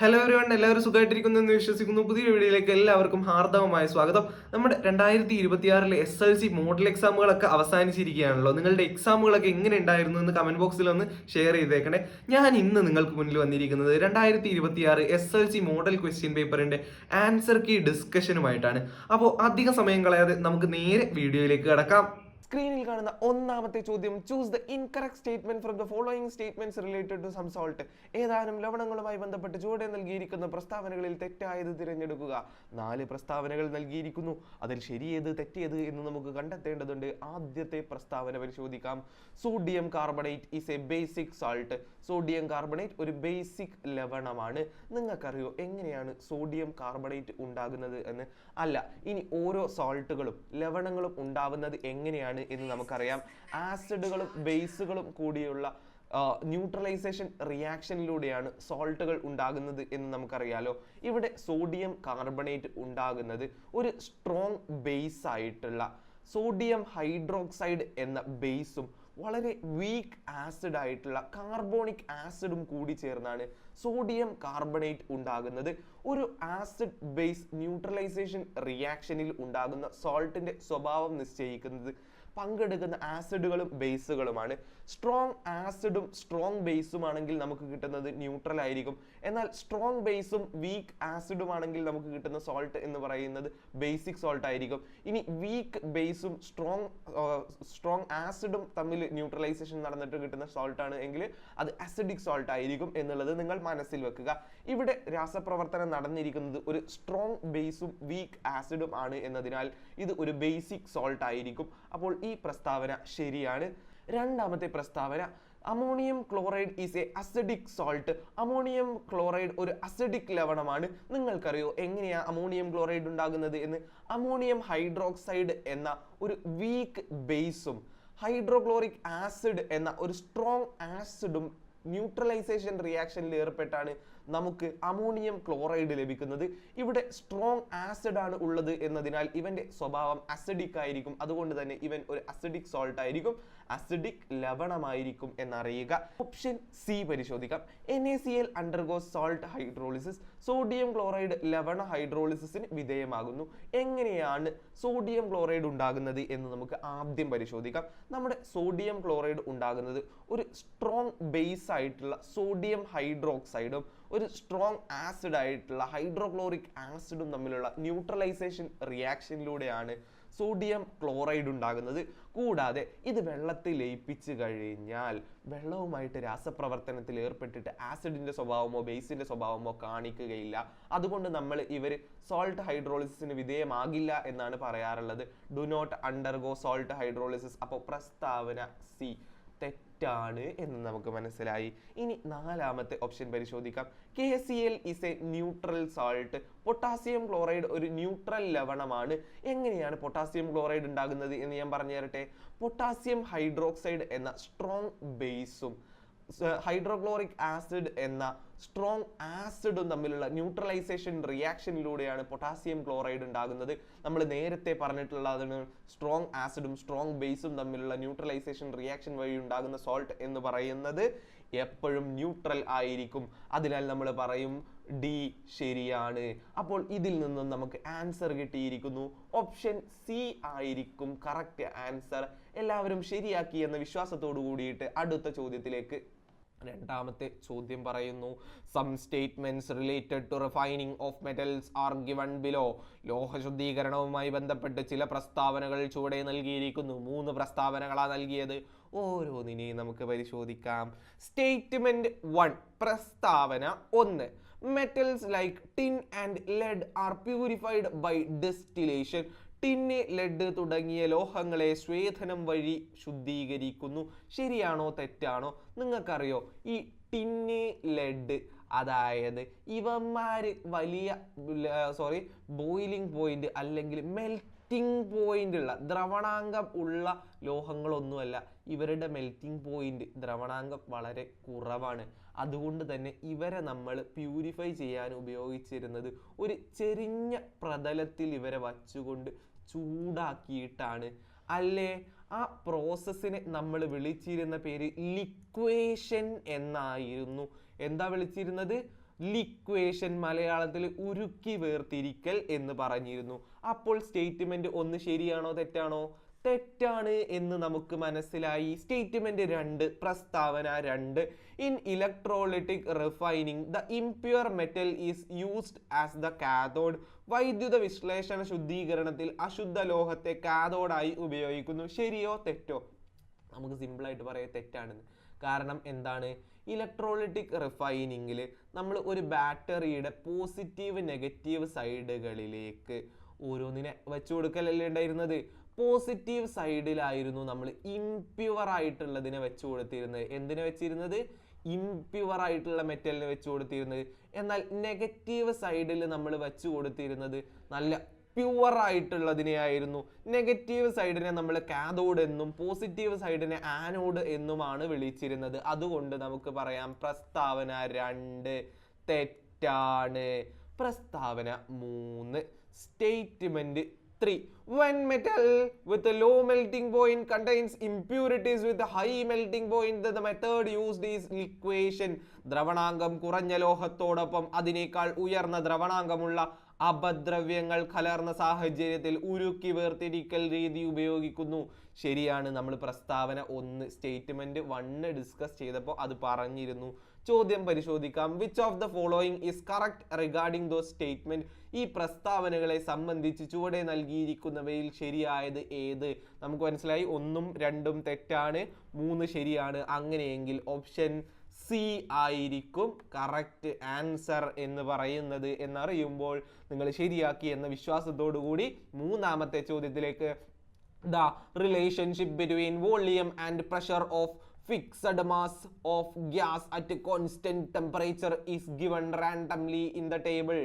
Hello everyone, എല്ലാവരും സുഖമായിട്ടിരിക്കുന്നു എന്ന് വിശ്വസിക്കുന്നു. പുതിയ വീഡിയോയിലേക്ക് എല്ലാവർക്കും ഹാർദവമായ സ്വാഗതം. നമ്മുടെ 2026 SLC മോഡൽ എക്സാമുകളൊക്കെ അവസാനിച്ചിരിക്കുകയാണല്ലോ. നിങ്ങളുടെ എക്സാമുകളൊക്കെ എങ്ങനെ ഉണ്ടായിരുന്നു എന്ന് കമന്റ് ബോക്സിൽ ഒന്ന് ഷെയർ ചെയ്തേക്കണേ. ഞാൻ ഇന്ന് നിങ്ങൾക്ക് മുന്നിൽ വന്നിരിക്കുന്നത് 2026 SLC മോഡൽ ക്വസ്റ്റ്യൻ പേപ്പറിന്റെ ആൻസർ കീ ഡിസ്കഷനുമായിട്ടാണ്. അപ്പോൾ അധിക സമയം കളയാതെ നമുക്ക് നേരെ വീഡിയോയിലേക്ക് കടക്കാം. സ്ക്രീനിൽ കാണുന്ന ഒന്നാമത്തെ ചോദ്യം, choose the incorrect statement from the following statements related to some salt. ഏതാനും ലവണങ്ങളുമായി ബന്ധപ്പെട്ട് ചുവടെ നൽകിയിരിക്കുന്ന പ്രസ്താവനകളിൽ തെറ്റായത് തിരഞ്ഞെടുക്കുക. 4 പ്രസ്താവനകൾ നൽകിയിരിക്കുന്നു. അതിൽ ശരിയേത് തെറ്റിയത് എന്ന് നമുക്ക് കണ്ടെത്തേണ്ടതുണ്ട്. ആദ്യത്തെ പ്രസ്താവന പരിശോധിക്കാം. Sodium carbonate is A basic salt. Sodium carbonate ഒരു ബേസിക് ലവണമാണ്. നിങ്ങൾക്കറിയോ എങ്ങനെയാണ് സോഡിയം കാർബണേറ്റ് ഉണ്ടാകുന്നത് എന്ന്? അല്ല, ഇനി ഓരോ സോൾട്ടുകളും ലവണങ്ങളും ഉണ്ടാവുന്നത് എങ്ങനെയാണ് എന്ന് നമുക്കറിയാം. ആസിഡുകളും ബേസുകളും കൂടിയുള്ള ന്യൂട്രലൈസേഷൻ റിയാക്ഷനിലൂടെയാണ് സോൾട്ടുകൾ ഉണ്ടാകുന്നത് എന്ന് നമുക്കറിയാലോ. ഇവിടെ സോഡിയം കാർബണേറ്റ് ഉണ്ടാകുന്നത് ഒരു സ്ട്രോങ് ബേസ് ആയിട്ടുള്ള സോഡിയം ഹൈഡ്രോക്സൈഡ് എന്ന ബേസും വളരെ വീക്ക് ആസിഡ് ആയിട്ടുള്ള കാർബോണിക് ആസിഡും കൂടി ചേർന്നാണ് സോഡിയം കാർബണേറ്റ് ഉണ്ടാകുന്നത്. ഒരു ആസിഡ് ബേസ് ന്യൂട്രലൈസേഷൻ റിയാക്ഷനിൽ ഉണ്ടാകുന്ന സോൾട്ടിന്റെ സ്വഭാവം നിശ്ചയിക്കുന്നത് പങ്കെടുക്കുന്ന ആസിഡുകളും ബേസുകളുമാണ്. സ്ട്രോങ് ആസിഡും സ്ട്രോങ് ബേസും ആണെങ്കിൽ നമുക്ക് കിട്ടുന്നത് ന്യൂട്രൽ ആയിരിക്കും. എന്നാൽ സ്ട്രോങ് ബേസും വീക്ക് ആസിഡും ആണെങ്കിൽ നമുക്ക് കിട്ടുന്ന സോൾട്ട് എന്ന് പറയുന്നത് ബേസിക് സോൾട്ട് ആയിരിക്കും. ഇനി വീക്ക് ബേസും സ്ട്രോങ് ആസിഡും തമ്മിൽ ന്യൂട്രലൈസേഷൻ നടന്നിട്ട് കിട്ടുന്ന സോൾട്ട് ആണ് എങ്കിൽ അത് അസിഡിക് സോൾട്ട് ആയിരിക്കും എന്നുള്ളത് നിങ്ങൾ മനസ്സിൽ വെക്കുക. ഇവിടെ രാസപ്രവർത്തനം നടന്നിരിക്കുന്നത് ഒരു സ്ട്രോങ് ബേസും വീക്ക് ആസിഡും ആണ് എന്നതിനാൽ ഇത് ഒരു ബേസിക് സോൾട്ട് ആയിരിക്കും. അപ്പോൾ ഈ പ്രസ്താവന ശരിയാണ്. രണ്ടാമത്തെ പ്രസ്താവന, ammonium chloride is A acidic salt. Ammonium chloride ഒരു അസിഡിക് ലവണമാണ്. നിങ്ങൾക്കറിയോ എങ്ങനെയാ അമോണിയം ക്ലോറൈഡ് ഉണ്ടാകുന്നത് എന്ന്? അമോണിയം ഹൈഡ്രോക്സൈഡ് എന്ന ഒരു വീക്ക് ബേസും ഹൈഡ്രോക്ലോറിക് ആസിഡ് എന്ന ഒരു സ്ട്രോങ് ആസിഡും ന്യൂട്രലൈസേഷൻ റിയാക്ഷനിൽ ഏർപ്പെട്ടാണ് നമുക്ക് അമോണിയം ക്ലോറൈഡ് ലഭിക്കുന്നത്. ഇവിടെ സ്ട്രോങ് ആസിഡ് ആണ് ഉള്ളത് എന്നതിനാൽ ഇവന്റെ സ്വഭാവം അസിഡിക് ആയിരിക്കും. അതുകൊണ്ട് തന്നെ ഇവൻ ഒരു അസിഡിക് സോൾട്ട് ആയിരിക്കും, അസിഡിക് ലവണമായിരിക്കും എന്നറിയുക. ഓപ്ഷൻ സി പരിശോധിക്കാം. NaCl undergoes salt hydrolysis. Sodium chloride ലവണ ഹൈഡ്രോളിസിന് വിധേയമാകുന്നു. എങ്ങനെയാണ് സോഡിയം ക്ലോറൈഡ് ഉണ്ടാകുന്നത് എന്ന് നമുക്ക് ആദ്യം പരിശോധിക്കാം. നമ്മുടെ സോഡിയം ക്ലോറൈഡ് ഉണ്ടാകുന്നത് ഒരു സ്ട്രോങ് ബേസ് ആയിട്ടുള്ള സോഡിയം ഹൈഡ്രോക്സൈഡും ഒരു സ്ട്രോങ് ആസിഡ് ആയിട്ടുള്ള ഹൈഡ്രോക്ലോറിക് ആസിഡും തമ്മിലുള്ള ന്യൂട്രലൈസേഷൻ റിയാക്ഷനിലൂടെയാണ് സോഡിയം ക്ലോറൈഡ് ഉണ്ടാകുന്നത്. കൂടാതെ ഇത് വെള്ളത്തിൽ ലയിപ്പിച്ച് കഴിഞ്ഞാൽ വെള്ളവുമായിട്ട് രാസപ്രവർത്തനത്തിൽ ഏർപ്പെട്ടിട്ട് ആസിഡിന്റെ സ്വഭാവമോ ബേസിന്റെ സ്വഭാവമോ കാണിക്കുകയില്ല. അതുകൊണ്ട് നമ്മൾ ഇവർ സോൾട്ട് ഹൈഡ്രോളിസിന് വിധേയമാകില്ല എന്നാണ് പറയാറുള്ളത്. Do not undergo salt hydrolysis. അപ്പോൾ പ്രസ്താവന സി തെറ്റാണ് എന്ന് നമുക്ക് മനസ്സിലായി. ഇനി നാലാമത്തെ ഓപ്ഷൻ പരിശോധിക്കാം. KCl is A neutral salt. Potassium chloride ഒരു ന്യൂട്രൽ ലവണമാണ്. എങ്ങനെയാണ് പൊട്ടാസ്യം ക്ലോറൈഡ് ഉണ്ടാകുന്നത് എന്ന് ഞാൻ പറഞ്ഞു തരട്ടെ. പൊട്ടാസ്യം ഹൈഡ്രോക്സൈഡ് എന്ന സ്ട്രോങ് ബേസും ഹൈഡ്രോക്ലോറിക് ആസിഡ് എന്ന സ്ട്രോങ് ആസിഡും തമ്മിലുള്ള ന്യൂട്രലൈസേഷൻ റിയാക്ഷനിലൂടെയാണ് പൊട്ടാസ്യം ക്ലോറൈഡ് ഉണ്ടാകുന്നത്. നമ്മൾ നേരത്തെ പറഞ്ഞിട്ടുള്ളതാണ് സ്ട്രോങ് ആസിഡും സ്ട്രോങ് ബേസും തമ്മിലുള്ള ന്യൂട്രലൈസേഷൻ റിയാക്ഷൻ വഴി ഉണ്ടാകുന്ന സോൾട്ട് എന്ന് പറയുന്നത് എപ്പോഴും ന്യൂട്രൽ ആയിരിക്കും. അതിനാൽ നമ്മൾ പറയും ഡി ശരിയാണ്. അപ്പോൾ ഇതിൽ നിന്നും നമുക്ക് ആൻസർ കിട്ടിയിരിക്കുന്നു. ഓപ്ഷൻ സി ആയിരിക്കും കറക്റ്റ് ആൻസർ. എല്ലാവരും ശരിയാക്കി എന്ന വിശ്വാസത്തോടു കൂടിയിട്ട് അടുത്ത ചോദ്യത്തിലേക്ക്. രണ്ടാമത്തെ ചോദ്യം പറയുന്നു, some statements related to refining of metals are given below. ലോഹശുദ്ധീകരണവുമായി ബന്ധപ്പെട്ട് ചില പ്രസ്താവനകൾ ചുവടെ നൽകിയിരിക്കുന്നു. 3 പ്രസ്താവനകളാണ് നൽകിയത്. ഓരോന്നിനെയും നമുക്ക് പരിശോധിക്കാം. സ്റ്റേറ്റ്മെന്റ് 1, പ്രസ്താവന 1, metals like tin and lead are purified by distillation. Tin, lead തുടങ്ങിയ ലോഹങ്ങളെ സ്വേദനം വഴി ശുദ്ധീകരിക്കുന്നു. ശരിയാണോ തെറ്റാണോ? നിങ്ങൾക്കറിയോ ഈ ടിന്ന്, ലെഡ് അതായത് ഇവന്മാര് വലിയ ബോയിലിംഗ് പോയിന്റ് അല്ലെങ്കിൽ മെൽറ്റിംഗ് പോയിന്റ് ഉള്ള ദ്രവണാങ്കം ഉള്ള ലോഹങ്ങളൊന്നുമല്ല. ഇവരുടെ മെൽറ്റിംഗ് പോയിന്റ് ദ്രവണാങ്കം വളരെ കുറവാണ്. അതുകൊണ്ട് തന്നെ ഇവരെ നമ്മൾ പ്യൂരിഫൈ ചെയ്യാൻ ഉപയോഗിച്ചിരുന്നത് ഒരു ചെരിഞ്ഞ പ്രതലത്തിൽ ഇവരെ വച്ചുകൊണ്ട് ചൂടാക്കിയിട്ടാണ് അല്ലേ? ആ പ്രോസസ്സിനെ നമ്മൾ വിളിച്ചിരുന്ന പേര് ലിക്വേഷൻ എന്നായിരുന്നു. എന്താ വിളിച്ചിരുന്നത്? ലിക്വേഷൻ, മലയാളത്തിൽ ഉരുക്കി വേർതിരിക്കൽ എന്ന് പറഞ്ഞിരുന്നു. അപ്പോൾ സ്റ്റേറ്റ്മെന്റ് 1 ശരിയാണോ തെറ്റാണോ? തെറ്റാണ് എന്ന് നമുക്ക് മനസ്സിലായി. സ്റ്റേറ്റ്മെന്റ് 2, പ്രസ്താവന 2, in electrolytic refining the impure metal is used as the cathode. വൈദ്യുത വിശ്ലേഷണ ശുദ്ധീകരണത്തിൽ അശുദ്ധ ലോഹത്തെ കാഥോഡായി ഉപയോഗിക്കുന്നു. ശരിയോ തെറ്റോ? നമുക്ക് സിമ്പിളായിട്ട് പറയാം തെറ്റാണെന്ന്. കാരണം എന്താണ്? ഇലക്ട്രോലൈറ്റിക് റിഫൈനിങ്ങിൽ നമ്മൾ ഒരു ബാറ്ററിയുടെ പോസിറ്റീവ് നെഗറ്റീവ് സൈഡുകളിലേക്ക് ഓരോന്നിനെ വെച്ചു കൊടുക്കലല്ലേ ഉണ്ടായിരുന്നത്. പോസിറ്റീവ് സൈഡിലായിരുന്നു നമ്മൾ ഇംപ്യുവർ ആയിട്ടുള്ളതിനെ വെച്ചു കൊടുത്തിരുന്നത്. എന്തിനെ വെച്ചിരുന്നത്? ഇംപ്യുവർ ആയിട്ടുള്ള മെറ്റലിനെ വെച്ചു കൊടുത്തിരുന്നത്. എന്നാൽ നെഗറ്റീവ് സൈഡിൽ നമ്മൾ വെച്ചു കൊടുത്തിരുന്നത് നല്ല പ്യുവർ ആയിട്ടുള്ളതിനെയായിരുന്നു. നെഗറ്റീവ് സൈഡിനെ നമ്മൾ കാഥോഡ് എന്നും പോസിറ്റീവ് സൈഡിനെ ആനോഡ് എന്നുമാണ് വിളിച്ചിരുന്നത്. അതുകൊണ്ട് നമുക്ക് പറയാം പ്രസ്താവന 2 തെറ്റാണ്. പ്രസ്താവന 3, statement 3, when metal with a low melting point contains impurities with a high melting point, the method used is liquation. ദ്രവണാങ്കം കുറഞ്ഞ ലോഹത്തോടൊപ്പം അതിനേക്കാൾ ഉയർന്ന ദ്രവണാങ്കമുള്ള അപദ്രവ്യങ്ങൾ കലർന്ന സാഹചര്യത്തിൽ ഉരുക്കി വേർതിരിക്കൽ രീതി ഉപയോഗിക്കുന്നു. ശരിയാണ്. നമ്മൾ പ്രസ്താവന 1 സ്റ്റേറ്റ്മെന്റ് 1 ഡിസ്കസ് ചെയ്തപ്പോൾ അത് പറഞ്ഞിരുന്നു. ചോദ്യം പരിശോധിക്കാം. Which of the following is correct regarding those statement? ഈ പ്രസ്താവനകളെ സംബന്ധിച്ച് ചുവടെ നൽകിയിരിക്കുന്നവയിൽ ശരിയായത് ഏത്? നമുക്ക് മനസ്സിലായി 1ഉം 2ഉം തെറ്റാണ്, 3 ശരിയാണ്. അങ്ങനെയെങ്കിൽ ഓപ്ഷൻ സി ആയിരിക്കും കറക്റ്റ് ആൻസർ എന്ന് പറയുന്നത്. എന്നറിയുമ്പോൾ നിങ്ങൾ ശരിയാക്കി എന്ന വിശ്വാസത്തോടു കൂടി മൂന്നാമത്തെ ചോദ്യത്തിലേക്ക്. The relationship between volume and pressure of fixed mass of gas at constant temperature is given randomly in the table.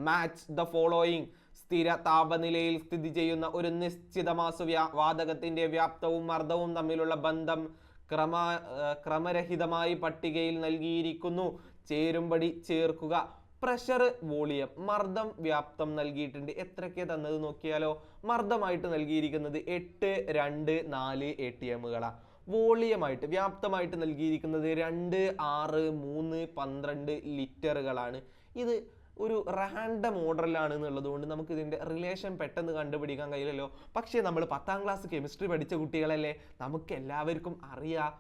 Match the following. സ്ഥിര താപനിലയിൽ സ്ഥിതി ചെയ്യുന്ന ഒരു നിശ്ചിത മാസ വാതകത്തിന്റെ വ്യാപ്തവും മർദ്ദവും തമ്മിലുള്ള ബന്ധം ക്രമരഹിതമായി പട്ടികയിൽ നൽകിയിരിക്കുന്നു. ചേരുംപടി ചേർക്കുക. പ്രഷർ, വോളിയം, മർദ്ദം, വ്യാപ്തം നൽകിയിട്ടുണ്ട്. എത്രയൊക്കെ തന്നത് നോക്കിയാലോ. മർദ്ദമായിട്ട് നൽകിയിരിക്കുന്നത് 8, 2, 4 ATMകളാണ്. വോളിയമായിട്ട് വ്യാപ്തമായിട്ട് നൽകിയിരിക്കുന്നത് 2, 6, 3, 12 ലിറ്ററുകളാണ്. ഇത് ഒരു റാൻഡം ഓർഡറിലാണ് എന്നുള്ളത് കൊണ്ട് നമുക്ക് ഇതിൻ്റെ റിലേഷൻ പെട്ടെന്ന് കണ്ടുപിടിക്കാൻ കഴിയില്ലല്ലോ. പക്ഷേ നമ്മൾ 10ാം ക്ലാസ് കെമിസ്ട്രി പഠിച്ച കുട്ടികളല്ലേ, നമുക്ക് എല്ലാവർക്കും അറിയാം.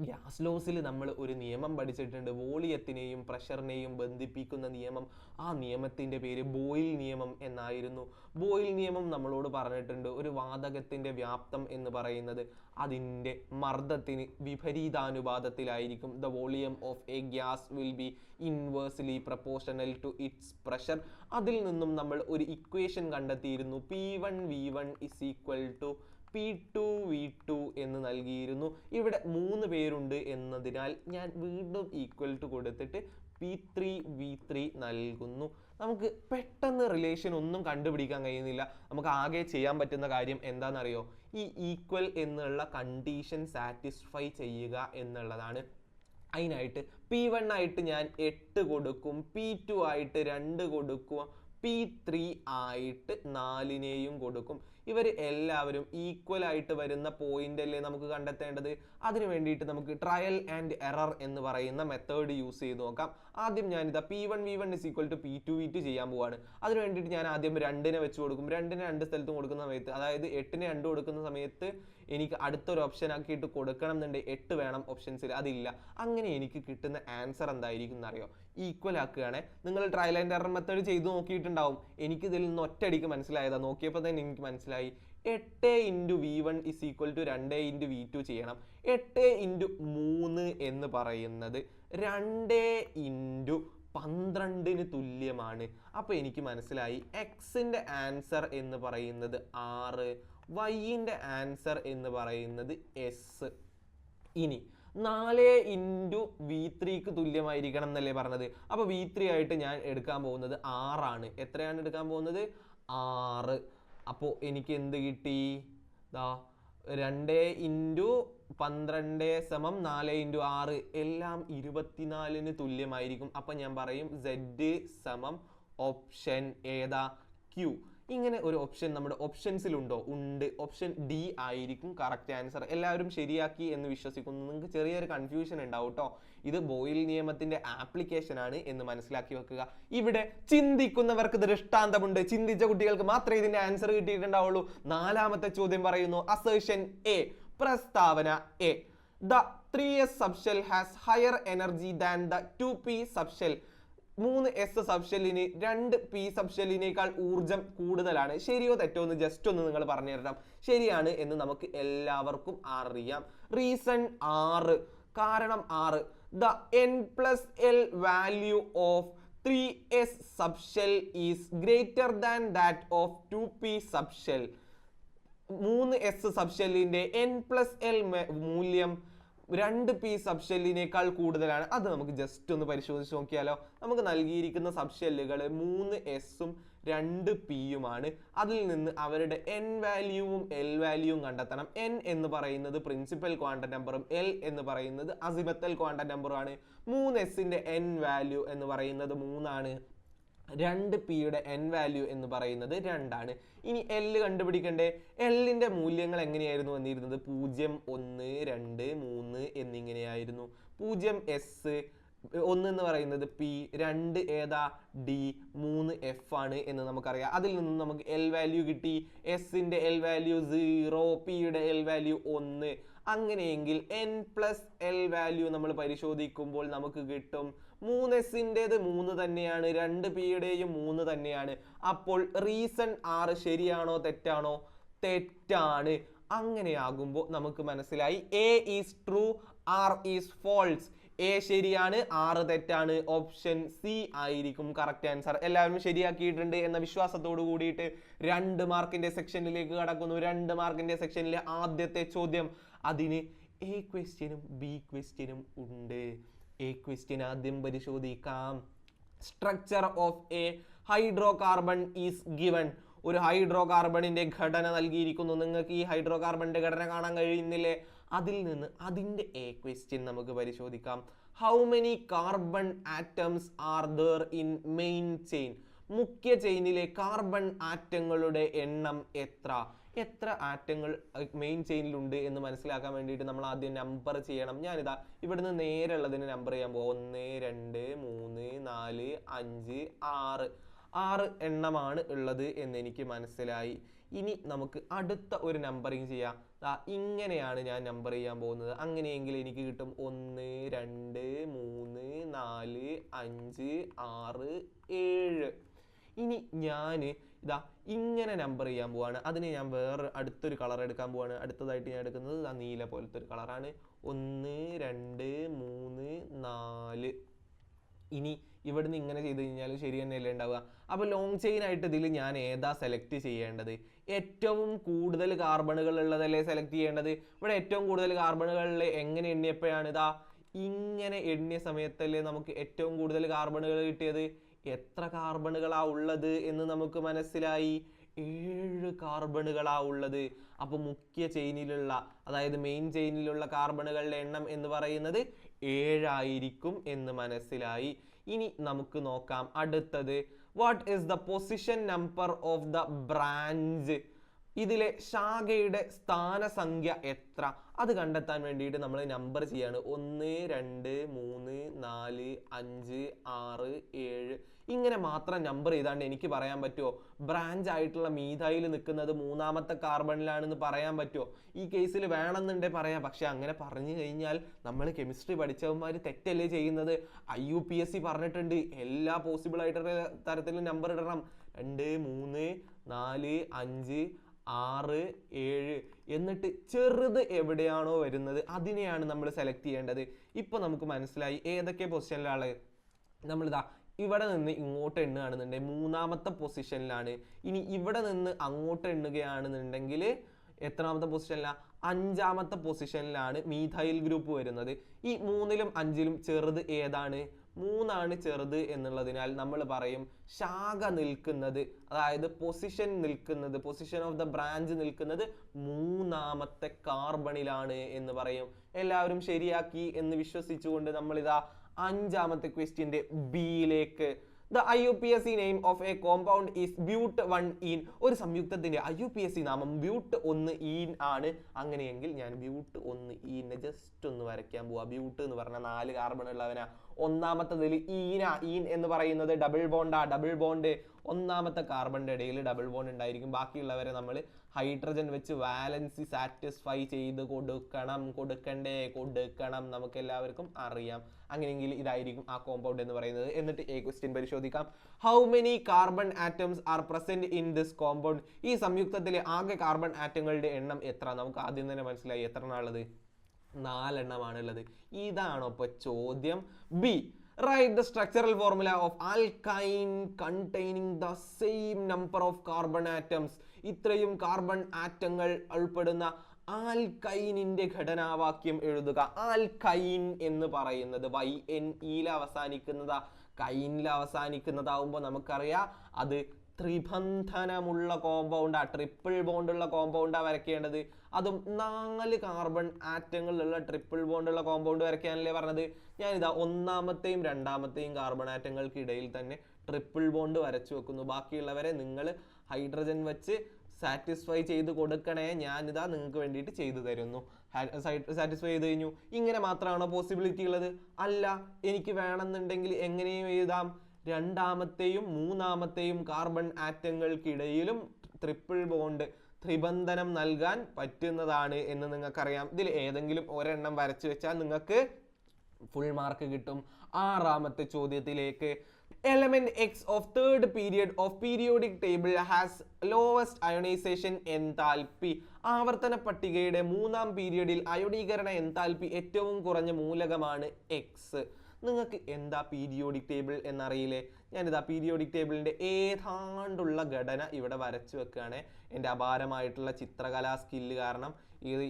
ഗ്യാസ് ലോസിൽ നമ്മൾ ഒരു നിയമം പഠിച്ചിട്ടുണ്ട്. വോളിയത്തിനെയും പ്രഷറിനെയും ബന്ധിപ്പിക്കുന്ന നിയമം. ആ നിയമത്തിൻ്റെ പേര് ബോയിൽ നിയമം എന്നായിരുന്നു. ബോയിൽ നിയമം നമ്മളോട് പറഞ്ഞിട്ടുണ്ട് ഒരു വാതകത്തിൻ്റെ വ്യാപ്തം എന്ന് പറയുന്നത് അതിൻ്റെ മർദ്ദത്തിന് വിപരീതാനുപാതത്തിലായിരിക്കും. The volume of a gas will be inversely proportional to its pressure. അതിൽ നിന്നും നമ്മൾ ഒരു ഇക്വേഷൻ കണ്ടെത്തിയിരുന്നു. P1 V1 is equal to P2 V2 എന്ന് നൽകിയിരുന്നു. ഇവിടെ 3 പേരുണ്ട് എന്നതിനാൽ ഞാൻ വീണ്ടും ഈക്വൽ ടു കൊടുത്തിട്ട് P3 V3 നൽകുന്നു. നമുക്ക് പെട്ടെന്ന് റിലേഷൻ ഒന്നും കണ്ടുപിടിക്കാൻ കഴിയുന്നില്ല. നമുക്ക് ആകെ ചെയ്യാൻ പറ്റുന്ന കാര്യം എന്താണെന്നറിയോ? ഈ ഈക്വൽ എന്നുള്ള കണ്ടീഷൻ സാറ്റിസ്ഫൈ ചെയ്യുക എന്നുള്ളതാണ്. അതിനായിട്ട് P1 ആയിട്ട് ഞാൻ 8 കൊടുക്കും, P2 ആയിട്ട് 2 കൊടുക്കും, P3 ആയിട്ട് 4 കൊടുക്കും. ഇവർ എല്ലാവരും ഈക്വൽ ആയിട്ട് വരുന്ന പോയിന്റ് അല്ലേ നമുക്ക് കണ്ടെത്തേണ്ടത്. അതിന് വേണ്ടിയിട്ട് നമുക്ക് ട്രയൽ ആൻഡ് എറർ എന്ന് പറയുന്ന മെത്തേഡ് യൂസ് ചെയ്ത് നോക്കാം. ആദ്യം ഞാനിതാ P1 V1 is equal to P2 V2 ചെയ്യാൻ പോവാണ്. അതിന് വേണ്ടിയിട്ട് ഞാൻ ആദ്യം 2 വെച്ച് കൊടുക്കും. 2 2 സ്ഥലത്തും കൊടുക്കുന്ന സമയത്ത്, അതായത് 8 2 കൊടുക്കുന്ന സമയത്ത് എനിക്ക് അടുത്തൊരു ഓപ്ഷൻ ആക്കിയിട്ട് കൊടുക്കണം എന്നുണ്ടെങ്കിൽ 8 വേണം ഓപ്ഷൻസിൽ, അതില്ല. അങ്ങനെ എനിക്ക് കിട്ടുന്ന ആൻസർ എന്തായിരിക്കും എന്നറിയോ? ഈക്വൽ ആക്കുകയാണ്. നിങ്ങൾ ട്രയൽ ആൻഡ് എറർ മെത്തേഡ് ചെയ്ത് നോക്കിയിട്ടുണ്ടാവും. എനിക്കിതിൽ നിന്ന് ഒറ്റയടിക്ക് മനസ്സിലായതാ. നോക്കിയപ്പോൾ തന്നെ എനിക്ക് മനസ്സിലായി 8 × V1 is equal to 2 × V2 ചെയ്യണം. 8 × 3 എന്ന് പറയുന്നത് 2 × 12 തുല്യമാണ്. അപ്പോൾ എനിക്ക് മനസ്സിലായി എക്സിൻ്റെ ആൻസർ എന്ന് പറയുന്നത് 6, വൈൻ്റെ ആൻസർ എന്ന് പറയുന്നത് S. ഇനി 4 × V3ക്ക് തുല്യമായിരിക്കണം എന്നല്ലേ പറഞ്ഞത്. അപ്പോൾ V3 ആയിട്ട് ഞാൻ എടുക്കാൻ പോകുന്നത് 6 ആണ്. എത്രയാണ് എടുക്കാൻ പോകുന്നത്? 6. അപ്പോൾ എനിക്ക് എന്ത് കിട്ടി? 2 × 12 = 4 × 6 എല്ലാം 24 തുല്യമായിരിക്കും. അപ്പം ഞാൻ പറയും Z = ഓപ്ഷൻ ഏതാ? Q. ഇങ്ങനെ ഒരു ഓപ്ഷൻ നമ്മുടെ ഓപ്ഷൻസിലുണ്ടോ? ഉണ്ട്. ഓപ്ഷൻ ഡി ആയിരിക്കും കറക്റ്റ് ആൻസർ. എല്ലാവരും ശരിയാക്കി എന്ന് വിശ്വസിക്കുന്നു. നിങ്ങൾക്ക് ചെറിയൊരു കൺഫ്യൂഷൻ ഉണ്ടാവും കേട്ടോ. ഇത് ബോയിൽ നിയമത്തിന്റെ ആപ്ലിക്കേഷൻ ആണ് എന്ന് മനസ്സിലാക്കി വെക്കുക. ഇവിടെ ചിന്തിക്കുന്നവർക്ക് ദൃഷ്ടാന്തമുണ്ട്. ചിന്തിച്ച കുട്ടികൾക്ക് മാത്രമേ ഇതിന്റെ ആൻസർ കിട്ടിയിട്ടുണ്ടാവുള്ളൂ. നാലാമത്തെ ചോദ്യം പറയുന്നു, അസേർഷൻ എ, പ്രസ്താവന A, the 3s subshell has higher energy than the 2p subshell. 3s സബ്ഷെല്ലിന് 2p സബ്ഷെല്ലിനേക്കാൾ ഊർജം കൂടുതലാണ്. ശരിയോ തെറ്റോ എന്ന് ജസ്റ്റ് ഒന്ന് നിങ്ങൾ പറഞ്ഞു തരണം. ശരിയാണ് എന്ന് നമുക്ക് എല്ലാവർക്കും അറിയാം. റീസൺ 6, കാരണം 6, the n+l value of 3s subshell is greater than that of 2p subshell. 3s സബ്ഷെല്ലിന്റെ n+l മൂല്യം 2p സബ്ഷെല്ലിനേക്കാൾ കൂടുതലാണ്. അത് നമുക്ക് ജസ്റ്റ് ഒന്ന് പരിശോധിച്ച് നോക്കിയാലോ. നമുക്ക് നൽകിയിരിക്കുന്ന സബ്ഷെല്ലുകൾ 3s-ഉം 2p-യുമാണ്. അതിൽ നിന്ന് അവരുടെ n വാല്യൂവും l വാല്യൂവും കണ്ടെത്തണം. n എന്ന് പറയുന്നത് പ്രിൻസിപ്പൽ ക്വാണ്ടം നമ്പറും l എന്ന് പറയുന്നത് അസിമത്തൽ ക്വാണ്ടം നമ്പറുമാണ്. 3s-ന്റെ n വാല്യൂ എന്ന് പറയുന്നത് 3 ആണ്. 2p-യുടെ n വാല്യൂ എന്ന് പറയുന്നത് 2 ആണ്. ഇനി l കണ്ടുപിടിക്കണ്ടേ? l-ന്റെ മൂല്യങ്ങൾ എങ്ങനെയായിരുന്നു വന്നിരുന്നത്? 0, 1, 2, 3 എന്നിങ്ങനെയായിരുന്നു. 0s, 1 എന്ന് പറയുന്നത് p, 2 ഏതാ? d, 3 f ആണ് എന്ന് നമുക്കറിയാം. അതിൽ നിന്ന് നമുക്ക് l വാല്യൂ കിട്ടി. s-ന്റെ l വാല്യൂ 0, p-യുടെ l വാല്യൂ 1. അങ്ങനെയെങ്കിൽ n+l വാല്യൂ നമ്മൾ പരിശോധിക്കുമ്പോൾ നമുക്ക് കിട്ടും 3s-ന്റേത് 3 തന്നെയാണ്, 2p-യുടെയും 3 തന്നെയാണ്. അപ്പോൾ റീസൺ 6 ശരിയാണോ തെറ്റാണോ? തെറ്റാണ്. അങ്ങനെയാകുമ്പോൾ നമുക്ക് മനസ്സിലായി A is true, R is false. A ശരിയാണ്, R തെറ്റാണ്. ഓപ്ഷൻ സി ആയിരിക്കും കറക്റ്റ് ആൻസർ. എല്ലാവരും ശരിയാക്കിയിട്ടുണ്ട് എന്ന വിശ്വാസത്തോട് കൂടിയിട്ട് 2 മാർക്കിന്റെ സെക്ഷനിലേക്ക് കടക്കുന്നു. 2 മാർക്കിന്റെ സെക്ഷനിലെ ആദ്യത്തെ ചോദ്യം, അതിന് A ക്വസ്റ്റ്യനും B ക്വസ്റ്റ്യനും ഉണ്ട്. A ക്വസ്റ്റ്യൻ ആദ്യം പരിശോധിക്കാം. Structure of A hydro carbon is given. ഒരു ഹൈഡ്രോ കാർബണിന്റെ ഘടന നൽകിയിരിക്കുന്നു. നിങ്ങൾക്ക് ഈ ഹൈഡ്രോ കാർബണിന്റെ ഘടന കാണാൻ കഴിയുന്നില്ലേ? അതിൽ നിന്ന് അതിന്റെ എ ക്വസ്റ്റ്യൻ നമുക്ക് പരിശോധിക്കാം. How many carbon atoms are there in main chain? മുഖ്യ ചെയിനിലെ കാർബൺ ആറ്റങ്ങളുടെ എണ്ണം എത്ര? എത്ര ആറ്റങ്ങൾ മെയിൻ ചെയിനിലുണ്ട് എന്ന് മനസ്സിലാക്കാൻ വേണ്ടിയിട്ട് നമ്മൾ ആദ്യം നമ്പർ ചെയ്യണം. ഞാനിതാ ഇവിടുന്ന് നേരെ ഉള്ളതിന് നമ്പർ ചെയ്യാൻ പോകും. 1, 2, 3, 4, 5, 6. 6 എണ്ണമാണ് ഉള്ളത് എന്ന് എനിക്ക് മനസ്സിലായി. ഇനി നമുക്ക് അടുത്ത ഒരു നമ്പറിങ് ചെയ്യാം. ഇങ്ങനെയാണ് ഞാൻ നമ്പർ ചെയ്യാൻ പോകുന്നത്. അങ്ങനെയെങ്കിൽ എനിക്ക് കിട്ടും 1, 2, 3, 4, 5, 6, 7. ഇനി ഞാൻ ഇതാ ഇങ്ങനെ നമ്പർ ചെയ്യാൻ പോവാണ്. അതിന് ഞാൻ വേറെ അടുത്തൊരു കളർ എടുക്കാൻ പോവാണ്. അടുത്തതായിട്ട് ഞാൻ എടുക്കുന്നത് നീല പോലത്തെ ഒരു കളറാണ്. 1, 2, 3, 4. ഇനി ഇവിടുന്ന് ഇങ്ങനെ ചെയ്ത് കഴിഞ്ഞാൽ ശരി തന്നെയല്ലേ ഉണ്ടാവുക. അപ്പോൾ ലോങ് ചെയിൻ ആയിട്ട് ഇതിൽ ഞാൻ ഏതാ സെലക്ട് ചെയ്യേണ്ടത്? ഏറ്റവും കൂടുതൽ കാർബണുകൾ ഉള്ളതല്ലേ സെലക്ട് ചെയ്യേണ്ടത്. ഇവിടെ ഏറ്റവും കൂടുതൽ കാർബണുകളിൽ എങ്ങനെ എണ്ണിയപ്പോഴാണ് ഇതാ ഇങ്ങനെ എണ്ണിയ സമയത്തല്ലേ നമുക്ക് ഏറ്റവും കൂടുതൽ കാർബണുകൾ കിട്ടിയത്. എത്ര കാർബണുകളാ ഉള്ളത് എന്ന് നമുക്ക് മനസ്സിലായി. 7 കാർബണുകളാ ഉള്ളത്. അപ്പോൾ മുഖ്യ ചെയിനിലുള്ള, അതായത് മെയിൻ ചെയിനിലുള്ള കാർബണുകളുടെ എണ്ണം എന്ന് പറയുന്നത് 7 ആയിരിക്കും എന്ന് മനസ്സിലായി. ഇനി നമുക്ക് നോക്കാം അടുത്തത്. What is the position number of the branch? ഇതിലെ ശാഖയുടെ സ്ഥാനസംഖ്യ എത്ര? അത് കണ്ടെത്താൻ വേണ്ടിയിട്ട് നമ്മൾ നമ്പർ ചെയ്യാണ്. 1, 2, 3, 4, 5, 6, 7. ഇങ്ങനെ മാത്രം നമ്പർ ചെയ്താണ്ട് എനിക്ക് പറയാൻ പറ്റുമോ ബ്രാഞ്ച് ആയിട്ടുള്ള മീഥൈൽ നിൽക്കുന്നത് 3ാമത്തെ കാർബണിലാണെന്ന് പറയാൻ പറ്റുമോ? ഈ കേസിൽ വേണമെന്നുണ്ടേ പറയാം. പക്ഷെ അങ്ങനെ പറഞ്ഞു കഴിഞ്ഞാൽ നമ്മൾ കെമിസ്ട്രി പഠിച്ചവന്മാർ തെറ്റല്ലേ ചെയ്യുന്നത്. IUPSC പറഞ്ഞിട്ടുണ്ട് എല്ലാ പോസിബിൾ ആയിട്ടുള്ള തരത്തിലും നമ്പർ ഇടണം. 2, 3, 4, 5, 6, 7. എന്നിട്ട് ചെറുത് എവിടെയാണോ വരുന്നത് അതിനെയാണ് നമ്മൾ സെലക്ട് ചെയ്യേണ്ടത്. ഇപ്പൊ നമുക്ക് മനസ്സിലായി ഏതൊക്കെ പൊസിഷനിലാണ്. നമ്മളിതാ ഇവിടെ നിന്ന് ഇങ്ങോട്ട് എണ്ണുകയാണെന്നുണ്ടെങ്കിൽ 3ാമത്തെ പൊസിഷനിലാണ്. ഇനി ഇവിടെ നിന്ന് അങ്ങോട്ട് എണ്ണുകയാണെന്നുണ്ടെങ്കിൽ എത്രാമത്തെ പൊസിഷനിലാണ്? 5ാമത്തെ പൊസിഷനിലാണ് മീഥൈൽ ഗ്രൂപ്പ് വരുന്നത്. ഈ 3ലും 5ലും ചെറുത് ഏതാണ്? 3 ആണ് ചെറുത് എന്നുള്ളതിനാൽ നമ്മൾ പറയും ശാഖ നിൽക്കുന്നത്, അതായത് പൊസിഷൻ നിൽക്കുന്നത്, പൊസിഷൻ ഓഫ് ദ ബ്രാഞ്ച് നിൽക്കുന്നത് 3ാമത്തെ കാർബണിലാണ് എന്ന് പറയും. എല്ലാവരും ശരിയാക്കി എന്ന് വിശ്വസിച്ചുകൊണ്ട് നമ്മളിതാ 5ാമത്തെ ക്വസ്റ്റ്യന്റെ ബിയിലേക്ക് the IUPAC name of a compound is but 1-ene. ഒരു സംയുക്തത്തിന്റെ IUPAC നാമം ബ്യൂട്ട് 1-ene ആണ്. അങ്ങനെയെങ്കിൽ ഞാൻ ബ്യൂട്ട് 1-ene ജസ്റ്റ് ഒന്ന് വരയ്ക്കാൻ പോവാ. ബ്യൂട്ട് എന്ന് പറഞ്ഞാൽ 4 കാർബൺ ഉള്ളവനാ. ഒന്നാമത്തതിൽ ഈൻ എന്ന് പറയുന്നത് ഡബിൾ ബോണ്ടാ. ഡബിൾ ബോണ്ട് ഒന്നാമത്തെ കാർബണിന്റെ ഇടയിൽ ഡബിൾ ബോണ്ട് ഉണ്ടായിരിക്കും. ബാക്കിയുള്ളവരെ നമ്മൾ ഹൈഡ്രജൻ വെച്ച് വാലൻസി സാറ്റിസ്ഫൈ ചെയ്ത് കൊടുക്കണം നമുക്ക് എല്ലാവർക്കും അറിയാം. അങ്ങനെയെങ്കിൽ ഇതായിരിക്കും ആ കോമ്പൗണ്ട് എന്ന് പറയുന്നത്. എന്നിട്ട് ക്വസ്റ്റ്യൻ പരിശോധിക്കാം. How many carbon atoms are present in this compound? ഈ സംയുക്തത്തിലെ ആകെ കാർബൺ ആറ്റങ്ങളുടെ എണ്ണം എത്ര? നമുക്ക് ആദ്യം തന്നെ മനസ്സിലായി എത്ര ഉള്ളത്? 4 എണ്ണമാണുള്ളത്. ഇതാണോ ഇപ്പൊ ചോദ്യം? B, write the structural formula of alkyne containing the same number of carbon atoms. ഇത്രയും കാർബൺ ആറ്റങ്ങൾ ഉൾപ്പെടുന്ന ആൽക്കൈനിന്റെ ഘടനാവാക്യം എഴുതുക. ആൽക്കൈൻ എന്ന് പറയുന്നത് YNE അവസാനിക്കുന്നതാ, കൈനിൽ അവസാനിക്കുന്നതാവുമ്പോൾ നമുക്കറിയാം അത് ത്രിബന്ധനമുള്ള കോമ്പൗണ്ടാ, ട്രിപ്പിൾ ബോണ്ടുള്ള കോമ്പൗണ്ടാ വരയ്ക്കേണ്ടത്. അതും 4 കാർബൺ ആറ്റങ്ങളുള്ള ട്രിപ്പിൾ ബോണ്ടുള്ള കോമ്പൗണ്ട് വരയ്ക്കാനല്ലേ പറഞ്ഞത്. ഞാനിതാ ഒന്നാമത്തെയും രണ്ടാമത്തെയും കാർബൺ ആറ്റങ്ങൾക്കിടയിൽ തന്നെ ട്രിപ്പിൾ ബോണ്ട് വരച്ചു വെക്കുന്നു. ബാക്കിയുള്ളവരെ നിങ്ങൾ ഹൈഡ്രജൻ വെച്ച് സാറ്റിസ്ഫൈ ചെയ്ത് കൊടുക്കണേ, ഞാനിതാ നിങ്ങൾക്ക് വേണ്ടിയിട്ട് ചെയ്തു തരുന്നു. സാറ്റിസ്ഫൈ ചെയ്ത് കഴിഞ്ഞു. ഇങ്ങനെ മാത്രമാണോ പോസിബിലിറ്റി ഉള്ളത്? അല്ല. എനിക്ക് വേണമെന്നുണ്ടെങ്കിൽ എങ്ങനെയും എഴുതാം. രണ്ടാമത്തെയും മൂന്നാമത്തെയും കാർബൺ ആറ്റങ്ങൾക്കിടയിലും ട്രിപ്പിൾ ബോണ്ട് ത്രിബന്ധനം നൽകാൻ പറ്റുന്നതാണ് എന്ന് നിങ്ങൾക്കറിയാം. ഇതിൽ ഏതെങ്കിലും ഒരെണ്ണം വരച്ചു വെച്ചാൽ നിങ്ങൾക്ക് ഫുൾ മാർക്ക് കിട്ടും. ആറാമത്തെ ചോദ്യത്തിലേക്ക്. Element X of third period of periodic table has lowest ionisation enthalpy. ആവർത്തന പട്ടികയുടെ 3-ാം പീരിയഡിൽ അയോണീകരണ എൻതാൽപ്പി ഏറ്റവും കുറഞ്ഞ മൂലകമാണ് X. നിങ്ങൾക്ക് എന്താ പീരിയോഡിക് ടേബിൾ എന്നറിയില്ലേ? ഞാനിതാ പീരിയോഡിക് ടേബിളിന്റെ ഏതാണ്ടുള്ള ഘടന ഇവിടെ വരച്ചു വെക്കുകയാണ്. എൻ്റെ അപാരമായിട്ടുള്ള ചിത്രകലാ സ്കില്ല് കാരണം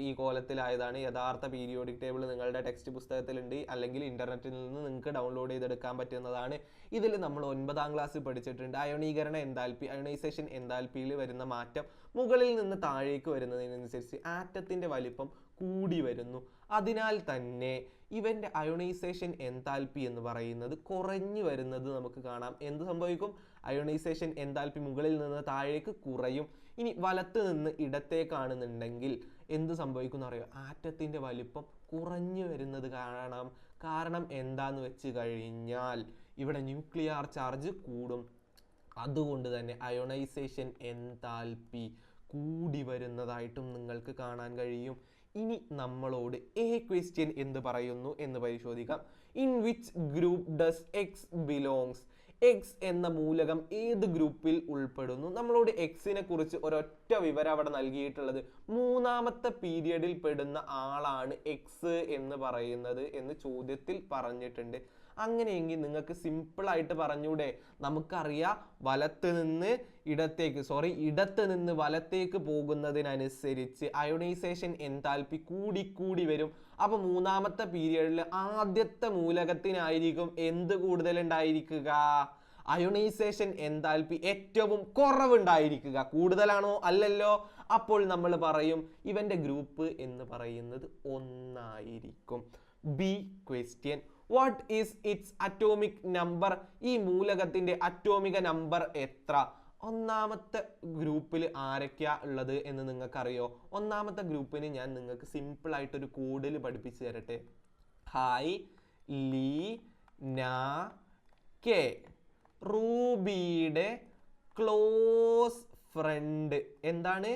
ഈ കോലത്തിലായതാണ്. യഥാർത്ഥ പീരിയോഡിക് ടേബിൾ നിങ്ങളുടെ ടെക്സ്റ്റ് പുസ്തകത്തിലുണ്ട്, അല്ലെങ്കിൽ ഇന്റർനെറ്റിൽ നിന്ന് നിങ്ങൾക്ക് ഡൗൺലോഡ് ചെയ്തെടുക്കാൻ പറ്റുന്നതാണ്. ഇതിൽ നമ്മൾ 9-ാം ക്ലാസ് പഠിച്ചിട്ടുണ്ട്. അയോണീകരണ എൻതാൽപ്പി, അയോണൈസേഷൻ എൻതാൽപ്പിയിൽ വരുന്ന മാറ്റം മുകളിൽ നിന്ന് താഴേക്ക് വരുന്നതിനനുസരിച്ച് ആറ്റത്തിന്റെ വലിപ്പം കൂടി വരുന്നു. അതിനാൽ തന്നെ ഇവന്റെ അയോണൈസേഷൻ എൻതാൽപ്പി എന്ന് പറയുന്നത് കുറഞ്ഞു വരുന്നത് നമുക്ക് കാണാം. എന്ത് സംഭവിക്കും? അയോണൈസേഷൻ എൻതാൽപ്പി മുകളിൽ നിന്ന് താഴേക്ക് കുറയും. ഇനി വലത്ത് നിന്ന് ഇടത്തേക്കാണെന്നുണ്ടെങ്കിൽ എന്ത് സംഭവിക്കും എന്നറിയോ? ആറ്റത്തിന്റെ വലിപ്പം കുറഞ്ഞു വരുന്നത് കാണാം. കാരണം എന്താന്ന് വെച്ച് കഴിഞ്ഞാൽ ഇവിടെ ന്യൂക്ലിയർ ചാർജ് കൂടും. അതുകൊണ്ട് തന്നെ അയോണൈസേഷൻ എൻതാൽപ്പി കൂടി വരുന്നതായിട്ടും നിങ്ങൾക്ക് കാണാൻ കഴിയും. ഇനി നമ്മളോട് ക്വസ്റ്റ്യൻ എന്ത് പറയുന്നു എന്ന് പരിശോധിക്കാം. In which group does X belongs? X എന്ന മൂലകം ഏത് ഗ്രൂപ്പിൽ ഉൾപ്പെടുന്നു? നമ്മളോട് എക്സിനെ കുറിച്ച് ഒരൊറ്റ വിവരം അവിടെ നൽകിയിട്ടുള്ളത്. 3-ാമത്തെ പീരിയഡിൽ പെടുന്ന ആളാണ് എക്സ് എന്ന് പറയുന്നത് എന്ന് ചോദ്യത്തിൽ പറഞ്ഞിട്ടുണ്ട്. അങ്ങനെയെങ്കിൽ നിങ്ങൾക്ക് സിമ്പിൾ ആയിട്ട് പറഞ്ഞൂടെ? നമുക്കറിയാം ഇടത്ത് നിന്ന് വലത്തേക്ക് പോകുന്നതിനനുസരിച്ച് അയോണൈസേഷൻ എൻതാൽപ്പി കൂടി വരും. അപ്പൊ 3-ാമത്തെ പീരിയഡിൽ ആദ്യത്തെ മൂലകത്തിനായിരിക്കും എന്ത് കൂടുതൽ ഉണ്ടായിരിക്കുക? അയോണൈസേഷൻ എൻതാൽപ്പി ഏറ്റവും കുറവുണ്ടായിരിക്കുക. കൂടുതലാണോ? അല്ലല്ലോ. അപ്പോൾ നമ്മൾ പറയും ഇവന്റെ ഗ്രൂപ്പ് എന്ന് പറയുന്നത് 1 ആയിരിക്കും. B question. What is it's atomic number? ഈ മൂലകത്തിന്റെ അറ്റോമിക നമ്പർ എത്ര? 1-ാമത്തെ ഗ്രൂപ്പിൽ ആരൊക്കെയാ ഉള്ളത് എന്ന് നിങ്ങൾക്കറിയോ? 1-ാമത്തെ ഗ്രൂപ്പിന് ഞാൻ നിങ്ങൾക്ക് സിമ്പിൾ ആയിട്ടൊരു കോഡിൽ പഠിപ്പിച്ചു തരട്ടെ. ഹായ് ലീ നാ കെ, റൂബിയുടെ ക്ലോസ് ഫ്രണ്ട്. എന്താണ്?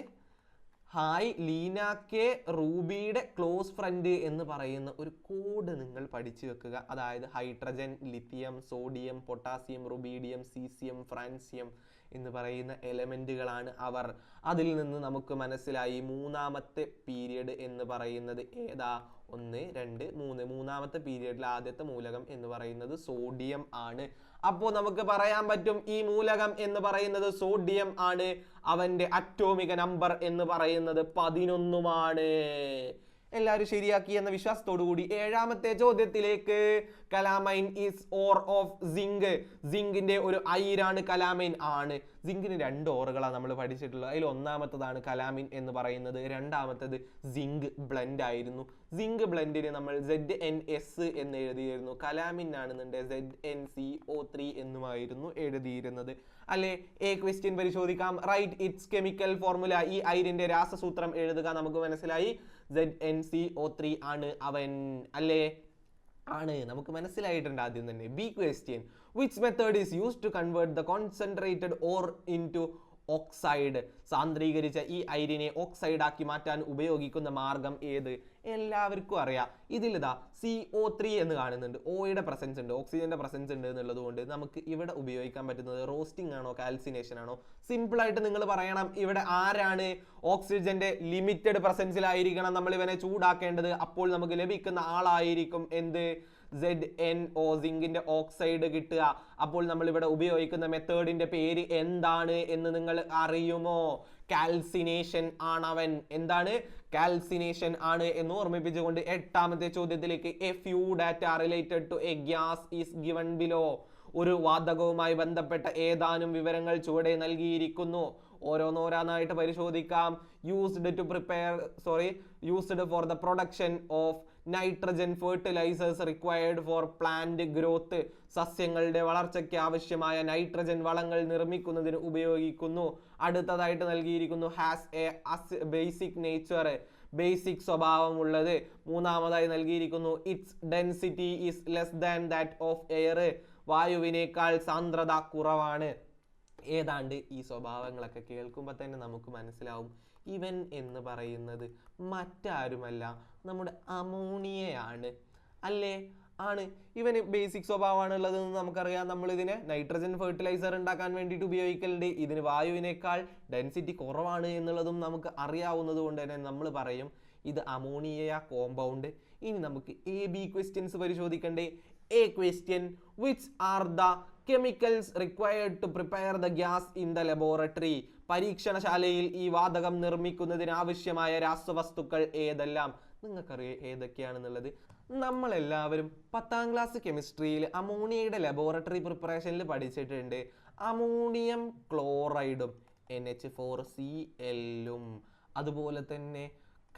ഹായ് ലീന കെ, റൂബിയുടെ ക്ലോസ് ഫ്രണ്ട് എന്ന് പറയുന്ന ഒരു കോഡ് നിങ്ങൾ പഠിച്ചു വെക്കുക. അതായത് hydrogen, lithium, sodium, potassium, rubidium, caesium, francium എന്ന് പറയുന്ന എലമെന്റുകളാണ് അവർ. അതിൽ നിന്ന് നമുക്ക് മനസ്സിലായി 3-ാമത്തെ പീരിയഡ് എന്ന് പറയുന്നത് ഏതാ? 1, 2, 3. 3-ാമത്തെ പീരിയഡിൽ ആദ്യത്തെ മൂലകം എന്ന് പറയുന്നത് സോഡിയം ആണ്. അപ്പോൾ നമുക്ക് പറയാൻ പറ്റും ഈ മൂലകം എന്ന് പറയുന്നത് സോഡിയം ആണ്. അവന്റെ അറ്റോമിക നമ്പർ എന്ന് പറയുന്നത് 11 എല്ലാവരും ശരിയാക്കി എന്ന വിശ്വാസത്തോടു കൂടി 7-ാമത്തെ ചോദ്യത്തിലേക്ക്. Calamine is ore of zinc. സിങ്കിന്റെ ഒരു അയിരാണ് കലാമൈൻ ആണ്. സിങ്കിന് 2 ഓറുകളാണ് നമ്മൾ പഠിച്ചിട്ടുള്ളത്. അതിൽ ഒന്നാമത്തതാണ് കലാമിൻ എന്ന് പറയുന്നത്, രണ്ടാമത്തത് സിങ്ക് ബ്ലെൻഡ് ആയിരുന്നു. സിങ്ക് ബ്ലെൻഡിന് നമ്മൾ ZnS എന്ന് എഴുതിയിരുന്നു, കലാമിൻ ആണെന്നുണ്ടെങ്കിൽ ZnCO3 എന്നുമായിരുന്നു എഴുതിയിരുന്നത് അല്ലെ. ക്വസ്റ്റ്യൻ പരിശോധിക്കാം. Write its chemical formula. ഈ അയിരിന്റെ രാസസൂത്രം എഴുതുക. നമുക്ക് മനസ്സിലായി ZnCO3 ആണ് അവൻ അല്ലേ, ആണ്, നമുക്ക് മനസ്സിലായിട്ടുണ്ട് ആദ്യം തന്നെ. B question. Which method is used to convert the concentrated ore into oxide. സാന്ദ്രീകരിച്ച ഈ അയിരിനെ ഓക്സൈഡ് ആക്കി മാറ്റാൻ ഉപയോഗിക്കുന്ന മാർഗം ഏത്? എല്ലാവർക്കും അറിയാം. ഇതിൽ ഇതാ CO3 എന്ന് കാണുന്നുണ്ട്, ഓയുടെ പ്രസൻസ് ഉണ്ട്, ഓക്സിജന്റെ പ്രസൻസ് ഉണ്ട് എന്നുള്ളത് കൊണ്ട് നമുക്ക് ഇവിടെ ഉപയോഗിക്കാൻ പറ്റുന്നത് റോസ്റ്റിംഗ് ആണോ കാൽസിനേഷൻ ആണോ? സിമ്പിൾ ആയിട്ട് നിങ്ങൾ പറയണം, ഇവിടെ ആരാണ് ഓക്സിജന്റെ ലിമിറ്റഡ് പ്രസൻസിലായിരിക്കണം നമ്മൾ ഇവനെ ചൂടാക്കേണ്ടത്. അപ്പോൾ നമുക്ക് ലഭിക്കുന്ന ആളായിരിക്കും എന്ത്? ZnO, സിങ്കിന്റെ ഓക്സൈഡ് കിട്ടുക. അപ്പോൾ നമ്മൾ ഇവിടെ ഉപയോഗിക്കുന്ന മെത്തേഡിന്റെ പേര് എന്താണ് എന്ന് നിങ്ങൾ അറിയുമോ? കാൽസിനേഷൻ ആണവൻ. എന്താണ്? കാൽസിനേഷൻ ആണ് എന്ന് ഓർമ്മിപ്പിച്ചുകൊണ്ട് 8ാമത്തെ ചോദ്യത്തിലേക്ക്. A few data related to a gas is given below. ഒരു വാതകവുമായി ബന്ധപ്പെട്ട ഏതാനും വിവരങ്ങൾ ചുവടെ നൽകിയിരിക്കുന്നു. ഓരോന്നോരോന്നായിട്ട് പരിശോധിക്കാം. Used for the production of nitrogen fertilizers required for plant growth. സസ്യങ്ങളുടെ വളർച്ചയ്ക്ക് ആവശ്യമായ നൈട്രജൻ വളങ്ങൾ നിർമ്മിക്കുന്നതിന് ഉപയോഗിക്കുന്നു. അടുത്തതായിട്ട് നൽകിയിരിക്കുന്നു has a basic nature, basic സ്വഭാവമുള്ളത്. മൂന്നാമതായി നൽകിയിരിക്കുന്നു its density is less than that of air, വായുവിനേക്കാൾ സാന്ദ്രത കുറവാണ്. ഏതാണ്ട് ഈ സ്വഭാവങ്ങളൊക്കെ കേൾക്കുമ്പോൾ തന്നെ നമുക്ക് മനസ്സിലാവും ഇവൻ എന്ന് പറയുന്നത് മറ്റാരുമല്ല, നമ്മുടെ അമോണിയയാണ് അല്ലേ. ആണ്, ഇവന് ബേസിക് സ്വഭാവമാണ് ഉള്ളതെന്ന് നമുക്കറിയാം. നമ്മൾ ഇതിനെ നൈട്രജൻ ഫെർട്ടിലൈസർ ഉണ്ടാക്കാൻ വേണ്ടിയിട്ട് ഉപയോഗിക്കലുണ്ട്. ഇതിന് വായുവിനേക്കാൾ ഡെൻസിറ്റി കുറവാണ് എന്നുള്ളതും നമുക്ക് അറിയാവുന്നത് കൊണ്ട് തന്നെ നമ്മൾ പറയും ഇത് അമോണിയ കോമ്പൗണ്ട്. ഇനി നമുക്ക് AB ക്വസ്റ്റ്യൻസ് പരിശോധിക്കണ്ടേ. A question, which are the chemicals required to prepare the gas in the laboratory? പരീക്ഷണശാലയിൽ ഈ വാതകം നിർമ്മിക്കുന്നതിന് ആവശ്യമായ രാസവസ്തുക്കൾ ഏതെല്ലാം? നിങ്ങൾക്കറിയാം ഏതൊക്കെയാണെന്നുള്ളത്. നമ്മളെല്ലാവരും 10ാം ക്ലാസ് കെമിസ്ട്രിയിൽ അമോണിയയുടെ ലബോറട്ടറി പ്രിപ്പറേഷനിൽ പഠിച്ചിട്ടുണ്ട്. അമോണിയം ക്ലോറൈഡും NH4Cl അതുപോലെ തന്നെ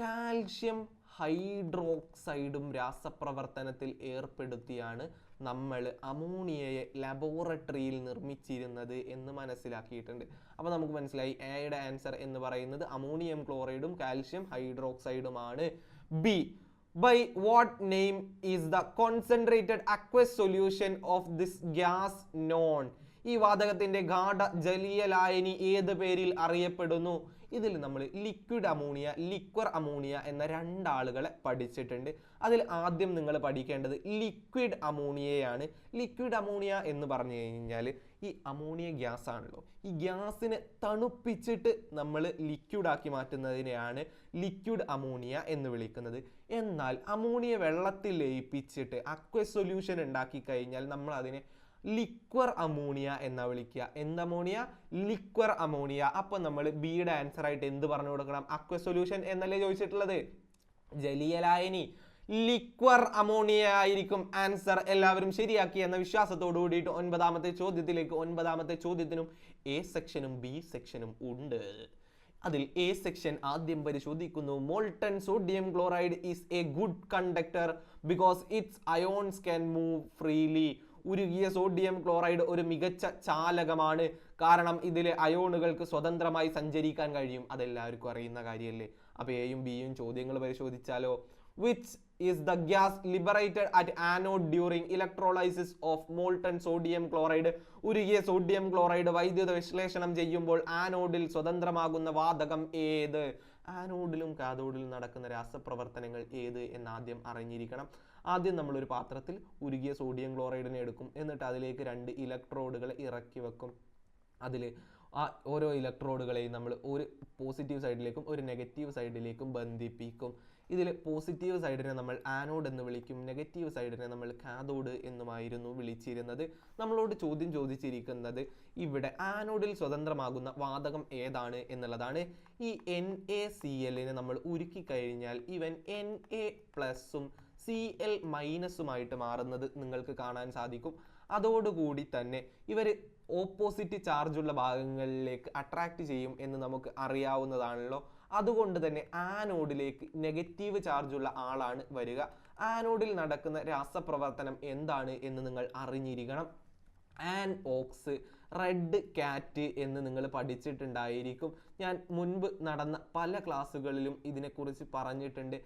കാൽഷ്യം ഹൈഡ്രോക്സൈഡും രാസപ്രവർത്തനത്തിൽ ഏർപ്പെടുത്തിയാണ് നമ്മൾ അമോണിയയെ ലബോറട്ടറിയിൽ നിർമ്മിച്ചിരുന്നത് എന്ന് മനസ്സിലാക്കിയിട്ടുണ്ട്. അപ്പോൾ നമുക്ക് മനസ്സിലായി എയുടെ ആൻസർ എന്ന് പറയുന്നത് അമോണിയം ക്ലോറൈഡും കാൽഷ്യം ഹൈഡ്രോക്സൈഡുമാണ്. B, by what name is the concentrated aqueous solution of this gas known? ഈ വാതകത്തിന്റെ ഗാഢ ജലീയ ലായനി ഏത് പേരിൽ അറിയപ്പെടുന്നു? ഇതിൽ നമ്മൾ ലിക്വിഡ് അമോണിയ, ലിക്വർ അമോണിയ എന്ന 2 ആളുകളെ പഠിച്ചിട്ടുണ്ട്. അതിൽ ആദ്യം നിങ്ങൾ പഠിക്കേണ്ടത് ലിക്വിഡ് അമോണിയയാണ്. ലിക്വിഡ് അമോണിയ എന്ന് പറഞ്ഞു കഴിഞ്ഞാൽ ഈ അമോണിയ ഗ്യാസ് ആണല്ലോ, ഈ ഗ്യാസിനെ തണുപ്പിച്ചിട്ട് നമ്മൾ ലിക്വിഡാക്കി മാറ്റുന്നതിനെയാണ് ലിക്വിഡ് അമോണിയ എന്ന് വിളിക്കുന്നത്. എന്നാൽ അമോണിയ വെള്ളത്തിൽ ലയിപ്പിച്ചിട്ട് അക്വസ് സൊല്യൂഷൻ ഉണ്ടാക്കി കഴിഞ്ഞാൽ നമ്മൾ അതിനെ ലിക്വർ അമോണിയ എന്നാ വിളിക്കുക. എന്തമോണിയ? Liquor ammonia. അപ്പൊ നമ്മൾ ബിയുടെ ആൻസർ ആയിട്ട് എന്ത് പറഞ്ഞു കൊടുക്കണം? അക്വസ് സൊല്യൂഷൻ എന്നല്ലേ ചോദിച്ചിട്ടുള്ളത്, ജലീയ ലായനി. ലിക്വർ അമോണിയ ആയിരിക്കും ആൻസർ. എല്ലാവരും ശരിയാക്കി എന്ന വിശ്വാസത്തോടു കൂടിയിട്ട് 9ാമത്തെ ചോദ്യത്തിലേക്ക്. 9ാമത്തെ ചോദ്യത്തിനും A സെക്ഷനും B സെക്ഷനും ഉണ്ട്. അതിൽ A സെക്ഷൻ ആദ്യം പരിശോധിക്കുന്നു. Molten sodium chloride is A good conductor because it's ions can move freely. ഉരുകിയ സോഡിയം ക്ലോറൈഡ് ഒരു മികച്ച ചാലകമാണ്, കാരണം ഇതിലെ അയോണുകൾക്ക് സ്വതന്ത്രമായി സഞ്ചരിക്കാൻ കഴിയും. അതെല്ലാവർക്കും അറിയുന്ന കാര്യമല്ലേ. അപ്പോൾ എയും ബിയും ചോദ്യങ്ങൾ പരിശോധിച്ചാലോ. which is the gas liberated at anode during electrolysis of molten sodium chloride? ഉരുകിയ സോഡിയം ക്ലോറൈഡ് വൈദ്യുത വിശ്ലേഷണം ചെയ്യുമ്പോൾ ആനോഡിൽ സ്വതന്ത്രമാകുന്ന വാതകം ഏത്? ആനോഡിലും കാഥോഡിലും നടക്കുന്ന രാസപ്രവർത്തനങ്ങൾ ഏത് എന്നാദ്യം അറിഞ്ഞിരിക്കണം. ആദ്യം നമ്മളൊരു പാത്രത്തിൽ ഉരുകിയ സോഡിയം ക്ലോറൈഡിനെ എടുക്കും, എന്നിട്ട് അതിലേക്ക് 2 ഇലക്ട്രോഡുകൾ ഇറക്കി വെക്കും. അതിൽ ആ ഓരോ ഇലക്ട്രോഡുകളെയും നമ്മൾ ഒരു പോസിറ്റീവ് സൈഡിലേക്കും ഒരു നെഗറ്റീവ് സൈഡിലേക്കും ബന്ധിപ്പിക്കും. ഇതിൽ പോസിറ്റീവ് സൈഡിനെ നമ്മൾ ആനോഡ് എന്ന് വിളിക്കും, നെഗറ്റീവ് സൈഡിനെ നമ്മൾ കാഥോഡ് എന്നുമായിരുന്നു വിളിച്ചിരുന്നത്. നമ്മളോട് ചോദ്യം ചോദിച്ചിരിക്കുന്നത് ഇവിടെ ആനോഡിൽ സ്വതന്ത്രമാകുന്ന വാതകം ഏതാണ് എന്നുള്ളതാണ്. ഈ NaCl നമ്മൾ ഉരുക്കി കഴിഞ്ഞാൽ ഇവൻ Na+ഉം Cl- മാറുന്നത് നിങ്ങൾക്ക് കാണാൻ സാധിക്കും. അതോടുകൂടി തന്നെ ഇവർ ഓപ്പോസിറ്റ് ചാർജുള്ള ഭാഗങ്ങളിലേക്ക് അട്രാക്ട് ചെയ്യും എന്ന് നമുക്ക് അറിയാവുന്നതാണല്ലോ. അതുകൊണ്ട് തന്നെ ആനോഡിലേക്ക് നെഗറ്റീവ് ചാർജുള്ള ആളാണ് വരിക. ആനോഡിൽ നടക്കുന്ന രാസപ്രവർത്തനം എന്താണ് എന്ന് നിങ്ങൾ അറിഞ്ഞിരിക്കണം. ആൻഓക്സ്, റെഡ് കാറ്റ് എന്ന് നിങ്ങൾ പഠിച്ചിട്ടുണ്ടായിരിക്കും. ഞാൻ മുൻപ് നടന്ന പല ക്ലാസ്സുകളിലും ഇതിനെക്കുറിച്ച് പറഞ്ഞിട്ടുണ്ട്.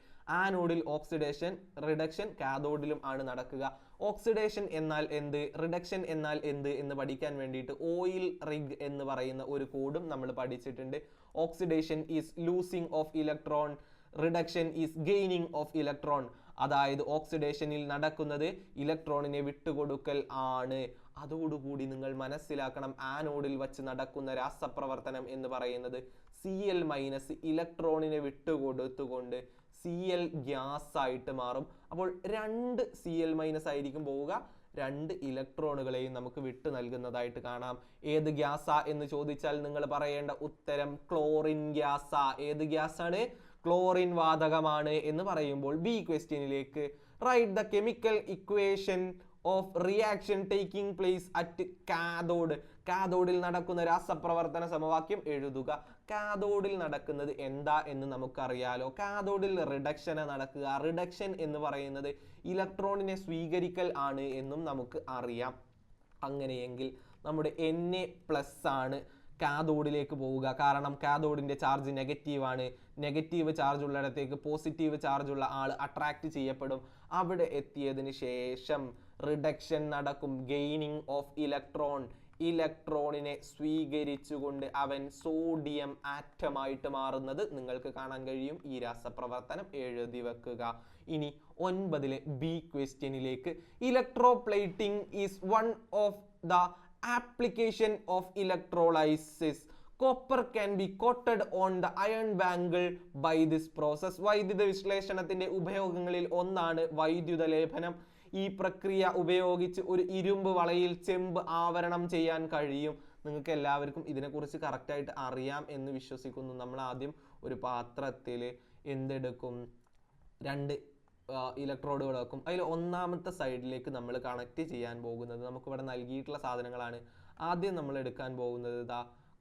ആനോഡിൽ ഓക്സിഡേഷൻ, റിഡക്ഷൻ കാഥോഡിലും ആണ് നടക്കുക. ഓക്സിഡേഷൻ എന്നാൽ എന്ത്, റിഡക്ഷൻ എന്നാൽ എന്ത് എന്ന് പഠിക്കാൻ വേണ്ടിയിട്ട് ഓയിൽ റിഗ് എന്ന് പറയുന്ന ഒരു കോഡും നമ്മൾ പഠിച്ചിട്ടുണ്ട്. Oxidation is losing of electron, reduction is gaining of electron. അതായത് ഓക്സിഡേഷനിൽ നടക്കുന്നത് ഇലക്ട്രോണിനെ വിട്ടുകൊടുക്കൽ ആണ്. അതോടുകൂടി നിങ്ങൾ മനസ്സിലാക്കണം, ആനോഡിൽ വച്ച് നടക്കുന്ന രാസപ്രവർത്തനം എന്ന് പറയുന്നത് Cl- ഇലക്ട്രോണിനെ വിട്ടുകൊടുത്തുകൊണ്ട് Cl ഗ്യാസ് ആയിട്ട് മാറും. അപ്പോൾ 2 Cl- ആയിരിക്കും പോവുക, 2 ഇലക്ട്രോണുകളെയും നമുക്ക് വിട്ടു നൽകുന്നതായിട്ട് കാണാം. ഏത് ഗ്യാസാ എന്ന് ചോദിച്ചാൽ നിങ്ങൾ പറയേണ്ട ഉത്തരം ക്ലോറിൻ ഗ്യാസാ. ഏത് ഗ്യാസാണ്? ക്ലോറിൻ വാതകമാണ് എന്ന് പറയുമ്പോൾ ബി ക്വസ്റ്റ്യനിലേക്ക് write the chemical equation of reaction taking place at cathode. കാഥോഡിൽ നടക്കുന്ന രാസപ്രവർത്തന സമവാക്യം എഴുതുക. കാഥോഡിൽ നടക്കുന്നത് എന്താ എന്ന് നമുക്കറിയാലോ. കാഥോഡിൽ റിഡക്ഷൻ നടക്കുക. റിഡക്ഷൻ എന്ന് പറയുന്നത് ഇലക്ട്രോണിനെ സ്വീകരിക്കൽ ആണ് എന്നും നമുക്ക് അറിയാം. അങ്ങനെയെങ്കിൽ നമ്മുടെ Na+ ആണ് കാഥോഡിലേക്ക് പോവുക. കാരണം കാഥോഡിന്റെ ചാർജ് നെഗറ്റീവ് ആണ്. നെഗറ്റീവ് ചാർജ് ഉള്ളിടത്തേക്ക് പോസിറ്റീവ് ചാർജ് ഉള്ള ആൾ അട്രാക്ട് ചെയ്യപ്പെടും. അവിടെ എത്തിയതിന് ശേഷം റിഡക്ഷൻ നടക്കും, ഗെയിനിങ് ഓഫ് ഇലക്ട്രോൺ. ഇലക്ട്രോണിനെ സ്വീകരിച്ചുകൊണ്ട് അവൻ സോഡിയം ആറ്റമായിട്ട് മാറുന്നത് നിങ്ങൾക്ക് കാണാൻ കഴിയും. ഈ രാസപ്രവർത്തനം എഴുതി വെക്കുക. ഇനി 9 ബി ക്വസ്റ്റ്യനിലേക്ക് electroplating is one of the application of electrolysis. Copper can be coated on the iron bangle by this process. വൈദ്യുത വിശ്ലേഷണത്തിന്റെ ഉപയോഗങ്ങളിൽ ഒന്നാണ് വൈദ്യുത ലേപനം. ഈ പ്രക്രിയ ഉപയോഗിച്ച് ഒരു ഇരുമ്പ് വളയിൽ ചെമ്പ് ആവരണം ചെയ്യാൻ കഴിയും. നിങ്ങൾക്ക് എല്ലാവർക്കും ഇതിനെക്കുറിച്ച് കറക്റ്റായിട്ട് അറിയാം എന്ന് വിശ്വസിക്കുന്നു. നമ്മൾ ആദ്യം ഒരു പാത്രത്തിൽ എന്തെടുക്കും, 2 ഇലക്ട്രോഡുകൾ വെക്കും. അതിൽ ഒന്നാമത്തെ സൈഡിലേക്ക് നമ്മൾ കണക്ട് ചെയ്യാൻ പോകുന്നത് നമുക്കിവിടെ നൽകിയിട്ടുള്ള സാധനങ്ങളാണ്. ആദ്യം നമ്മൾ എടുക്കാൻ പോകുന്നത്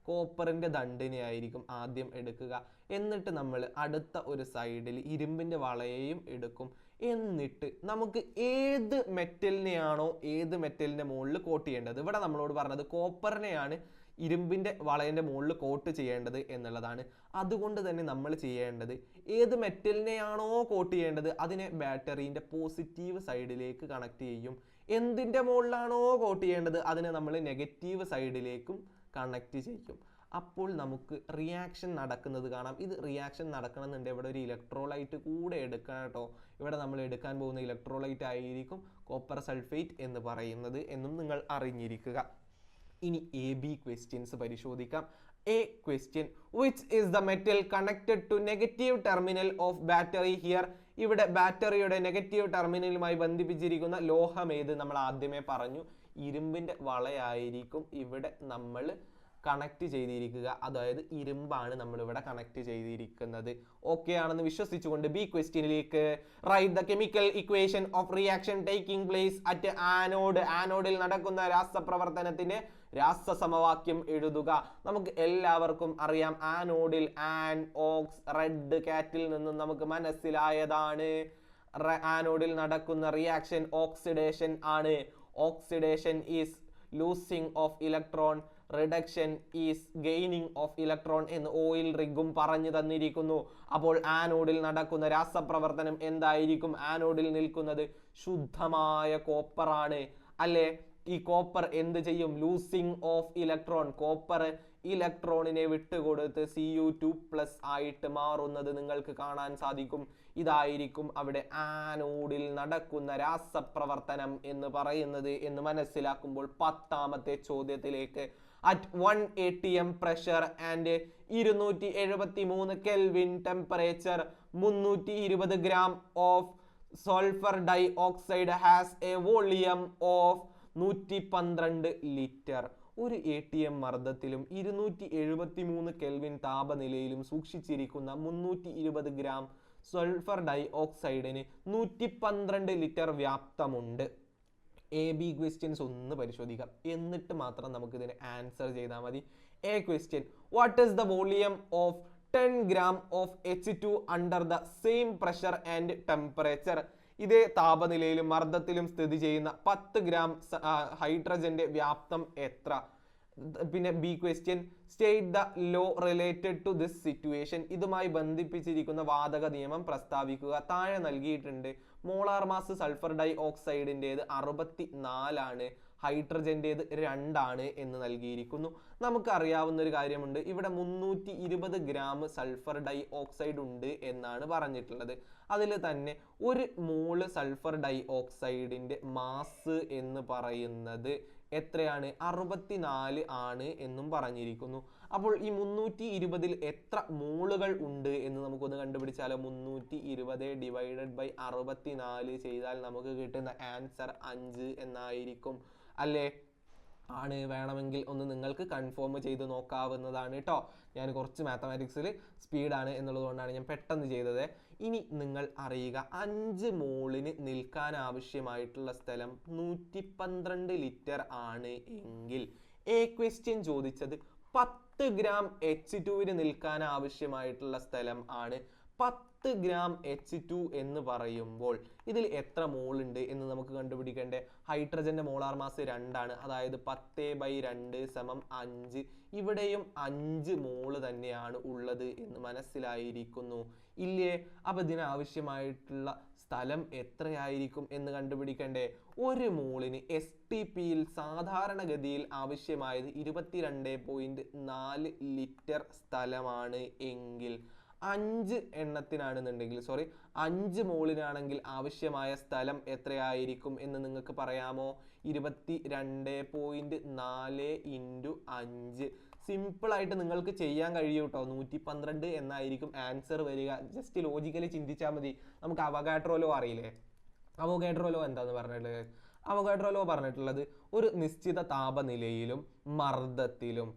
കോപ്പറിൻ്റെ ദണ്ടിനെ ആയിരിക്കും ആദ്യം എടുക്കുക. എന്നിട്ട് നമ്മൾ അടുത്ത ഒരു സൈഡിൽ ഇരുമ്പിൻ്റെ വളയെയും എടുക്കും. എന്നിട്ട് നമുക്ക് ഏത് മെറ്റലിനെയാണോ ഏത് മെറ്റലിൻ്റെ മുകളിൽ കോട്ട് ചെയ്യേണ്ടത്, ഇവിടെ നമ്മളോട് പറഞ്ഞത് കോപ്പറിനെയാണ് ഇരുമ്പിൻ്റെ വളയൻ്റെ മുകളിൽ കോട്ട് ചെയ്യേണ്ടത് എന്നുള്ളതാണ്. അതുകൊണ്ട് തന്നെ നമ്മൾ ചെയ്യേണ്ടത് ഏത് മെറ്റലിനെയാണോ കോട്ട് ചെയ്യേണ്ടത് അതിനെ ബാറ്ററീൻ്റെ പോസിറ്റീവ് സൈഡിലേക്ക് കണക്ട് ചെയ്യും. എന്തിൻ്റെ മുകളിലാണോ കോട്ട് ചെയ്യേണ്ടത് അതിനെ നമ്മൾ നെഗറ്റീവ് സൈഡിലേക്കും കണക്ട് ചെയ്യും. അപ്പോൾ നമുക്ക് റിയാക്ഷൻ നടക്കുന്നത് കാണാം. ഇത് റിയാക്ഷൻ നടക്കണമെന്നുണ്ട് ഇവിടെ ഒരു ഇലക്ട്രോലൈറ്റ് കൂടെ എടുക്കണം കേട്ടോ. ഇവിടെ നമ്മൾ എടുക്കാൻ പോകുന്ന ഇലക്ട്രോലൈറ്റ് ആയിരിക്കും കോപ്പർ സൾഫേറ്റ് എന്ന് പറയുന്നത് എന്നും നിങ്ങൾ അറിഞ്ഞിരിക്കുക. ഇനി AB ക്വസ്റ്റ്യൻസ് പരിശോധിക്കാം. A question, which is the metal connected to negative terminal of battery here? ഇവിടെ ബാറ്ററിയുടെ നെഗറ്റീവ് ടെർമിനലുമായി ബന്ധിപ്പിച്ചിരിക്കുന്ന ലോഹം ഏത്? നമ്മൾ ആദ്യമേ പറഞ്ഞു, ഇരുമ്പിൻ്റെ വളയായിരിക്കും ഇവിടെ നമ്മൾ കണക്ട് ചെയ്തിരിക്കുക. അതായത് ഇരുമ്പാണ് നമ്മളിവിടെ കണക്ട് ചെയ്തിരിക്കുന്നത്. ഓക്കെ ആണെന്ന് വിശ്വസിച്ചുകൊണ്ട് ബി ക്വസ്റ്റ്യനിലേക്ക് write the chemical equation of reaction taking place at anode. ആനോഡിൽ നടക്കുന്ന രാസപ്രവർത്തനത്തിന്റെ രാസസമവാക്യം എഴുതുക. നമുക്ക് എല്ലാവർക്കും അറിയാം ആനോഡിൽ ആൻ, ഓക്സ്, റെഡ് കാറ്റിൽ നിന്നും നമുക്ക് മനസ്സിലായതാണ് ആനോഡിൽ നടക്കുന്ന റിയാക്ഷൻ ഓക്സിഡേഷൻ ആണ്. Oxidation is losing of electron, reduction is gaining of electron എന്ന് ഓയിൽ റിഗും പറഞ്ഞു തന്നിരിക്കുന്നു. അപ്പോൾ ആനോഡിൽ നടക്കുന്ന രാസപ്രവർത്തനം എന്തായിരിക്കും? ആനോഡിൽ നിൽക്കുന്നത് ശുദ്ധമായ കോപ്പറാണ് അല്ലേ? ഈ കോപ്പർ എന്ത് ചെയ്യും? Losing of electron. കോപ്പർ ഇലക്ട്രോണിനെ വിട്ടുകൊടുത്ത് Cu2+ ആയിട്ട് മാറുന്നത് നിങ്ങൾക്ക് കാണാൻ സാധിക്കും. ഇതായിരിക്കും അവിടെ ആനോഡിൽ നടക്കുന്ന രാസപ്രവർത്തനം എന്ന് പറയുന്നത് എന്ന് മനസ്സിലാക്കുമ്പോൾ 10ാമത്തെ ചോദ്യത്തിലേക്ക് at 1 atm pressure and 273 Kelvin temperature 320 gram of sulfur dioxide has a volume of 112 litre. ഒരു ATM മർദ്ദത്തിലും 273 കെൽവിൻ താപനിലയിലും സൂക്ഷിച്ചിരിക്കുന്ന 320 ഗ്രാം സൾഫർ ഡൈ ഓക്സൈഡിന് 112 ലിറ്റർ വ്യാപ്തമുണ്ട്? AB ക്വസ്റ്റ്യൻസ് ഒന്ന് പരിശോധിക്കാം, എന്നിട്ട് മാത്രം നമുക്ക് ഇതിന് ആൻസർ ചെയ്താൽ മതി. A question, what is the volume of 10 gram of H2 under the same pressure and temperature? ഇതേ താപനിലയിലും മർദ്ദത്തിലും സ്ഥിതി ചെയ്യുന്ന 10 ഗ്രാം ഹൈഡ്രജന്റെ വ്യാപ്തം എത്ര? പിന്നെ B question, state the law related to this situation. ഇതുമായി ബന്ധിപ്പിച്ചിരിക്കുന്ന വാതക നിയമം പ്രസ്താവിക്കുക. താഴെ നൽകിയിട്ടുണ്ട്. മോളാർ മാസ് സൾഫർ ഡൈ ഓക്സൈഡിൻ്റെത് 64 ആണ്, ഹൈഡ്രജൻ്റെത് 2 ആണ് എന്ന് നൽകിയിരിക്കുന്നു. നമുക്ക് അറിയാവുന്ന ഒരു കാര്യമുണ്ട്, ഇവിടെ 320 ഗ്രാം സൾഫർ ഡൈ ഓക്സൈഡ് ഉണ്ട് എന്നാണ് പറഞ്ഞിട്ടുള്ളത്. അതിൽ തന്നെ 1 മോള് സൾഫർ ഡൈ ഓക്സൈഡിൻ്റെ മാസ് എന്ന് പറയുന്നത് എത്രയാണ്? 64 ആണ് എന്നും പറഞ്ഞിരിക്കുന്നു. അപ്പോൾ ഈ 320-ൽ എത്ര മോളുകൾ ഉണ്ട് എന്ന് നമുക്കൊന്ന് കണ്ടുപിടിച്ചാലോ. 320 ഡിവൈഡഡ് ബൈ 64 ചെയ്താൽ നമുക്ക് കിട്ടുന്ന ആൻസർ 5 എന്നായിരിക്കും അല്ലേ? ആണ്. വേണമെങ്കിൽ ഒന്ന് നിങ്ങൾക്ക് കൺഫേം ചെയ്ത് നോക്കാവുന്നതാണ് കേട്ടോ. ഞാൻ കുറച്ച് മാത്തമാറ്റിക്സിൽ സ്പീഡാണ് എന്നുള്ളത് കൊണ്ടാണ് ഞാൻ പെട്ടെന്ന് ചെയ്തത്. ഇനി നിങ്ങൾ അറിയുക, 5 മോളിന് നിൽക്കാൻ ആവശ്യമായിട്ടുള്ള സ്ഥലം 112 ലിറ്റർ ആണ് എങ്കിൽ എ ക്വസ്റ്റ്യൻ ചോദിച്ചത് 10 ഗ്രാം H2വിന് നിൽക്കാൻ ആവശ്യമായിട്ടുള്ള സ്ഥലം ആണ്. 10 ഗ്രാം H2 എന്ന് പറയുമ്പോൾ ഇതിൽ എത്ര മോൾ ഉണ്ട് എന്ന് നമുക്ക് കണ്ടുപിടിക്കേണ്ടേ. ഹൈഡ്രജന്റെ മോളാർ മാസ് 2 ആണ്, അതായത് 10/2 = 5. ഇവിടെയും 5 മോള് തന്നെയാണ് ഉള്ളത് എന്ന് മനസ്സിലായിരിക്കുന്നു ഇല്ലേ? അപ്പൊ ഇതിനാവശ്യമായിട്ടുള്ള സ്ഥലം എത്രയായിരിക്കും എന്ന് കണ്ടുപിടിക്കണ്ടേ. 1 മോളിന് STPയിൽ സാധാരണഗതിയിൽ ആവശ്യമായത് 22.4 ലിറ്റർ സ്ഥലമാണ് എങ്കിൽ 5 എണ്ണത്തിനാണെന്നുണ്ടെങ്കിൽ 5 മോളിനാണെങ്കിൽ ആവശ്യമായ സ്ഥലം എത്രയായിരിക്കും എന്ന് നിങ്ങൾക്ക് പറയാമോ? 22.4 × 5. സിമ്പിൾ ആയിട്ട് നിങ്ങൾക്ക് ചെയ്യാൻ കഴിയും കേട്ടോ. 112 എന്നായിരിക്കും ആൻസർ വരിക. ജസ്റ്റ് ലോജിക്കലി ചിന്തിച്ചാൽ മതി. നമുക്ക് അവഗാഡ്രോ ലോ അറിയില്ലേ? അവഗാഡ്രോ ലോ എന്താന്ന് പറഞ്ഞിട്ടുള്ളത്? അവഗാഡ്രോ ലോ പറഞ്ഞിട്ടുള്ളത് ഒരു നിശ്ചിത താപനിലയിലും മർദ്ദത്തിലും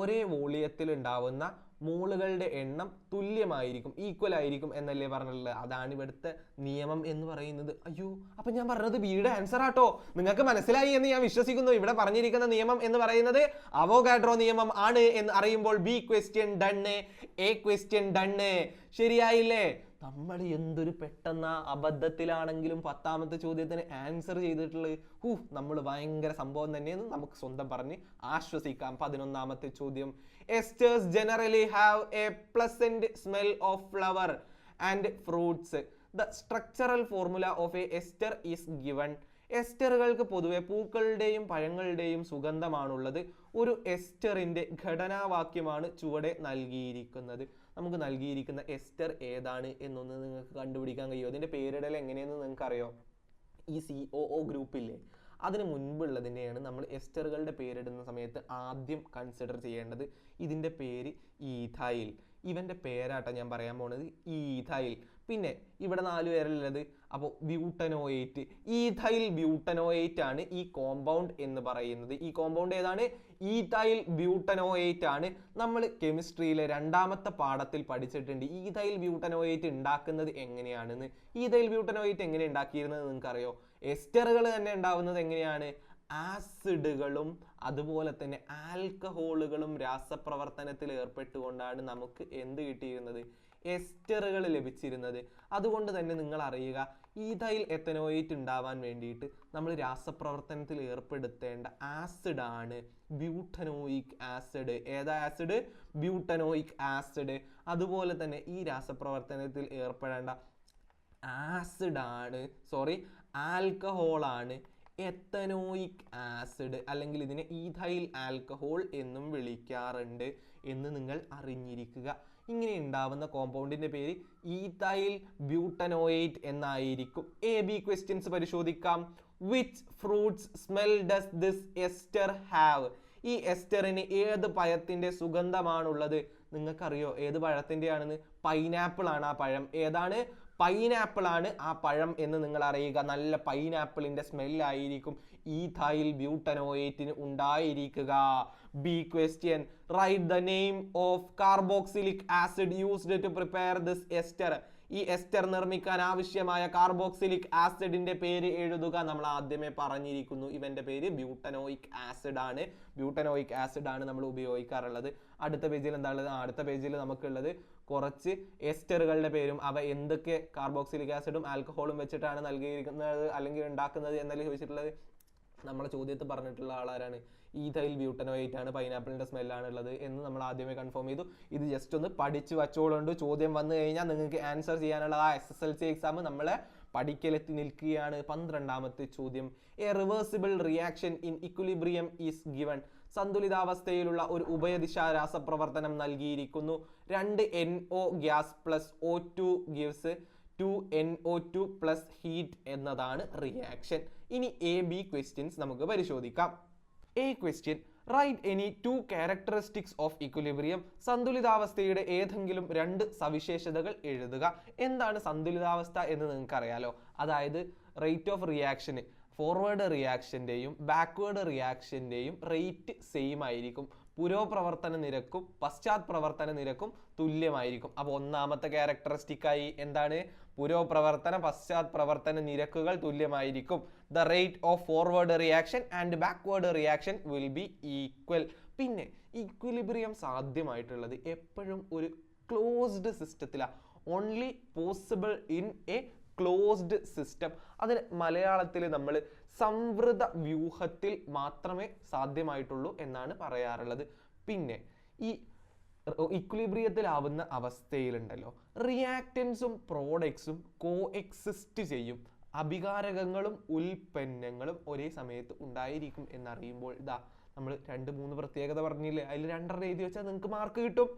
ഒരേ വോളിയത്തിൽ ഉണ്ടാവുന്ന മോളുകളുടെ എണ്ണം തുല്യമായിരിക്കും, ഈക്വൽ ആയിരിക്കും എന്നല്ലേ പറഞ്ഞിട്ടുള്ളത്. അതാണ് ഇവിടുത്തെ നിയമം എന്ന് പറയുന്നത്. അയ്യോ, അപ്പൊ ഞാൻ പറഞ്ഞത് ബിയുടെ ആൻസർ ആട്ടോ. നിങ്ങൾക്ക് മനസ്സിലായി എന്ന് ഞാൻ വിശ്വസിക്കുന്നു. ഇവിടെ പറഞ്ഞിരിക്കുന്ന നിയമം എന്ന് പറയുന്നത് അവോഗാഡ്രോ നിയമം ആണ് എന്ന് അറിയുമ്പോൾ B question done, A question done. ശരിയായില്ലേ? നമ്മൾ എന്തൊരു പെട്ടെന്ന അബദ്ധത്തിലാണെങ്കിലും 10ാമത്തെ ചോദ്യത്തിന് ആൻസർ ചെയ്തിട്ടുള്ളത്. നമ്മൾ ഭയങ്കര സംഭവം തന്നെയെന്ന് നമുക്ക് സ്വന്തം പറഞ്ഞ് ആശ്വസിക്കാം. 11ാമത്തെ ചോദ്യം, esters generally have a pleasant smell of flower and fruits. The structural formula of a ester is given. എസ്റ്ററുകൾക്ക് പൊതുവെ പൂക്കളുടെയും പഴങ്ങളുടെയും സുഗന്ധമാണുള്ളത്. ഒരു എസ്റ്ററിന്റെ ഘടനാവാക്യമാണ് ചുവടെ നൽകിയിരിക്കുന്നത്. നമുക്ക് നൽകിയിരിക്കുന്ന എസ്റ്റർ ഏതാണ് എന്നൊന്ന് നിങ്ങൾക്ക് കണ്ടുപിടിക്കാൻ കഴിയുമോ? അതിന്റെ പേരിടൽ എങ്ങനെയെന്ന് നിങ്ങൾക്ക് അറിയോ? ഈ COO ഗ്രൂപ്പില്ലേ, അതിന് മുൻപുള്ളതിനെയാണ് നമ്മൾ എസ്റ്ററുകളുടെ പേരിടുന്ന സമയത്ത് ആദ്യം കൺസിഡർ ചെയ്യേണ്ടത്. ഇതിന്റെ പേര് ഈഥൈൽ. ഇവന്റെ പേരാട്ടോ ഞാൻ പറയാൻ പോണത്, ഈഥൈൽ. പിന്നെ ഇവിടെ 4 പേരുള്ളത്. അപ്പോൾ ബ്യൂട്ടനോയേറ്റ്, ഈഥൈൽ ബ്യൂട്ടനോയേറ്റ് ആണ് ഈ കോമ്പൗണ്ട് എന്ന് പറയുന്നത്. ഈ കോമ്പൗണ്ട് ഏതാണ്? ഈഥൈൽ ബ്യൂട്ടനോയേറ്റ് ആണ്. നമ്മൾ കെമിസ്ട്രിയിലെ 2ാമത്തെ പാഠത്തിൽ പഠിച്ചിട്ടുണ്ട് ഈഥൈൽ ബ്യൂട്ടനോയേറ്റ് ഉണ്ടാക്കുന്നത് എങ്ങനെയാണെന്ന്. ഈഥൈൽ ബ്യൂട്ടനോയേറ്റ് എങ്ങനെ ഉണ്ടാക്കിയിരുന്നത് നിങ്ങൾക്കറിയോ? എസ്റ്ററുകൾ തന്നെ ഉണ്ടാവുന്നത് എങ്ങനെയാണ്? ആസിഡുകളും അതുപോലെ തന്നെ ആൽക്കഹോളുകളും രാസപ്രവർത്തനത്തിൽ ഏർപ്പെട്ടുകൊണ്ടാണ് നമുക്ക് എന്ത് കിട്ടിയിരുന്നത്? എസ്റ്ററുകൾ ലഭിച്ചിരുന്നത്. അതുകൊണ്ട് തന്നെ നിങ്ങൾ അറിയുക, ഈഥൈൽ എത്തനോയേറ്റ് ഉണ്ടാവാൻ വേണ്ടിയിട്ട് നമ്മൾ രാസപ്രവർത്തനത്തിൽ ഏർപ്പെടുത്തേണ്ട ആസിഡാണ് ബ്യൂട്ടനോയിക് ആസിഡ്. ഏതാ ആസിഡ്? Butanoic acid. അതുപോലെ തന്നെ ഈ രാസപ്രവർത്തനത്തിൽ ഏർപ്പെടേണ്ട ആൽക്കഹോളാണ് എത്തനോയിക് ആസിഡ്, അല്ലെങ്കിൽ ഇതിനെ ഈഥൈൽ ആൽക്കഹോൾ എന്നും വിളിക്കാറുണ്ട് എന്ന് നിങ്ങൾ അറിഞ്ഞിരിക്കുക. ഇങ്ങനെ ഉണ്ടാവുന്ന കോമ്പൗണ്ടിന്റെ പേര് ഈഥൈൽ ബ്യൂട്ടനോയേറ്റ് എന്നായിരിക്കും. AB ക്വസ്റ്റ്യൻസ് പരിശോധിക്കാം. Which fruits smell does this ester have? ഈ എസ്റ്ററിന് ഏത് പഴത്തിന്റെ സുഗന്ധമാണുള്ളത്? നിങ്ങൾക്കറിയോ ഏത് പഴത്തിന്റെ ആണെന്ന്? പൈനാപ്പിൾ ആണ് ആ പഴം. ഏതാണ്? പൈനാപ്പിൾ ആണ് ആ പഴം എന്ന് നിങ്ങൾ അറിയുക. നല്ല പൈനാപ്പിളിന്റെ സ്മെല്ലായിരിക്കും ഈഥൈൽ ബ്യൂട്ടനോയേറ്റിന് ഉണ്ടായിരിക്കുക. B question, write the name of carboxylic acid used to prepare this ester. ഈ എസ്റ്റർ നിർമ്മിക്കാൻ ആവശ്യമായ കാർബോക്സിലിക് ആസിഡിന്റെ പേര് എഴുതുക. നമ്മൾ ആദ്യമേ പറഞ്ഞിരിക്കുന്നു, ഇവന്റെ പേര് ബ്യൂട്ടനോയിക് ആസിഡ് ആണ്. ബ്യൂട്ടനോയിക് ആസിഡ് ആണ് നമ്മൾ ഉപയോഗിക്കാറുള്ളത്. അടുത്ത പേജിൽ എന്താ ഉള്ളത്? അടുത്ത പേജിൽ നമുക്കുള്ളത് കുറച്ച് എസ്റ്ററുകളുടെ പേരും അവ എന്തൊക്കെ കാർബോക്സിലിക് ആസിഡും ആൽക്കഹോളും വെച്ചിട്ടാണ് നൽകിയിരിക്കുന്നത് അല്ലെങ്കിൽ ഉണ്ടാക്കുന്നത് എന്നല്ലേ ചോദിച്ചിട്ടുള്ളത്. നമ്മളെ ചോദ്യത്തിൽ പറഞ്ഞിട്ടുള്ള ആളാരാണ്? ഈഥൈൽ ബ്യൂട്ടനോയേറ്റ് ആണ്. പൈനാപ്പിളിന്റെ സ്മെല്ലാണ് ഉള്ളത് എന്ന് നമ്മൾ ആദ്യമേ കൺഫേം ചെയ്തു. ഇത് ജസ്റ്റ് ഒന്ന് പഠിച്ച് വച്ചോളുണ്ട്. ചോദ്യം വന്നു കഴിഞ്ഞാൽ നിങ്ങൾക്ക് ആൻസർ ചെയ്യാനുള്ള ആ SSLC എക്സാം നമ്മളെ പഠിക്കലെത്തി നിൽക്കുകയാണ്. 12ാമത്തെ ചോദ്യം, a reversible reaction in equilibrium is given. സന്തുലിതാവസ്ഥയിലുള്ള ഒരു ഉഭയദിശാ രാസപ്രവർത്തനം നൽകിയിരിക്കുന്നു. 2 NO gas plus O2 gives 2NO2 plus heat എന്നതാണ് റിയാക്ഷൻ. ഇനി AB ക്വസ്റ്റ്യൻസ് നമുക്ക് പരിശോധിക്കാം. A question, write any 2 characteristics of equilibrium. സന്തുലിതാവസ്ഥയുടെ ഏതെങ്കിലും 2 സവിശേഷതകൾ എഴുതുക. എന്താണ് സന്തുലിതാവസ്ഥ എന്ന് നിങ്ങൾക്ക് അറിയാലോ. അതായത് റേറ്റ് ഓഫ് റിയാക്ഷന് ഫോർവേഡ് റിയാക്ഷൻ്റെയും ബാക്ക്വേർഡ് റിയാക്ഷൻ്റെയും റേറ്റ് സെയിം ആയിരിക്കും. പുരോപ്രവർത്തന നിരക്കും പശ്ചാത് പ്രവർത്തന നിരക്കും തുല്യമായിരിക്കും. അപ്പോൾ ഒന്നാമത്തെ ക്യാരക്ടറിസ്റ്റിക്കായി എന്താണ്? പുരോപ്രവർത്തന പശ്ചാത് പ്രവർത്തന നിരക്കുകൾ തുല്യമായിരിക്കും. The rate of forward reaction and backward reaction will be equal. പിന്നെ ഇക്വിലിബ്രിയം സാധ്യമായിട്ടുള്ളത് എപ്പോഴും ഒരു ക്ലോസ്ഡ് സിസ്റ്റത്തിലാണ്. Only possible in a closed system. അതിന് മലയാളത്തിൽ നമ്മൾ സംവൃത വ്യൂഹത്തിൽ മാത്രമേ സാധ്യമായിട്ടുള്ളൂ എന്നാണ് പറയാറുള്ളത്. പിന്നെ ഈ ഇക്വിലിബ്രിയത്തിലാവുന്ന അവസ്ഥയിലുണ്ടല്ലോ, റിയാക്റ്റൻസും പ്രോഡക്ട്സും കോ എക്സിസ്റ്റ് ചെയ്യും. അഭികാരകങ്ങളും ഉൽപ്പന്നങ്ങളും ഒരേ സമയത്ത് ഉണ്ടായിരിക്കും എന്നറിയുമ്പോൾ ഇതാ നമ്മൾ 2-3 പ്രത്യേകത പറഞ്ഞില്ലേ, അതിൽ 2 എഴുതി വെച്ചാൽ നിങ്ങൾക്ക് മാർക്ക് കിട്ടും.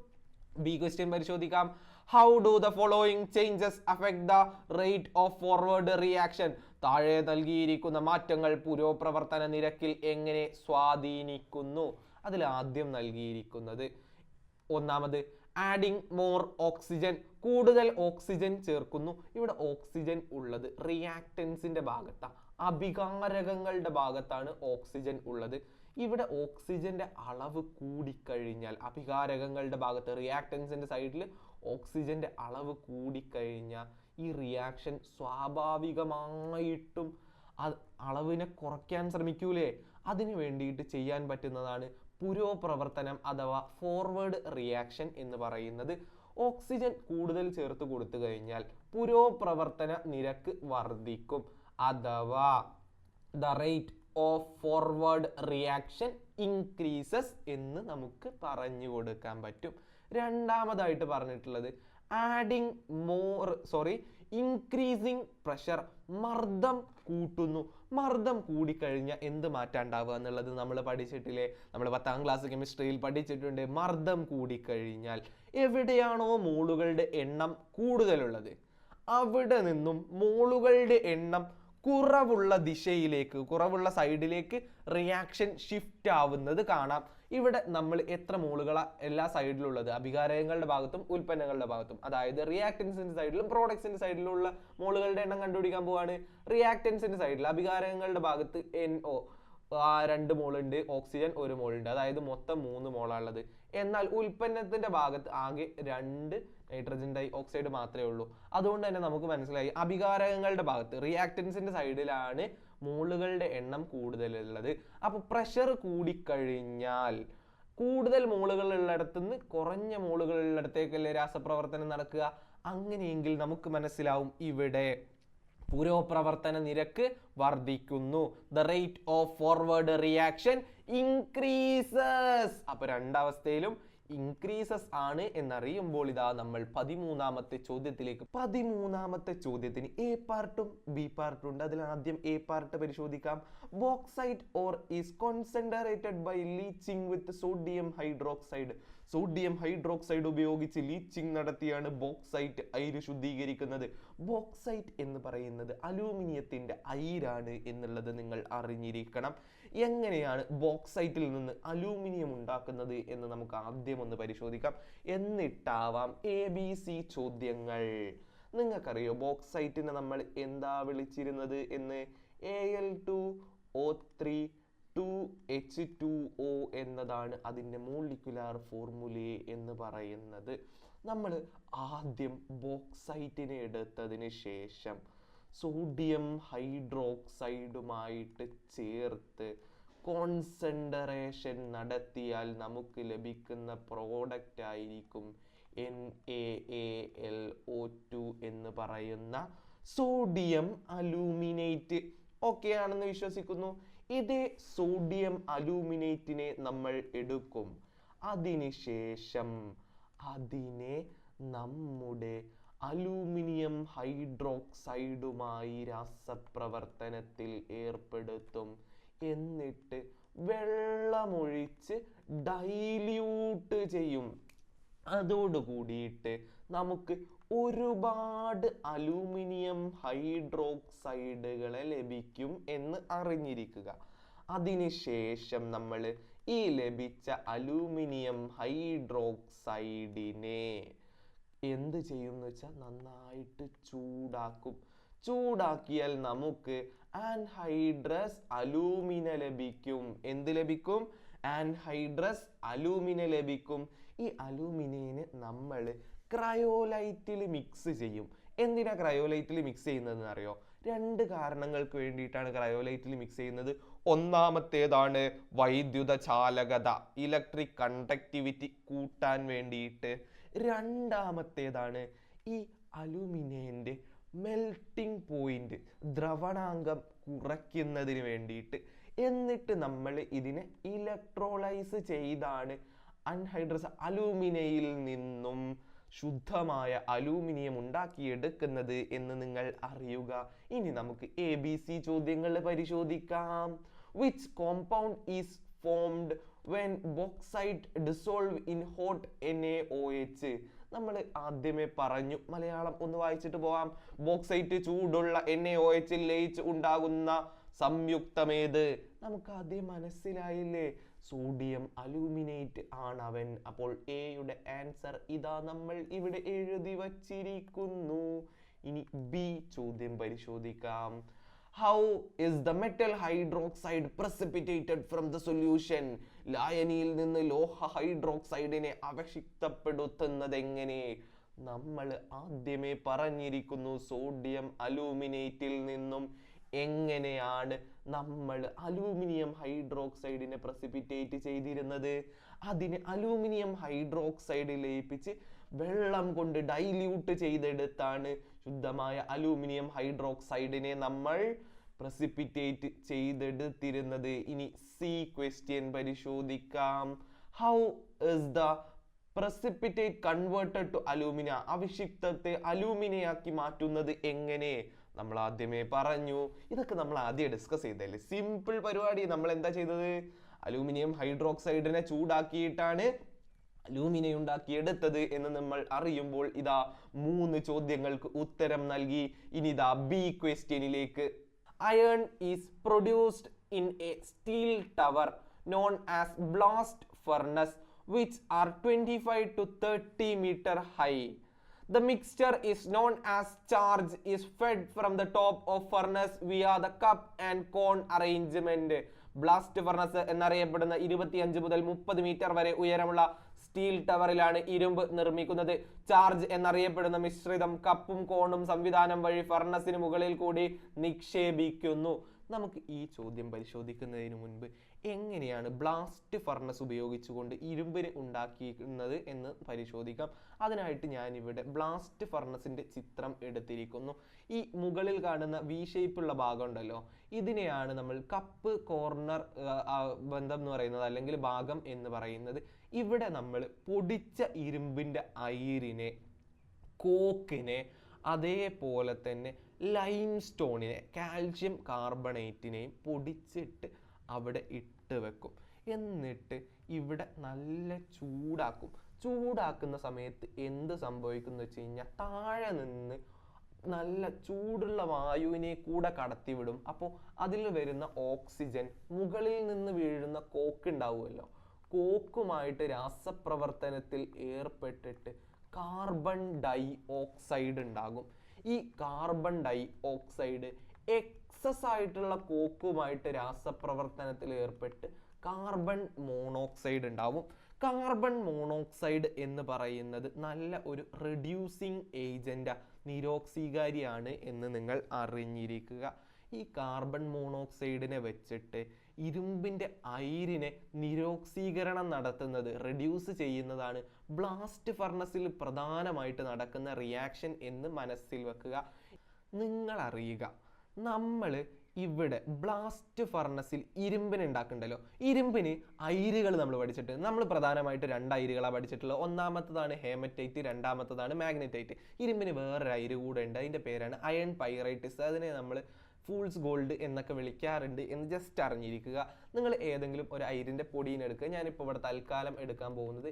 B ക്വസ്റ്റ്യൻ പരിശോധിക്കാം. How do the following changes affect the rate of forward reaction. താഴെ നൽകിയിരിക്കുന്ന മാറ്റങ്ങൾ പുരോപ്രവർത്തന നിരക്കിൽ എങ്ങനെ സ്വാധീനിക്കുന്നു? അതിൽ ആദ്യം നൽകിയിരിക്കുന്നത് ഒന്നാമത് ആഡിങ് മോർ ഓക്സിജൻ, കൂടുതൽ ഓക്സിജൻ ചേർക്കുന്നു. ഇവിടെ ഓക്സിജൻ ഉള്ളത് റിയാക്റ്റൻസിന്റെ ഭാഗത്താണ്, അഭികാരകങ്ങളുടെ ഭാഗത്താണ് ഓക്സിജൻ ഉള്ളത്. ഇവിടെ ഓക്സിജന്റെ അളവ് കൂടിക്കഴിഞ്ഞാൽ അഭികാരകങ്ങളുടെ ഭാഗത്ത് റിയാക്റ്റൻസിന്റെ സൈഡിൽ ഓക്സിജന്റെ അളവ് കൂടിക്കഴിഞ്ഞാൽ ഈ റിയാക്ഷൻ സ്വാഭാവികമായിട്ടും അളവിനെ കുറയ്ക്കാൻ ശ്രമിക്കൂലേ? അതിനു വേണ്ടിയിട്ട് ചെയ്യാൻ പറ്റുന്നതാണ് പുരോപ്രവർത്തനം അഥവാ ഫോർവേഡ് റിയാക്ഷൻ എന്ന് പറയുന്നത്. ഓക്സിജൻ കൂടുതൽ ചേർത്ത് കൊടുത്തു കഴിഞ്ഞാൽ പുരോപ്രവർത്തന നിരക്ക് വർദ്ധിക്കും അഥവാ the rate of forward reaction increases എന്ന് നമുക്ക് പറഞ്ഞു കൊടുക്കാൻ പറ്റും. രണ്ടാമതായിട്ട് പറഞ്ഞിട്ടുള്ളത് ഇൻക്രീസിങ് പ്രഷർ, മർദ്ദം കൂട്ടുന്നു. മർദ്ദം കൂടിക്കഴിഞ്ഞാൽ എന്ത് മാറ്റം ഉണ്ടാവുക എന്നുള്ളത് നമ്മൾ പഠിച്ചിട്ടില്ലേ? നമ്മൾ 10ാം ക്ലാസ് കെമിസ്ട്രിയിൽ പഠിച്ചിട്ടുണ്ട്. മർദ്ദം കൂടിക്കഴിഞ്ഞാൽ എവിടെയാണോ മോളുകളുടെ എണ്ണം കൂടുതലുള്ളത് അവിടെ നിന്നും മോളുകളുടെ എണ്ണം കുറവുള്ള ദിശയിലേക്ക്, കുറവുള്ള സൈഡിലേക്ക് റിയാക്ഷൻ ഷിഫ്റ്റ് ആവുന്നത് കാണാം. ഇവിടെ നമ്മൾ എത്ര മോളുകളാണ് എല്ലാ സൈഡിലുള്ളത്? അഭികാരകങ്ങളുടെ ഭാഗത്തും ഉൽപ്പന്നങ്ങളുടെ ഭാഗത്തും, അതായത് റിയാക്റ്റൻസിന്റെ സൈഡിലും പ്രോഡക്ട്സിന്റെ സൈഡിലുള്ള മോളുകളുടെ എണ്ണം കണ്ടുപിടിക്കാൻ പോവാണ്. റിയാക്റ്റൻസിന്റെ സൈഡിൽ അഭികാരകങ്ങളുടെ ഭാഗത്ത് NO 2 മോളുണ്ട്, ഓക്സിജൻ 1 മോളുണ്ട്, അതായത് മൊത്തം 3 മോളാണുള്ളത്. എന്നാൽ ഉൽപ്പന്നത്തിന്റെ ഭാഗത്ത് ആകെ 2 നൈട്രജൻ ഡൈ ഓക്സൈഡ് മാത്രമേ ഉള്ളൂ. അതുകൊണ്ട് തന്നെ നമുക്ക് മനസ്സിലായി അഭികാരകങ്ങളുടെ ഭാഗത്ത് റിയാക്റ്റൻസിന്റെ സൈഡിലാണ് മോളുകളുടെ എണ്ണം കൂടുതലുള്ളത്. അപ്പൊ പ്രഷർ കൂടിക്കഴിഞ്ഞാൽ കൂടുതൽ മോളുകൾ ഉള്ളിടത്തുനിന്ന് കുറഞ്ഞ മോളുകൾ ഉള്ളിടത്തേക്കല്ലേ രാസപ്രവർത്തനം നടക്കുക. അങ്ങനെയെങ്കിൽ നമുക്ക് മനസ്സിലാവും ഇവിടെ പുരോപ്രവർത്തന നിരക്ക് വർദ്ധിക്കുന്നു. The rate of forward reaction increases. അപ്പൊ രണ്ടവസ്ഥയിലും ഇൻക്രീസസ് ആണ് എന്നറിയുമ്പോൾ ഇതാ നമ്മൾ 13ാമത്തെ ചോദ്യത്തിലേക്ക്. 13ാമത്തെ ചോദ്യത്തിന് A പാർട്ടും B പാർട്ടും ഉണ്ട്. അതിൽ ആദ്യം A പാർട്ട് പരിശോധിക്കാം. Bauxite ore is concentrated by leaching with sodium hydroxide. Sodium hydroxide ഉപയോഗിച്ച് ലീച്ചിങ് നടത്തിയാണ് ബോക്സൈറ്റ് അയിര് ശുദ്ധീകരിക്കുന്നത്. ബോക്സൈറ്റ് എന്ന് പറയുന്നത് അലൂമിനിയത്തിന്റെ അയിരാണ് എന്നുള്ളത് നിങ്ങൾ അറിഞ്ഞിരിക്കണം. എങ്ങനെയാണ് ബോക്സൈറ്റിൽ നിന്ന് അലൂമിനിയം ഉണ്ടാക്കുന്നത് എന്ന് നമുക്ക് ആദ്യം ഒന്ന് പരിശോധിക്കാം. എന്നിട്ടാവാം ABC ചോദ്യങ്ങൾ. നിങ്ങൾക്കറിയോ ബോക്സൈറ്റിനെ നമ്മൾ എന്താ വിളിച്ചിരുന്നത് എന്ന്? Al2O3 2H2O എന്നതാണ് അതിൻ്റെ മോളിക്കുലാർ ഫോർമുലേ എന്ന് പറയുന്നത്. നമ്മൾ ആദ്യം ബോക്സൈറ്റിനെ എടുത്തതിന് ശേഷം സോഡിയം ഹൈഡ്രോക്സൈഡുമായിട്ട് ചേർത്ത് കോൺസെൻട്രേഷൻ നടത്തിയാൽ നമുക്ക് ലഭിക്കുന്ന പ്രോഡക്റ്റ് ആയിരിക്കും NaAlO2 എന്ന് പറയുന്ന സോഡിയം അലൂമിനേറ്റ്. ഓക്കെ ആണെന്ന് വിശ്വസിക്കുന്നു. ഇതേ സോഡിയം അലൂമിനേറ്റിനെ നമ്മൾ എടുക്കും. അതിനുശേഷം അതിനെ നമ്മുടെ അലൂമിനിയം ഹൈഡ്രോക്സൈഡുമായി രാസപ്രവർത്തനത്തിൽ ഏർപ്പെടുത്തും. എന്നിട്ട് വെള്ളമൊഴിച്ച് ഡൈല്യൂട്ട് ചെയ്യും. അതോടുകൂടിയിട്ട് നമുക്ക് ഒരുപാട് അലൂമിനിയം ഹൈഡ്രോക്സൈഡുകളെ ലഭിക്കും എന്ന് അറിഞ്ഞിരിക്കുക. അതിനുശേഷം നമ്മൾ ഈ ലഭിച്ച അലൂമിനിയം ഹൈഡ്രോക്സൈഡിനെ എന്ത് ചെയ്യും എന്ന് വെച്ചാൽ നന്നായിട്ട് ചൂടാക്കും. ചൂടാക്കിയാൽ നമുക്ക് ആൻഹൈഡ്രസ് അലൂമിന ലഭിക്കും. എന്ത് ലഭിക്കും? ആൻഹൈഡ്രസ് അലൂമിന ലഭിക്കും. ഈ അലൂമിനേന് നമ്മൾ ക്രയോലൈറ്റിൽ മിക്സ് ചെയ്യും. എന്തിനാ ക്രയോലൈറ്റിൽ മിക്സ് ചെയ്യുന്നതെന്ന് അറിയോ? 2 കാരണങ്ങൾക്ക് വേണ്ടിയിട്ടാണ് ക്രയോലൈറ്റിൽ മിക്സ് ചെയ്യുന്നത്. ഒന്നാമത്തേതാണ് വൈദ്യുത ചാലകത, ഇലക്ട്രിക് കണ്ടക്ടിവിറ്റി കൂട്ടാൻ വേണ്ടിയിട്ട്. രണ്ടാമത്തേതാണ് ഈ അലൂമിനിയൻ്റെ മെൽറ്റിംഗ് പോയിന്റ്, ദ്രവണാങ്കം കുറയ്ക്കുന്നതിന് വേണ്ടിയിട്ട്. എന്നിട്ട് നമ്മൾ ഇതിനെ ഇലക്ട്രോലൈസ് ചെയ്താണ് അൺഹൈഡ്രസ് അലൂമിനയിൽ നിന്നും ശുദ്ധമായ അലൂമിനിയം ഉണ്ടാക്കിയെടുക്കുന്നത് എന്ന് നിങ്ങൾ അറിയുക. ഇനി നമുക്ക് ABC ചോദ്യങ്ങൾ പരിശോധിക്കാം. Which compound is formed when bauxite dissolve in hot NaOH? നമ്മൾ ആദ്യമേ പറഞ്ഞു, മലയാളം ഒന്ന് വായിച്ചിട്ട് പോവാം. ബോക്സൈറ്റ് ചൂടുള്ള NaOH ലയിച്ച് ഉണ്ടാകുന്ന സംയുക്തമേത്? നമുക്ക് ആദ്യം മനസ്സിലായില്ലേ? സോഡിയം അലൂമിനേറ്റ് ആണവൻ. അപ്പോൾ എയുടെ ആൻസർ ഇതാ നമ്മൾ ഇവിടെ എഴുതി വച്ചിരിക്കുന്നു. ഇനി B ചോദ്യം പരിശോധിക്കാം. How is the metal hydroxide precipitated from the solution? ലായനിയിൽ നിന്ന് ലോഹ ഹൈഡ്രോക്സൈഡിനെ അവക്ഷിപ്തപ്പെടുത്തുന്നത് എങ്ങനെ? നമ്മൾ ആദ്യമേ പറഞ്ഞിരിക്കുന്നു സോഡിയം അലൂമിനേറ്റിൽ നിന്നും എങ്ങനെയാണ് നമ്മൾ അലൂമിനിയം ഹൈഡ്രോക്സൈഡിനെ പ്രസിപ്പിറ്റേറ്റ് ചെയ്തിരുന്നത്. അതിന് അലൂമിനിയം ഹൈഡ്രോക്സൈഡ് ലയിപ്പിച്ച് വെള്ളം കൊണ്ട് ഡൈല്യൂട്ട് ചെയ്തെടുത്താണ് ശുദ്ധമായ അലൂമിനിയം ഹൈഡ്രോക്സൈഡിനെ നമ്മൾ പ്രസിപ്പിറ്റേറ്റ് ചെയ്തെടുത്തിരുന്നത്. ഇനി C ക്വസ്റ്റ്യൻ പരിശോധിക്കാം. How is the precipitate converted to alumina? അവിക്ഷിപ്തത്തെ അലൂമിനയാക്കി മാറ്റുന്നത് എങ്ങനെ? നമ്മൾ ആദ്യമേ പറഞ്ഞു. ഇതൊക്കെ നമ്മൾ ആദ്യം ഡിസ്കസ് ചെയ്തല്ലേ, സിമ്പിൾ പരിപാടി. നമ്മൾ എന്താ ചെയ്തത്? അലൂമിനിയം ഹൈഡ്രോക്സൈഡിനെ ചൂടാക്കിയിട്ടാണ് അലൂമിന ഉണ്ടാക്കിയെടുത്തത് എന്ന് നമ്മൾ അറിയുമ്പോൾ ഇതാ 3 ചോദ്യങ്ങൾക്ക് ഉത്തരം നൽകി. ഇനി ഇതാ B ക്വസ്റ്റ്യനിലേക്ക്. Iron is produced in a steel tower known as blast furnace which are 25 to 30 meter high. The mixture is known as charge is fed from the top of furnace via the cup and cone arrangement. Blast furnace എന്നറിയപ്പെടുന്ന 25 മുതൽ 30 metre വരെ ഉയരമുള്ള steel ടവറിലാണ് ഇരുമ്പ് നിർമ്മിക്കുന്നത്. Charge എന്നറിയപ്പെടുന്ന മിശ്രിതം കപ്പും കോണും സംവിധാനം വഴി ഫർണസിന് മുകളിൽ കൂടി നിക്ഷേപിക്കുന്നു. നമുക്ക് ഈ ചോദ്യം പരിശോധിക്കുന്നതിന് മുൻപ് എങ്ങനെയാണ് ബ്ലാസ്റ്റ് ഫർണസ് ഉപയോഗിച്ചുകൊണ്ട് ഇരുമ്പിന് ഉണ്ടാക്കിയിരിക്കുന്നത് എന്ന് പരിശോധിക്കാം. അതിനായിട്ട് ഞാനിവിടെ ബ്ലാസ്റ്റ് ഫർണസിൻ്റെ ചിത്രം എടുത്തിരിക്കുന്നു. ഈ മുകളിൽ കാണുന്ന വി ഷേപ്പുള്ള ഭാഗം ഉണ്ടല്ലോ, ഇതിനെയാണ് നമ്മൾ കപ്പ് കോർണർ ബന്ധം എന്ന് പറയുന്നത്, അല്ലെങ്കിൽ ഭാഗം എന്ന് പറയുന്നത്. ഇവിടെ നമ്മൾ പൊടിച്ച ഇരുമ്പിൻ്റെ അയിരിനെ, കോക്കിനെ, അതേപോലെ തന്നെ ലൈം സ്റ്റോണിനെ, കാൽഷ്യം കാർബണേറ്റിനെയും പൊടിച്ചിട്ട് അവിടെ ഇട്ട് വെക്കും. എന്നിട്ട് ഇവിടെ നല്ല ചൂടാക്കും. ചൂടാക്കുന്ന സമയത്ത് എന്ത് സംഭവിക്കുന്നു വെച്ച് കഴിഞ്ഞാൽ താഴെ നിന്ന് നല്ല ചൂടുള്ള വായുവിനെ കൂടെ കടത്തിവിടും. അപ്പോൾ അതിൽ വരുന്ന ഓക്സിജൻ മുകളിൽ നിന്ന് വീഴുന്ന കോക്ക് ഉണ്ടാവുമല്ലോ, കോക്കുമായിട്ട് രാസപ്രവർത്തനത്തിൽ ഏർപ്പെട്ടിട്ട് കാർബൺ ഡൈ ഓക്സൈഡ് ഉണ്ടാകും. ഈ കാർബൺ ഡൈ ഓക്സൈഡ് സക്സസ് ആയിട്ടുള്ള കോക്കുമായിട്ട് രാസപ്രവർത്തനത്തിൽ ഏർപ്പെട്ട് കാർബൺ മോണോക്സൈഡ് ഉണ്ടാവും. കാർബൺ മോണോക്സൈഡ് എന്ന് പറയുന്നത് നല്ല ഒരു റെഡ്യൂസിങ് ഏജന്റ്, നിരോക്സീകാരിയാണ് എന്ന് നിങ്ങൾ അറിഞ്ഞിരിക്കുക. ഈ കാർബൺ മോണോക്സൈഡിനെ വെച്ചിട്ട് ഇരുമ്പിൻ്റെ അയിരിനെ നിരോക്സീകരണം നടത്തുന്നത്, റെഡ്യൂസ് ചെയ്യുന്നതാണ് ബ്ലാസ്റ്റ് ഫർണസിൽ പ്രധാനമായിട്ട് നടക്കുന്ന റിയാക്ഷൻ എന്ന് മനസ്സിൽ വെക്കുക. നിങ്ങൾ അറിയുക, നമ്മൾ ഇവിടെ ബ്ലാസ്റ്റ് ഫർണസിൽ ഇരുമ്പിന് ഉണ്ടാക്കുന്നുണ്ടല്ലോ, ഇരുമ്പിന് അയിരുകൾ നമ്മൾ പഠിച്ചിട്ട് നമ്മൾ പ്രധാനമായിട്ട് 2 അയിരുകളാണ് പഠിച്ചിട്ടുള്ളത്. ഒന്നാമത്തതാണ് ഹേമറ്റൈറ്റ്, രണ്ടാമത്തതാണ് മാഗ്നറ്റൈറ്റ്. ഇരുമ്പിന് വേറൊരു അയിര് കൂടെ ഉണ്ട്, അതിൻ്റെ പേരാണ് അയൺ പൈറൈറ്റിസ്. അതിനെ നമ്മൾ ഫൂൾസ് ഗോൾഡ് എന്നൊക്കെ വിളിക്കാറുണ്ട് എന്ന് ജസ്റ്റ് അറിഞ്ഞിരിക്കുക. നിങ്ങൾ ഏതെങ്കിലും ഒരു അയിരിൻ്റെ പൊടിയിനെ എടുക്കുക. ഞാനിപ്പോൾ ഇവിടെ തൽക്കാലം എടുക്കാൻ പോകുന്നത്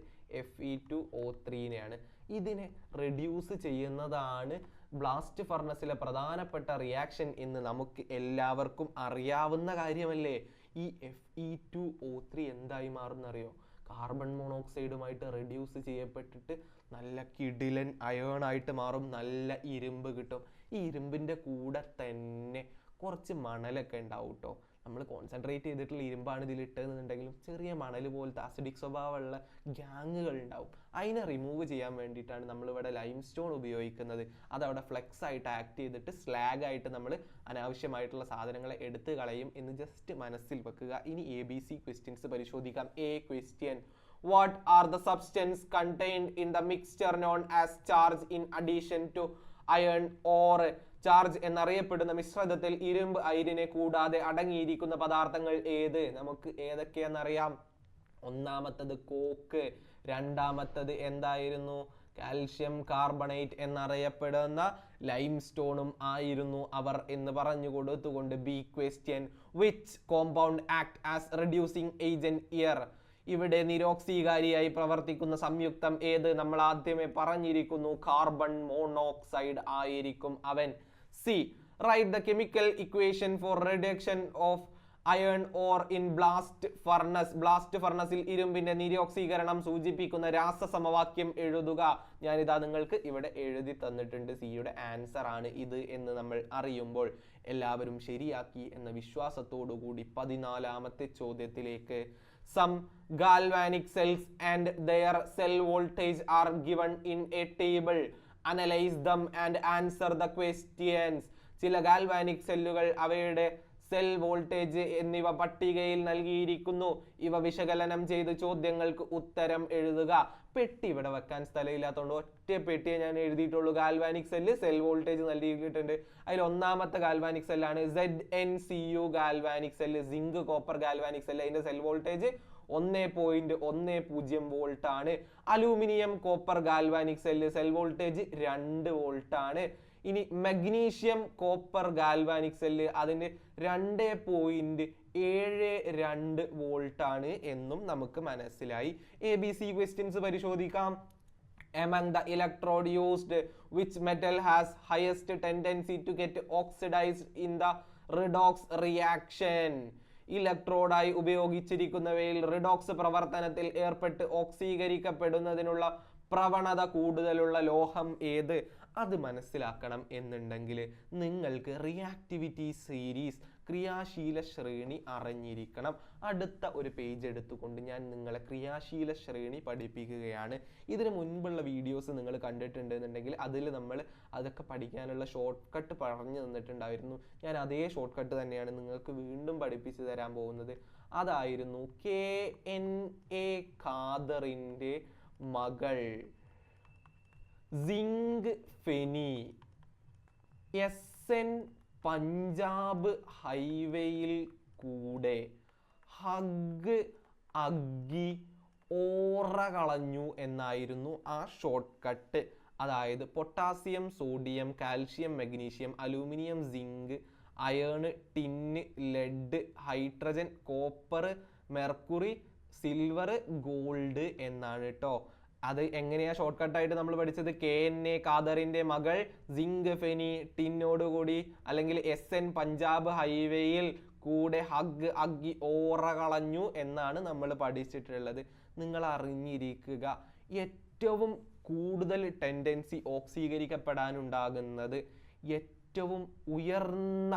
Fe2O3നെയാണ്. ഇതിനെ റെഡ്യൂസ് ചെയ്യുന്നതാണ് ബ്ലാസ്റ്റ് ഫർണസിലെ പ്രധാനപ്പെട്ട റിയാക്ഷൻ എന്ന് നമുക്ക് എല്ലാവർക്കും അറിയാവുന്ന കാര്യമല്ലേ. ഈ Fe2O3 എന്തായി മാറുന്നറിയോ? കാർബൺ മോണോക്സൈഡുമായിട്ട് റെഡ്യൂസ് ചെയ്യപ്പെട്ടിട്ട് നല്ല കിടിലൻ അയേണായിട്ട് മാറും, നല്ല ഇരുമ്പ് കിട്ടും. ഈ ഇരുമ്പിൻ്റെ കൂടെ തന്നെ കുറച്ച് മണലൊക്കെ ഉണ്ടാവും കേട്ടോ. നമ്മൾ കോൺസെൻട്രേറ്റ് ചെയ്തിട്ടുള്ള ഇരുമ്പാണ് ഇതിൽ ഇട്ടതെന്നുണ്ടെങ്കിലും ചെറിയ മണൽ പോലത്തെ അസിഡിക് സ്വഭാവമുള്ള ഗ്യാങ്ങുകൾ ഉണ്ടാവും. അതിനെ റിമൂവ് ചെയ്യാൻ വേണ്ടിയിട്ടാണ് നമ്മളിവിടെ ലൈം സ്റ്റോൺ ഉപയോഗിക്കുന്നത്. അതവിടെ ഫ്ലെക്സ് ആയിട്ട് ആക്ട് ചെയ്തിട്ട് സ്ലാഗ് ആയിട്ട് നമ്മൾ അനാവശ്യമായിട്ടുള്ള സാധനങ്ങളെ എടുത്ത് കളയും എന്ന് ജസ്റ്റ് മനസ്സിൽ വെക്കുക. ഇനി ABC ക്വസ്റ്റ്യൻസ് പരിശോധിക്കാം. A question: What are the substance contained in the mixture known as charge in addition to iron ore? Charge എന്നറിയപ്പെടുന്ന മിശ്രിതത്തിൽ ഇരുമ്പ് അയിരിനെ കൂടാതെ അടങ്ങിയിരിക്കുന്ന പദാർത്ഥങ്ങൾ ഏത്? നമുക്ക് ഏതൊക്കെയാണെന്നറിയാം. ഒന്നാമത്തത് കോക്ക്, രണ്ടാമത്തത് എന്തായിരുന്നു? കാൽഷ്യം കാർബണേറ്റ് എന്നറിയപ്പെടുന്ന ലൈം സ്റ്റോണും ആയിരുന്നു അവർ എന്ന് പറഞ്ഞു കൊടുത്തുകൊണ്ട് B question: Which compound act as reducing agent here? ഇവിടെ നിരോക്സീകാരിയായി പ്രവർത്തിക്കുന്ന സംയുക്തം ഏത്? നമ്മൾ ആദ്യമേ പറഞ്ഞിരിക്കുന്നു, കാർബൺ മോണോക്സൈഡ് ആയിരിക്കും അവൻ. C. Write the chemical equation for reduction of iron ore in blast furnace. Blast ഫർണസിൽ ഇരുമ്പിന്റെ നിരോക്സീകരണം സൂചിപ്പിക്കുന്ന രാസസമവാക്യം എഴുതുക. ഞാനിതാ നിങ്ങൾക്ക് ഇവിടെ എഴുതി തന്നിട്ടുണ്ട്. സിയുടെ ആൻസർ ആണ് ഇത് എന്ന് നമ്മൾ അറിയുമ്പോൾ എല്ലാവരും ശരിയാക്കി എന്ന വിശ്വാസത്തോടു കൂടി 14ാമത്തെ ചോദ്യത്തിലേക്ക്. Some galvanic cells and their cell voltage are given in a table. Analyze them and answer the questions. ചില ഗാൽവാനിക് സെല്ലുകൾ, അവയുടെ സെൽ വോൾട്ടേജ് എന്നിവ പട്ടികയിൽ നൽകിയിരിക്കുന്നു. ഇവ വിശകലനം ചെയ്ത് ചോദ്യങ്ങൾക്ക് ഉത്തരം എഴുതുക. പെട്ടി ഇവിടെ വെക്കാൻ സ്ഥലമില്ലാത്തതുകൊണ്ട് ഒറ്റ പെട്ടിയെ ഞാൻ എഴുതിയിട്ടുള്ളൂ. ഗാൽവാനിക് സെല്ല്, സെൽ വോൾട്ടേജ് നൽകിയിട്ടുണ്ട്. അതിൽ ഒന്നാമത്തെ ഗാൽവാനിക് സെല്ലാണ് ZnCu galvanic cell, zinc copper galvanic cell. അതിന്റെ സെൽ വോൾട്ടേജ് 1.10 വോൾട്ട് ആണ്. Aluminium copper galvanic cell, cell voltage 2 volt ആണ്. ഇനി മഗ്നീഷ്യം കോപ്പർ ഗാൽവാനിക് സെല്ല്, അതിന് 2.72 വോൾട്ട് ആണ് എന്നും നമുക്ക് മനസ്സിലായി. ABC ക്വസ്റ്റ്യൻസ് പരിശോധിക്കാം. Among the electrode used, which metal has highest tendency to get oxidized in the redox reaction? ഇലക്ട്രോഡായി ഉപയോഗിച്ചിരിക്കുന്നവയിൽ റിഡോക്സ് പ്രവർത്തനത്തിൽ ഏർപ്പെട്ട് ഓക്സീകരിക്കപ്പെടുന്നതിനുള്ള പ്രവണത കൂടുതലുള്ള ലോഹം ഏത്? അത് മനസ്സിലാക്കണം എന്നുണ്ടെങ്കിൽ നിങ്ങൾക്ക് റിയാക്ടിവിറ്റി സീരീസ്, ക്രിയാശീല ശ്രേണി അറിഞ്ഞിരിക്കണം. അടുത്ത ഒരു പേജ് എടുത്തുകൊണ്ട് ഞാൻ നിങ്ങളെ ക്രിയാശീല ശ്രേണി പഠിപ്പിക്കുകയാണ്. ഇതിന് മുൻപുള്ള വീഡിയോസ് നിങ്ങൾ കണ്ടിട്ടുണ്ടെന്നുണ്ടെങ്കിൽ അതിൽ നമ്മൾ അതൊക്കെ പഠിക്കാനുള്ള ഷോർട്ട് കട്ട് പറഞ്ഞു തന്നിട്ടുണ്ടായിരുന്നു. ഞാൻ അതേ ഷോർട്ട് കട്ട് തന്നെയാണ് നിങ്ങൾക്ക് വീണ്ടും പഠിപ്പിച്ചു തരാൻ പോകുന്നത്. അതായിരുന്നു KNA ഖാദറിൻ്റെ മകൾ സിങ്ക് ഫെനി SN പഞ്ചാബ് ഹൈവേയിൽ കൂടെ ഹഗ് അഗ്ഗി ഓറ കളഞ്ഞു എന്നായിരുന്നു ആ ഷോർട്ട് കട്ട്. അതായത് potassium, sodium, calcium, magnesium, aluminium, zinc, iron, tin, lead, hydrogen, copper, mercury, silver, gold എന്നാണ് കേട്ടോ. അത് എങ്ങനെയാ ഷോർട്ട് കട്ടായിട്ട് നമ്മൾ പഠിച്ചത്? KNA ഖാദറിന്റെ മകൾ സിങ്ക് ഫെനി ടിന്നോടുകൂടി അല്ലെങ്കിൽ SN പഞ്ചാബ് ഹൈവേയിൽ കൂടെ ഹഗ് അഗ്ഗി ഓറ കളഞ്ഞു എന്നാണ് നമ്മൾ പഠിച്ചിട്ടുള്ളത്. നിങ്ങൾ അറിഞ്ഞിരിക്കുക, ഏറ്റവും കൂടുതൽ ടെൻഡൻസി ഓക്സീകരിക്കപ്പെടാനുണ്ടാകുന്നത് ഏറ്റവും ഉയർന്ന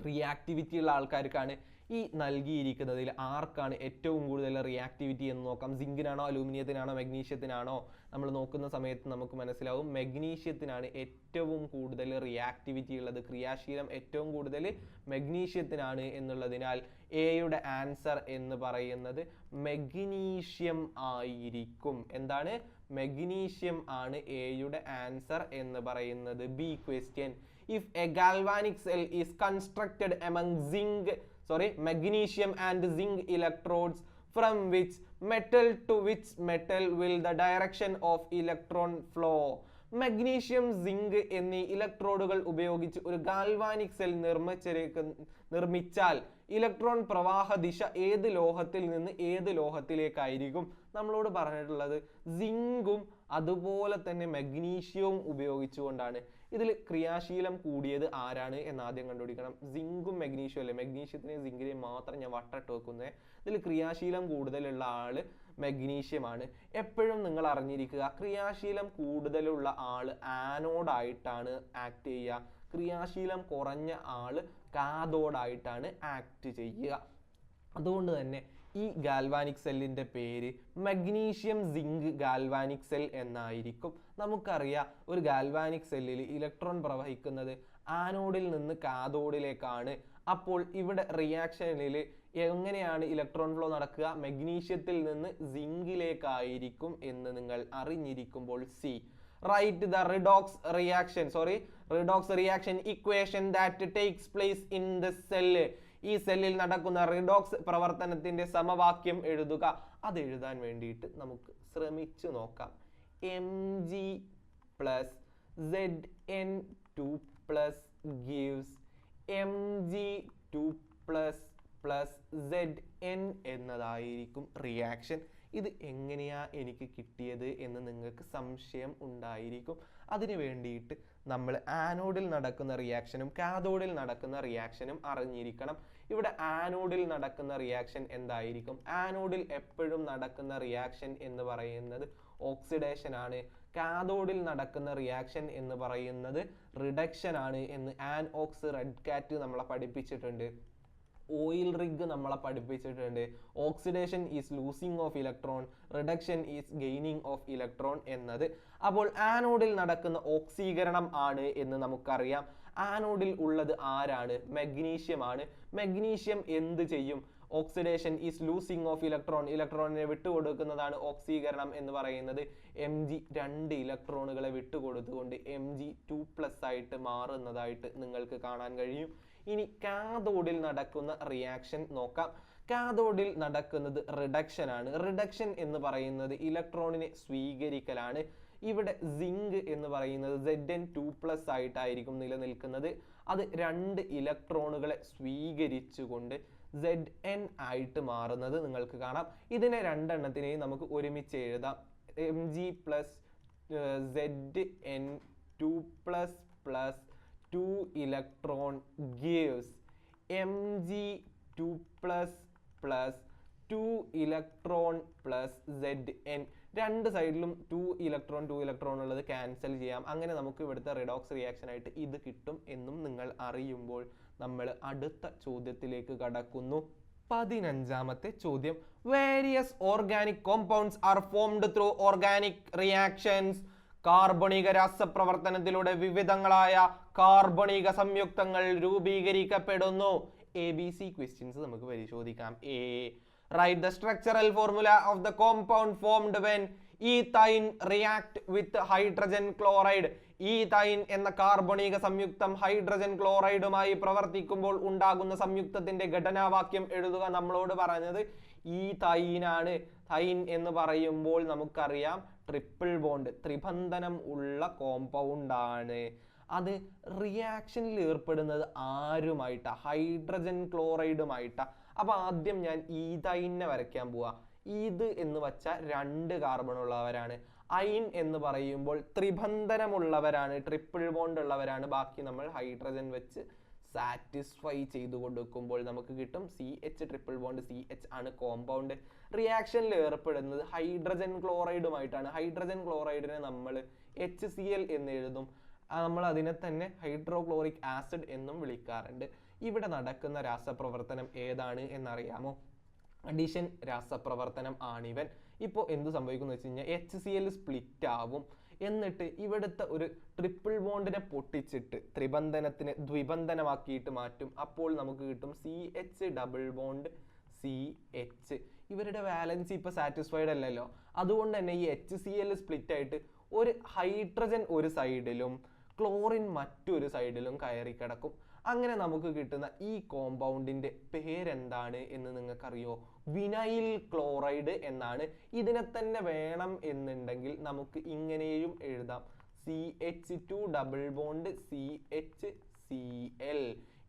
റിയാക്ടിവിറ്റി ഉള്ള ആൾക്കാർക്കാണ് ഈ നൽകിയിരിക്കുന്നതിൽ ആർക്കാണ് ഏറ്റവും കൂടുതൽ റിയാക്ടിവിറ്റി എന്ന് നോക്കാം. സിങ്കിനാണോ, അലൂമിനിയത്തിനാണോ, മഗ്നീഷ്യത്തിനാണോ? നമ്മൾ നോക്കുന്ന സമയത്ത് നമുക്ക് മനസ്സിലാവും മഗ്നീഷ്യത്തിനാണ് ഏറ്റവും കൂടുതൽ റിയാക്ടിവിറ്റി ഉള്ളത്. ക്രിയാശീലം ഏറ്റവും കൂടുതൽ മഗ്നീഷ്യത്തിനാണ് എന്നുള്ളതിനാൽ എയുടെ ആൻസർ എന്ന് പറയുന്നത് മഗ്നീഷ്യം ആയിരിക്കും. എന്താണ്? മഗ്നീഷ്യം ആണ് എയുടെ ആൻസർ എന്ന് പറയുന്നത്. B question. If a galvanic cell is constructed among magnesium and zinc electrodes, from which metal to which metal will the direction of electron flow? Magnesium, zinc എന്നീ ഇലക്ട്രോഡുകൾ ഉപയോഗിച്ച് ഒരു ഗാൽവാനിക് സെൽ നിർമ്മിച്ചാൽ electron പ്രവാഹ ദിശ ഏത് ലോഹത്തിൽ നിന്ന് ഏത് ലോഹത്തിലേക്കായിരിക്കും? നമ്മളോട് പറഞ്ഞിട്ടുള്ളത് സിങ്കും അതുപോലെ തന്നെ മഗ്നീഷ്യവും ഉപയോഗിച്ചുകൊണ്ടാണ്. ഇതിൽ ക്രിയാശീലം കൂടിയത് ആരാണ് എന്ന് ആദ്യം കണ്ടുപിടിക്കണം. സിങ്കും മഗ്നീഷ്യവും അല്ലേ? മഗ്നീഷ്യത്തിനെയും സിങ്കിനെയും മാത്രം ഞാൻ വട്ടട്ട് വെക്കുന്നത്. ഇതിൽ ക്രിയാശീലം കൂടുതലുള്ള ആള് മഗ്നീഷ്യമാണ്. എപ്പോഴും നിങ്ങൾ അറിഞ്ഞിരിക്കുക, ക്രിയാശീലം കൂടുതലുള്ള ആള് ആനോഡായിട്ടാണ് ആക്ട് ചെയ്യുക, ക്രിയാശീലം കുറഞ്ഞ ആള് കാഥോഡായിട്ടാണ് ആക്ട് ചെയ്യുക. അതുകൊണ്ട് തന്നെ ഈ ഗാൽവാനിക് സെല്ലിന്റെ പേര് മഗ്നീഷ്യം സിങ്ക് ഗാൽവാനിക് സെൽ എന്നായിരിക്കും. നമുക്കറിയാം ഒരു ഗാൽവാനിക് സെല്ലിൽ ഇലക്ട്രോൺ പ്രവഹിക്കുന്നത് ആനോഡിൽ നിന്ന് കാഥോഡിലേക്കാണ്. അപ്പോൾ ഇവിടെ റിയാക്ഷനിൽ എങ്ങനെയാണ് ഇലക്ട്രോൺ ഫ്ലോ നടക്കുക? മഗ്നീഷ്യത്തിൽ നിന്ന് സിങ്കിലേക്കായിരിക്കും എന്ന് നിങ്ങൾ അറിഞ്ഞിരിക്കുമ്പോൾ C. Write the redox reaction equation that takes place in the cell. ഈ സെല്ലിൽ നടക്കുന്ന റിഡോക്സ് പ്രവർത്തനത്തിന്റെ സമവാക്യം എഴുതുക. അത് എഴുതാൻ വേണ്ടിയിട്ട് നമുക്ക് ശ്രമിച്ചു നോക്കാം. Mg plus Zn2 plus gives Mg2 plus Zn എന്നതായിരിക്കും റിയാക്ഷൻ. ഇത് എങ്ങനെയാ എനിക്ക് കിട്ടിയത് എന്ന് നിങ്ങൾക്ക് സംശയം ഉണ്ടായിരിക്കും. അതിനു വേണ്ടിയിട്ട് നമ്മൾ ആനോഡിൽ നടക്കുന്ന റിയാക്ഷനും കാഥോഡിൽ നടക്കുന്ന റിയാക്ഷനും അറിഞ്ഞിരിക്കണം. ഇവിടെ ആനോഡിൽ നടക്കുന്ന റിയാക്ഷൻ എന്തായിരിക്കും? ആനോഡിൽ എപ്പോഴും നടക്കുന്ന റിയാക്ഷൻ എന്ന് പറയുന്നത് ഓക്സിഡേഷൻ ആണ്. കാഥോഡിൽ നടക്കുന്ന റിയാക്ഷൻ എന്ന് പറയുന്നത് റിഡക്ഷൻ ആണ് എന്ന് ആൻഓക്സ് റെഡ് കാറ്റ് നമ്മളെ പഠിപ്പിച്ചിട്ടുണ്ട്. ഓയിൽ റിഗ് നമ്മളെ പഠിപ്പിച്ചിട്ടുണ്ട്. Oxidation is losing of electron, reduction is gaining of electron എന്നത്. അപ്പോൾ ആനോഡിൽ നടക്കുന്ന ഓക്സീകരണം ആണ് എന്ന് നമുക്കറിയാം. ആനോഡിൽ ഉള്ളത് ആരാണ്? മഗ്നീഷ്യം ആണ്. മഗ്നീഷ്യം എന്ത് ചെയ്യും? Oxidation is losing of electron, ഇലക്ട്രോണിനെ വിട്ടുകൊടുക്കുന്നതാണ് ഓക്സീകരണം എന്ന് പറയുന്നത്. Mg 2 ഇലക്ട്രോണുകളെ വിട്ടുകൊടുത്തുകൊണ്ട് Mg2+ ആയിട്ട് മാറുന്നതായിട്ട് നിങ്ങൾക്ക് കാണാൻ കഴിയും. ഇനി കാഥോഡിൽ നടക്കുന്ന റിയാക്ഷൻ നോക്കാം. കാഥോഡിൽ നടക്കുന്നത് റിഡക്ഷൻ ആണ്. റിഡക്ഷൻ എന്ന് പറയുന്നത് ഇലക്ട്രോണിനെ സ്വീകരിക്കലാണ്. ഇവിടെ സിങ്ക് എന്ന് പറയുന്നത് Zn2+ ആയിട്ടായിരിക്കും നിലനിൽക്കുന്നത്. അത് 2 ഇലക്ട്രോണുകളെ സ്വീകരിച്ചുകൊണ്ട് Zn ആയിട്ട് മാറുന്നത് നിങ്ങൾക്ക് കാണാം. ഇതിനെ രണ്ടെണ്ണത്തിനെയും നമുക്ക് ഒരുമിച്ച് എഴുതാം. Mg plus Zn2+ plus 2 electron gives Mg2+ plus 2 electron plus Zn. രണ്ട് സൈഡിലും 2 ഇലക്ട്രോൺ ഉള്ളത് ക്യാൻസൽ ചെയ്യാം. അങ്ങനെ നമുക്ക് ഇവിടുത്തെ റിഡോക്സ് റിയാക്ഷൻ ആയിട്ട് ഇത് കിട്ടും എന്നും നിങ്ങൾ അറിയുമ്പോൾ നമ്മൾ അടുത്ത ചോദ്യത്തിലേക്ക് കടക്കുന്നു. 15ാമത്തെ ചോദ്യം. Various organic compounds are formed through organic reactions. കാർബണിക രാസപ്രവർത്തനത്തിലൂടെ വിവിധങ്ങളായ കാർബണിക സംയുക്തങ്ങൾ രൂപീകരിക്കപ്പെടുന്നു. ABC ക്വസ്റ്റ്യൻസ് നമുക്ക് പരിശോധിക്കാം. A. Write the structural formula of the compound formed when ethine react with hydrogen chloride. Ethyne എന്ന കാർബണിക സംയുക്തം ഹൈഡ്രജൻ ക്ലോറൈഡുമായി പ്രവർത്തിക്കുമ്പോൾ ഉണ്ടാകുന്ന സംയുക്തത്തിന്റെ ഘടനാവാക്യം എഴുതുക. നമ്മളോട് പറഞ്ഞത് ഈഥൈനാണ്. തൈൻ എന്ന് പറയുമ്പോൾ നമുക്കറിയാം ട്രിപ്പിൾ ബോണ്ട്, ത്രിബന്ധനം ഉള്ള കോമ്പൗണ്ട് ആണ്. അത് റിയാക്ഷനിൽ ഏർപ്പെടുന്നത് ആരുമായിട്ടാ? ഹൈഡ്രജൻ ക്ലോറൈഡുമായിട്ടാ. അപ്പൊ ആദ്യം ഞാൻ ഈഥൈനെ വരയ്ക്കാൻ പോവാ. ഇത് എന്ന് വെച്ചാൽ 2 കാർബൺ ഉള്ളവരാണ്. ഐൻ എന്ന് പറയുമ്പോൾ ത്രിബന്ധനമുള്ളവരാണ്, ട്രിപ്പിൾ ബോണ്ട് ഉള്ളവരാണ്. ബാക്കി നമ്മൾ ഹൈഡ്രജൻ വെച്ച് സാറ്റിസ്ഫൈ ചെയ്തു കൊടുക്കുമ്പോൾ നമുക്ക് കിട്ടും CH ട്രിപ്പിൾ ബോണ്ട് CH ആണ് കോമ്പൗണ്ട്. റിയാക്ഷനിൽ ഏർപ്പെടുന്നത് ഹൈഡ്രജൻ ക്ലോറൈഡുമായിട്ടാണ്. ഹൈഡ്രജൻ ക്ലോറൈഡിനെ നമ്മൾ HCl എന്ന് എഴുതും. നമ്മൾ അതിനെ തന്നെ ഹൈഡ്രോക്ലോറിക് ആസിഡ് എന്നും വിളിക്കാറുണ്ട്. ഇവിടെ നടക്കുന്ന രാസപ്രവർത്തനം ഏതാണ് എന്നറിയാമോ? അഡീഷൻ രാസപ്രവർത്തനം ആണിവൻ. ഇപ്പോൾ എന്ത് സംഭവിക്കുന്നു വെച്ച് കഴിഞ്ഞാൽ HCl സ്പ്ലിറ്റ് ആവും. എന്നിട്ട് ഇവിടുത്തെ ഒരു ട്രിപ്പിൾ ബോണ്ടിനെ പൊട്ടിച്ചിട്ട് ത്രിബന്ധനത്തിന് ദ്വിബന്ധനമാക്കിയിട്ട് മാറ്റും. അപ്പോൾ നമുക്ക് കിട്ടും CH ഡബിൾ ബോണ്ട് CH. ഇവരുടെ വാലൻസി ഇപ്പൊ സാറ്റിസ്ഫൈഡ് അല്ലല്ലോ. അതുകൊണ്ട് തന്നെ ഈ HCl സ്പ്ലിറ്റ് ആയിട്ട് ഒരു ഹൈഡ്രജൻ ഒരു സൈഡിലും ക്ലോറിൻ മറ്റൊരു സൈഡിലും കയറി കിടക്കും. അങ്ങനെ നമുക്ക് കിട്ടുന്ന ഈ കോമ്പൗണ്ടിന്റെ പേരെന്താണ് എന്ന് നിങ്ങൾക്കറിയോ? വിനൈൽ ക്ലോറൈഡ് എന്നാണ്. ഇതിനെ തന്നെ വേണം എന്നുണ്ടെങ്കിൽ നമുക്ക് ഇങ്ങനെയും എഴുതാം, CH2 ഡബിൾ ബോണ്ട് CHCl.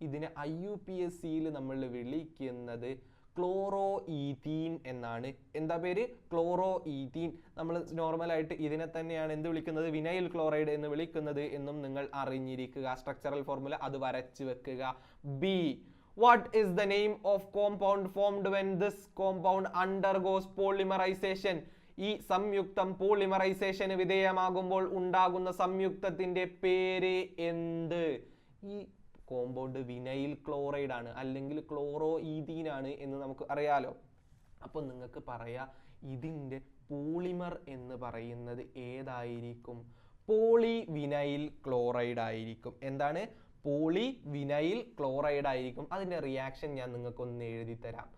ഇതിനെ IUPACയിൽ നമ്മൾ വിളിക്കുന്നത് ക്ലോറോ ഈഥീൻ എന്നാണ്. എന്താ പേര്? Chloro ethene. നമ്മൾ നോർമലായിട്ട് ഇതിനെ തന്നെയാണ് എന്ത് വിളിക്കുന്നത്? വിനൈൽ ക്ലോറൈഡ് എന്ന് വിളിക്കുന്നത് എന്നും നിങ്ങൾ അറിഞ്ഞിരിക്കുക. സ്ട്രക്ചറൽ ഫോർമുല അത് വരച്ചു വെക്കുക. B. What is the name of compound formed when this compound undergoes polymerization? ഈ സംയുക്തം പോളിമറൈസേഷന് വിധേയമാകുമ്പോൾ ഉണ്ടാകുന്ന സംയുക്തത്തിന്റെ പേര് എന്ത്? ഈ കോമ്പൗണ്ട് വിനൈൽ ക്ലോറൈഡ് ആണ്, അല്ലെങ്കിൽ ക്ലോറോ ഈഥീൻ ആണ് എന്ന് നമുക്ക് അറിയാലോ. അപ്പോൾ നിങ്ങൾക്ക് പറയാ ഇതിന്റെ പോളിമർ എന്ന് പറയുന്നത് ഏതായിരിക്കും? പോളി വിനൈൽ ക്ലോറൈഡ് ആയിരിക്കും. എന്താണ്? പോളി വിനൈൽ ക്ലോറൈഡ് ആയിരിക്കും. അതിന്റെ റിയാക്ഷൻ ഞാൻ നിങ്ങൾക്കൊന്ന് എഴുതി തരാം.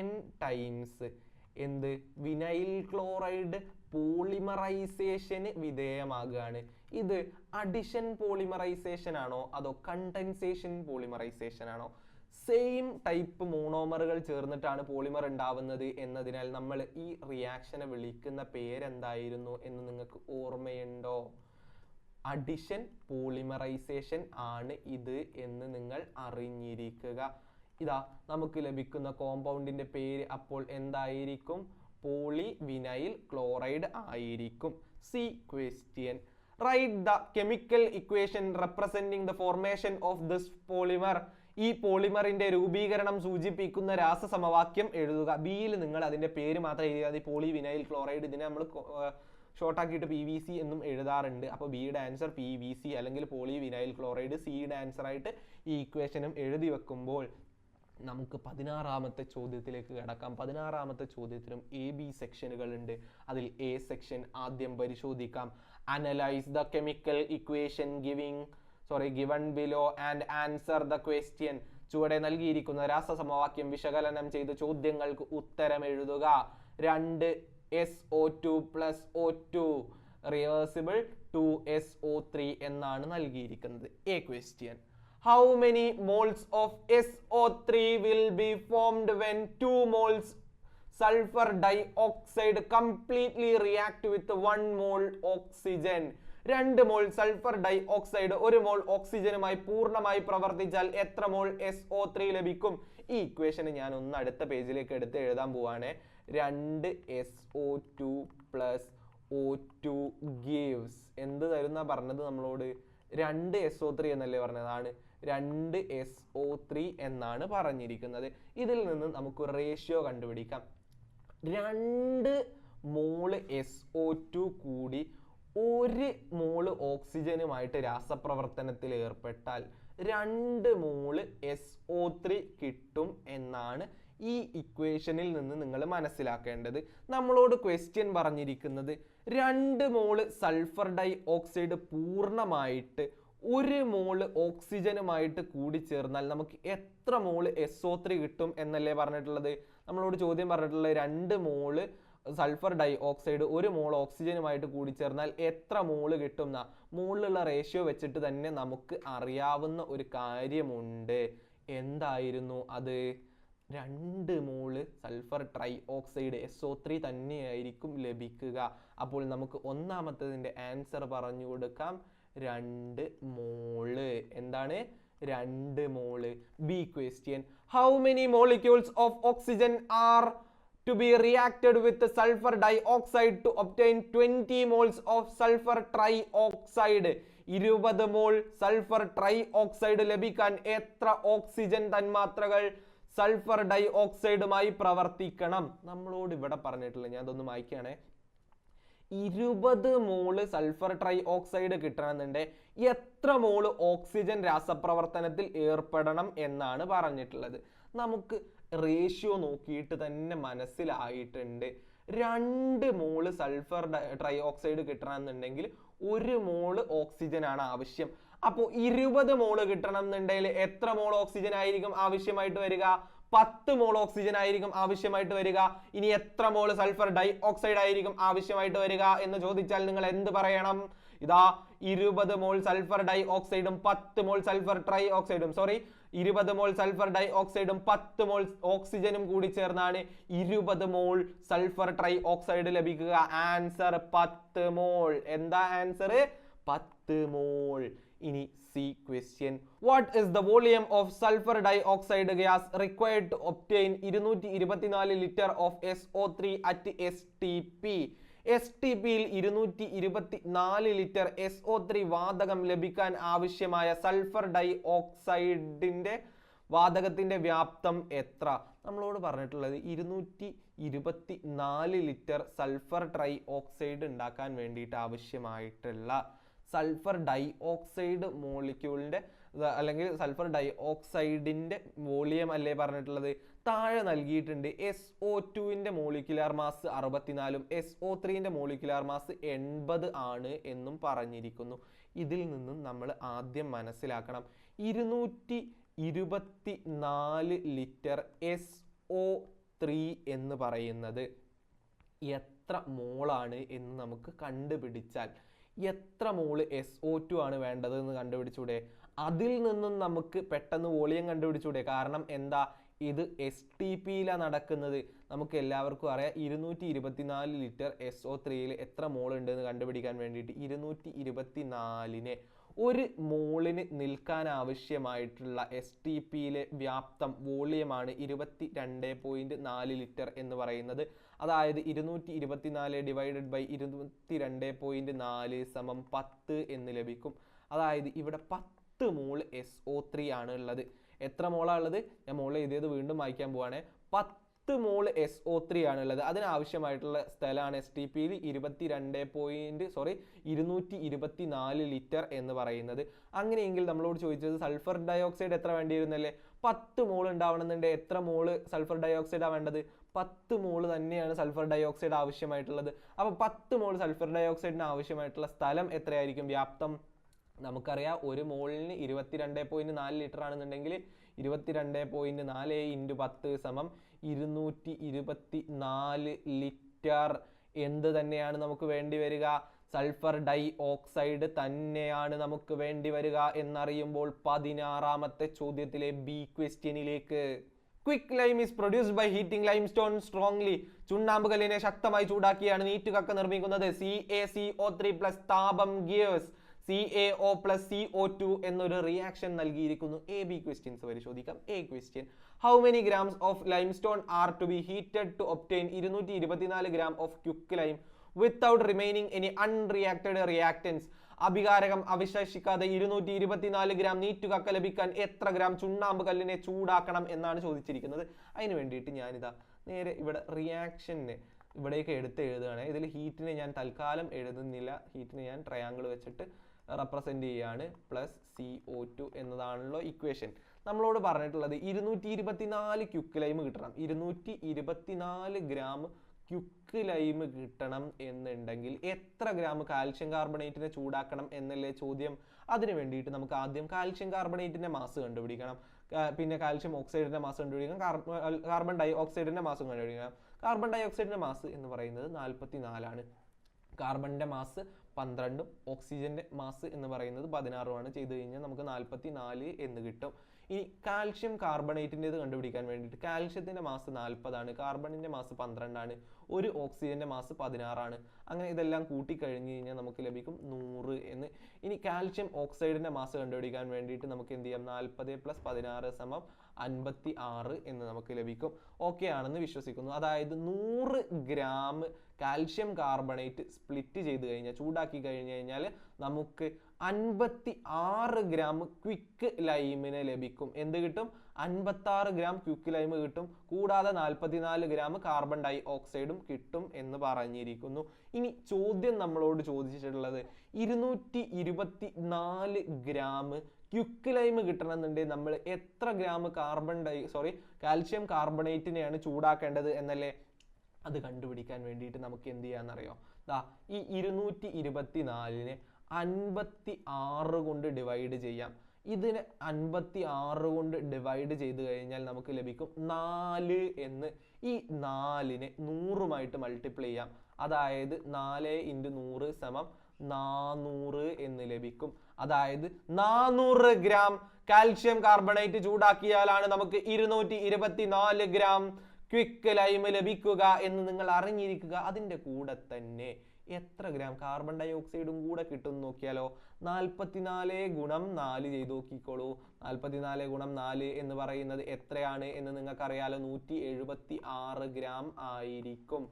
N ടൈംസ് എന്ത്? വിനൈൽ ക്ലോറൈഡ് പോളിമറൈസേഷന് വിധേയമാകുകയാണ്. ഇത് അഡിഷൻ പോളിമറൈസേഷൻ ആണോ അതോ കണ്ടൻസേഷൻ പോളിമറൈസേഷൻ ആണോ? സെയിം ടൈപ്പ് മോണോമറുകൾ ചേർന്നിട്ടാണ് പോളിമർ ഉണ്ടാവുന്നത് എന്നതിനാൽ നമ്മൾ ഈ റിയാക്ഷനെ വിളിക്കുന്ന പേരെന്തായിരുന്നു എന്ന് നിങ്ങൾക്ക് ഓർമ്മയുണ്ടോ? അഡിഷൻ പോളിമറൈസേഷൻ ആണ് ഇത് എന്ന് നിങ്ങൾ അറിഞ്ഞിരിക്കുക. ഇതാ നമുക്ക് ലഭിക്കുന്ന കോമ്പൗണ്ടിന്റെ പേര് അപ്പോൾ എന്തായിരിക്കും? പോളി വിനൈൽ ക്ലോറൈഡ് ആയിരിക്കും. C question. Write the chemical equation representing the formation of this polymer. ഈ പോളിമറിന്റെ രൂപീകരണം സൂചിപ്പിക്കുന്ന രാസസമവാക്യം എഴുതുക. ബിയിൽ നിങ്ങൾ അതിന്റെ പേര് മാത്രം എഴുതിയാൽ മതി. Polyvinyl chloride. ഇതിനെ നമ്മൾ ഷോർട്ട് ആക്കിയിട്ട് PVC എന്നും എഴുതാറുണ്ട്. അപ്പോൾ ബിയുടെ ആൻസർ PVC അല്ലെങ്കിൽ പോളി വിനൈൽ ക്ലോറൈഡ്. സിയുടെ ആൻസർ ആയിട്ട് ഈ ഇക്വേഷനും എഴുതി വെക്കുമ്പോൾ നമുക്ക് 16ാമത്തെ ചോദ്യത്തിലേക്ക് കടക്കാം. 16ാമത്തെ ചോദ്യത്തിനും AB സെക്ഷനുകൾ ഉണ്ട്. അതിൽ A സെക്ഷൻ ആദ്യം പരിശോധിക്കാം. Analyse the chemical equation given below and answer the question. ചുവടെ നൽകിയിരിക്കുന്ന രാസസമവാക്യം വിശകലനം ചെയ്ത് ചോദ്യങ്ങൾക്ക് ഉത്തരം എഴുതുക. 2SO2 plus O2 reversible 2SO3 എന്നാണ് നൽകിയിരിക്കുന്നത്. A question. How many moles of SO3 will be formed when 2 moles sulfur dioxide completely react with 1 mole oxygen? 2 mall sulphur dye oxide 1 മോൾ ഓക്സിജനുമായി പൂർണ്ണമായി പ്രവർത്തിച്ചാൽ എത്ര മോൾ SO3 ലഭിക്കും? ഈ ഇക്വേഷൻ ഞാൻ ഒന്ന് അടുത്ത പേജിലേക്ക് എടുത്ത് എഴുതാൻ പോവാണ്. 2SO2 plus O2 gives എന്ത് തരുന്ന പറഞ്ഞത് നമ്മളോട്? 2SO3 എന്നല്ലേ പറഞ്ഞതാണ്. 2SO3 എന്നാണ് പറഞ്ഞിരിക്കുന്നത്. ഇതിൽ നിന്ന് നമുക്ക് റേഷ്യോ കണ്ടുപിടിക്കാം. 2 മോള് SO2 കൂടി 1 മോള് ഓക്സിജനുമായിട്ട് രാസപ്രവർത്തനത്തിൽ ഏർപ്പെട്ടാൽ 2 മോള് SO3 കിട്ടും എന്നാണ് ഈ ഇക്വേഷനിൽ നിന്ന് നിങ്ങൾ മനസ്സിലാക്കേണ്ടത്. നമ്മളോട് ക്വസ്റ്റ്യൻ പറഞ്ഞിരിക്കുന്നത് 2 മോള് സൾഫർ ഡൈ ഓക്സൈഡ് പൂർണ്ണമായിട്ട് 1 മോള് ഓക്സിജനുമായിട്ട് കൂടി ചേർന്നാൽ നമുക്ക് എത്ര മോള് SO3 കിട്ടും എന്നല്ലേ പറഞ്ഞിട്ടുള്ളത്. നമ്മളോട് ചോദ്യം പറഞ്ഞിട്ടുള്ളത് 2 മോള് സൾഫർ ഡൈ ഓക്സൈഡ് 1 മോൾ ഓക്സിജനുമായിട്ട് കൂടി ചേർന്നാൽ എത്ര മോള് കിട്ടും? മോളിലുള്ള റേഷ്യോ വെച്ചിട്ട് തന്നെ നമുക്ക് അറിയാവുന്ന ഒരു കാര്യമുണ്ട്. എന്തായിരുന്നു അത്? 2 മോള് സൾഫർ ട്രൈ ഓക്സൈഡ് SO3 തന്നെയായിരിക്കും ലഭിക്കുക. അപ്പോൾ നമുക്ക് ഒന്നാമത്തതിന്റെ ആൻസർ പറഞ്ഞു കൊടുക്കാം. 2 മോള്. എന്താണ്? 2 മോള്. B question. How many molecules of oxygen are to be reacted with sulfur dioxide to obtain 20 moles of sulfur trioxide? 20 mole sulphur trioxide ലഭിക്കാൻ എത്ര ഓക്സിജൻ തന്മാത്രകൾ സൾഫർ ഡൈ ഓക്സൈഡുമായി പ്രവർത്തിക്കണം? നമ്മളോട് ഇവിടെ പറഞ്ഞിട്ടില്ല. ഞാൻ അതൊന്ന് വായിക്കുകയാണേ. 20 മോള് സൾഫർ ട്രൈ ഓക്സൈഡ് കിട്ടണമെന്നുണ്ടെങ്കിൽ എത്ര മോള് ഓക്സിജൻ രാസപ്രവർത്തനത്തിൽ ഏർപ്പെടണം എന്നാണ് പറഞ്ഞിട്ടുള്ളത്. നമുക്ക് റേഷ്യോ നോക്കിയിട്ട് തന്നെ മനസ്സിലായിട്ടുണ്ട്. 2 മോള് സൾഫർ ട്രൈ ഓക്സൈഡ് കിട്ടണമെന്നുണ്ടെങ്കിൽ 1 മോള് ഓക്സിജൻ ആണ് ആവശ്യം. അപ്പോൾ 20 മോള് കിട്ടണം എന്നുണ്ടെങ്കിൽ എത്ര മോൾ ഓക്സിജൻ ആയിരിക്കും ആവശ്യമായിട്ട് വരിക? 10 മോൾ ഓക്സിജൻ ആയിരിക്കും ആവശ്യമായിട്ട് വരിക. ഇനി എത്ര മോൾ സൾഫർ ഡൈ ഓക്സൈഡ് ആയിരിക്കും ആവശ്യമായിട്ട് വരിക എന്ന് ചോദിച്ചാൽ നിങ്ങൾ എന്ത് പറയണം? ഇതാ 20 മോൾ സൾഫർ ഡൈ ഓക്സൈഡും 10 മോൾ സൾഫർ ട്രൈ ഓക്സൈഡും 20 മോൾ സൾഫർ ഡൈ ഓക്സൈഡും 10 മോൾ ഓക്സിജനും കൂടി ചേർന്നാണ് 20 മോൾ സൾഫർ ട്രൈ ഓക്സൈഡ് ലഭിക്കുക. Answer 10 mole. എന്താ ആൻസർ? 10 മോൾ. ഇനി C question, what is the volume of sulphur dioxide gas required to obtain 224 litre of SO3 at STP? STPയിൽ 224 ലിറ്റർ SO3 വാതകം ലഭിക്കാൻ ആവശ്യമായ സൾഫർ ഡൈ ഓക്സൈഡിന്റെ വാതകത്തിന്റെ വ്യാപ്തം എത്ര? നമ്മളോട് പറഞ്ഞിട്ടുള്ളത് 224 ലിറ്റർ സൾഫർ ട്രൈ ഓക്സൈഡ് ഉണ്ടാക്കാൻ വേണ്ടിയിട്ട് ആവശ്യമായിട്ടുള്ള സൾഫർ ഡൈ ഓക്സൈഡ് മോളിക്യൂളിന്റെ അല്ലെങ്കിൽ സൾഫർ ഡൈ ഓക്സൈഡിന്റെ വോളിയം അല്ലേ പറഞ്ഞിട്ടുള്ളത്? താഴെ നൽകിയിട്ടുണ്ട്. SO2ന്റെ മോളിക്കുലാർ മാസ് 64ഉം SO3ന്റെ മോളിക്കുലാർ മാസ് 80 ആണ് എന്നും പറഞ്ഞിരിക്കുന്നു. ഇതിൽ നിന്നും നമ്മൾ ആദ്യം മനസ്സിലാക്കണം 224 ലിറ്റർ SO3 എന്ന് പറയുന്നത് എത്ര മോളാണ് എന്ന് നമുക്ക് കണ്ടുപിടിച്ചാൽ എത്ര മോള് SO2 ആണ് വേണ്ടത് എന്ന് കണ്ടുപിടിച്ചൂടെ? അതിൽ നിന്നും നമുക്ക് പെട്ടെന്ന് വോളിയം കണ്ടുപിടിച്ചൂടെ? കാരണം എന്താ, ഇത് STPയിലാണ് നടക്കുന്നത്. നമുക്ക് എല്ലാവർക്കും അറിയാം 224 ലിറ്റർ SO3യിൽ എത്ര മോൾ ഉണ്ട് എന്ന് കണ്ടുപിടിക്കാൻ വേണ്ടിയിട്ട് 224നെ 1 മോളിന് നിൽക്കാൻ ആവശ്യമായിട്ടുള്ള STPയിലെ വ്യാപ്തം വോളിയമാണ് 22.4 ലിറ്റർ എന്ന് പറയുന്നത്. അതായത് 224 ഡിവൈഡഡ് ബൈ 22.4 സമം 10 എന്ന് ലഭിക്കും. അതായത് ഇവിടെ 10 മോൾ SO3 ആണ് ഉള്ളത്. എത്ര മോളാണ് ഉള്ളത്? ഞാൻ മോൾ എഴുതിയത് വീണ്ടും വായിക്കാൻ പോവാണ്. 10 മോൾ SO3 ആണ് ഉള്ളത്. അതിനാവശ്യമായിട്ടുള്ള സ്ഥലമാണ് STPയിൽ 224 ലിറ്റർ എന്ന് പറയുന്നത്. അങ്ങനെയെങ്കിൽ നമ്മളോട് ചോദിച്ചത് സൾഫർ ഡയോക്സൈഡ് എത്ര വേണ്ടി വരുന്നല്ലേ? 10 മോൾ ഉണ്ടാവണമെന്നുണ്ടെങ്കിൽ എത്ര മോള് സൾഫർ ഡയോക്സൈഡാണ് വേണ്ടത്? 10 മോൾ തന്നെയാണ് സൾഫർ ഡയോക്സൈഡ് ആവശ്യമായിട്ടുള്ളത്. അപ്പോൾ 10 മോൾ സൾഫർ ഡയോക്സൈഡിന് ആവശ്യമായിട്ടുള്ള സ്ഥലം എത്രയായിരിക്കും? വ്യാപ്തം നമുക്കറിയാം. 1 മോളിന് 22.4 ലിറ്റർ ആണെന്നുണ്ടെങ്കിൽ 22.4 × 10 സമം 224 ലിറ്റർ. എന്ത് തന്നെയാണ് നമുക്ക് വേണ്ടി വരിക? സൾഫർ ഡൈ ഓക്സൈഡ് തന്നെയാണ് നമുക്ക് വേണ്ടി വരിക എന്നറിയുമ്പോൾ 16ാമത്തെ ചോദ്യത്തിലെ ബി ക്വസ്റ്റ്യനിലേക്ക്. Quick lime is produced by heating limestone strongly. ചുണ്ണാമ്പ് കല്ലിനെ ശക്തമായി ചൂടാക്കിയാണ് നീറ്റുകക്ക നിർമ്മിക്കുന്നത്. CaCO3+ താപം ഗിയേഴ്സ് CaO + CO2 എന്നൊരു റിയാക്ഷൻ നൽകിയിരിക്കുന്നു. AB ക്വസ്റ്റ്യൻസ് പരിശോധിക്കാം. A question, how many grams of limestone are to be heated to obtain 224 gram of quick lime without remaining any unreacted reactants? അഭികാരകം അവശേഷിക്കാതെ 224 ഗ്രാം നീറ്റുകക്ക ലഭിക്കാൻ എത്ര ഗ്രാം ചുണ്ണാമ്പ് കല്ലിനെ ചൂടാക്കണം എന്നാണ് ചോദിച്ചിരിക്കുന്നത്. അതിന് വേണ്ടിയിട്ട് ഞാനിതാ നേരെ ഇവിടെ റിയാക്ഷനെ ഇവിടേക്ക് എഴുതുകയാണ്. ഇതിൽ ഹീറ്റിനെ ഞാൻ തൽക്കാലം എഴുതുന്നില്ല. ഹീറ്റിനെ ഞാൻ ട്രയാങ്കിൾ വെച്ചിട്ട് റെപ്രസെന്റ് ചെയ്യാണ്. +CO2 എന്നതാണല്ലോ equation. നമ്മളോട് പറഞ്ഞിട്ടുള്ളത് 224 ക്യുക്ക് ലൈം കിട്ടണം. 224 ഗ്രാം ക്യുക്ക് ലൈം കിട്ടണം എന്നുണ്ടെങ്കിൽ എത്ര ഗ്രാം കാൽഷ്യം കാർബണേറ്റിനെ ചൂടാക്കണം എന്നല്ലേ ചോദ്യം. അതിന് വേണ്ടിയിട്ട് നമുക്ക് ആദ്യം കാൽഷ്യം കാർബണേറ്റിന്റെ മാസ് കണ്ടുപിടിക്കണം. പിന്നെ കാൽഷ്യം ഓക്സൈഡിന്റെ മാസ് കണ്ടുപിടിക്കണം. കാർബൺ ഡൈ ഓക്സൈഡിന്റെ മാസും കണ്ടുപിടിക്കണം. കാർബൺ ഡൈ ഓക്സൈഡിന്റെ മാസ് എന്ന് പറയുന്നത് 44 ആണ്. കാർബണിന്റെ മാസ് 12ഉം ഓക്സിജന്റെ മാസ് എന്ന് പറയുന്നത് 16ഉമാണ്. ചെയ്ത് കഴിഞ്ഞാൽ നമുക്ക് 44 എന്ന് കിട്ടും. ഇനി കാൽഷ്യം കാർബണേറ്റിൻ്റെത് കണ്ടുപിടിക്കാൻ വേണ്ടിയിട്ട് കാൽഷ്യത്തിന്റെ മാസ് 40 ആണ്, കാർബണിന്റെ മാസ് 12 ആണ്, ഒരു ഓക്സിജന്റെ മാസ് 16 ആണ്. അങ്ങനെ ഇതെല്ലാം കൂട്ടിക്കഴിഞ്ഞ് കഴിഞ്ഞാൽ നമുക്ക് ലഭിക്കും 100 എന്ന്. ഇനി കാൽഷ്യം ഓക്സൈഡിന്റെ മാസ് കണ്ടുപിടിക്കാൻ വേണ്ടിയിട്ട് നമുക്ക് എന്ത് ചെയ്യാം? 40 + 16 സമം 56 എന്ന് നമുക്ക് ലഭിക്കും. ഓക്കെ ആണെന്ന് വിശ്വസിക്കുന്നു. അതായത് 100 ഗ്രാം കാൽഷ്യം കാർബണേറ്റ് സ്പ്ലിറ്റ് ചെയ്ത് കഴിഞ്ഞാൽ, ചൂടാക്കി കഴിഞ്ഞ് കഴിഞ്ഞാൽ നമുക്ക് 56 ഗ്രാം ക്വിക്ക് ലൈമിനെ ലഭിക്കും. എന്ത് കിട്ടും? 56 ഗ്രാം ക്വിക്ക് ലൈം കിട്ടും. കൂടാതെ 44 ഗ്രാം കാർബൺ ഡൈ ഓക്സൈഡും കിട്ടും എന്ന് പറഞ്ഞിരിക്കുന്നു. ഇനി ചോദ്യം നമ്മളോട് ചോദിച്ചിട്ടുള്ളത് 224 ഗ്രാം ക്വിക്ക് ലൈം കിട്ടണമെന്നുണ്ടെങ്കിൽ നമ്മൾ എത്ര ഗ്രാം കാൽഷ്യം കാർബണേറ്റിനെയാണ് ചൂടാക്കേണ്ടത് എന്നല്ലേ. അത് കണ്ടുപിടിക്കാൻ വേണ്ടിയിട്ട് നമുക്ക് എന്ത് ചെയ്യാന്നറിയോ, ഈ 224നെ 56 കൊണ്ട് ഡിവൈഡ് ചെയ്യാം. ഇതിനെ 56 കൊണ്ട് ഡിവൈഡ് ചെയ്ത് കഴിഞ്ഞാൽ നമുക്ക് ലഭിക്കും 4 എന്ന്. ഈ 4നെ 100 മൾട്ടിപ്ലൈ ചെയ്യാം. അതായത് 4 × 100 = 400 എന്ന് ലഭിക്കും. അതായത് 400 ഗ്രാം കാൽഷ്യം കാർബണേറ്റ് ചൂടാക്കിയാലാണ് നമുക്ക് 224 ഗ്രാം ക്വിക്ക് ലൈം ലഭിക്കുക എന്ന് നിങ്ങൾ അറിഞ്ഞിരിക്കുക. അതിൻ്റെ കൂടെ തന്നെ എത്ര ഗ്രാം കാർബൺ ഡൈ ഓക്സൈഡും കൂടെ കിട്ടും നോക്കിയാലോ. 44 × 4 ചെയ്ത് നോക്കിക്കോളൂ. 44 × 4 എന്ന് പറയുന്നത് എത്രയാണ് എന്ന് നിങ്ങൾക്കറിയാലോ, 176 ഗ്രാം ആയിരിക്കും.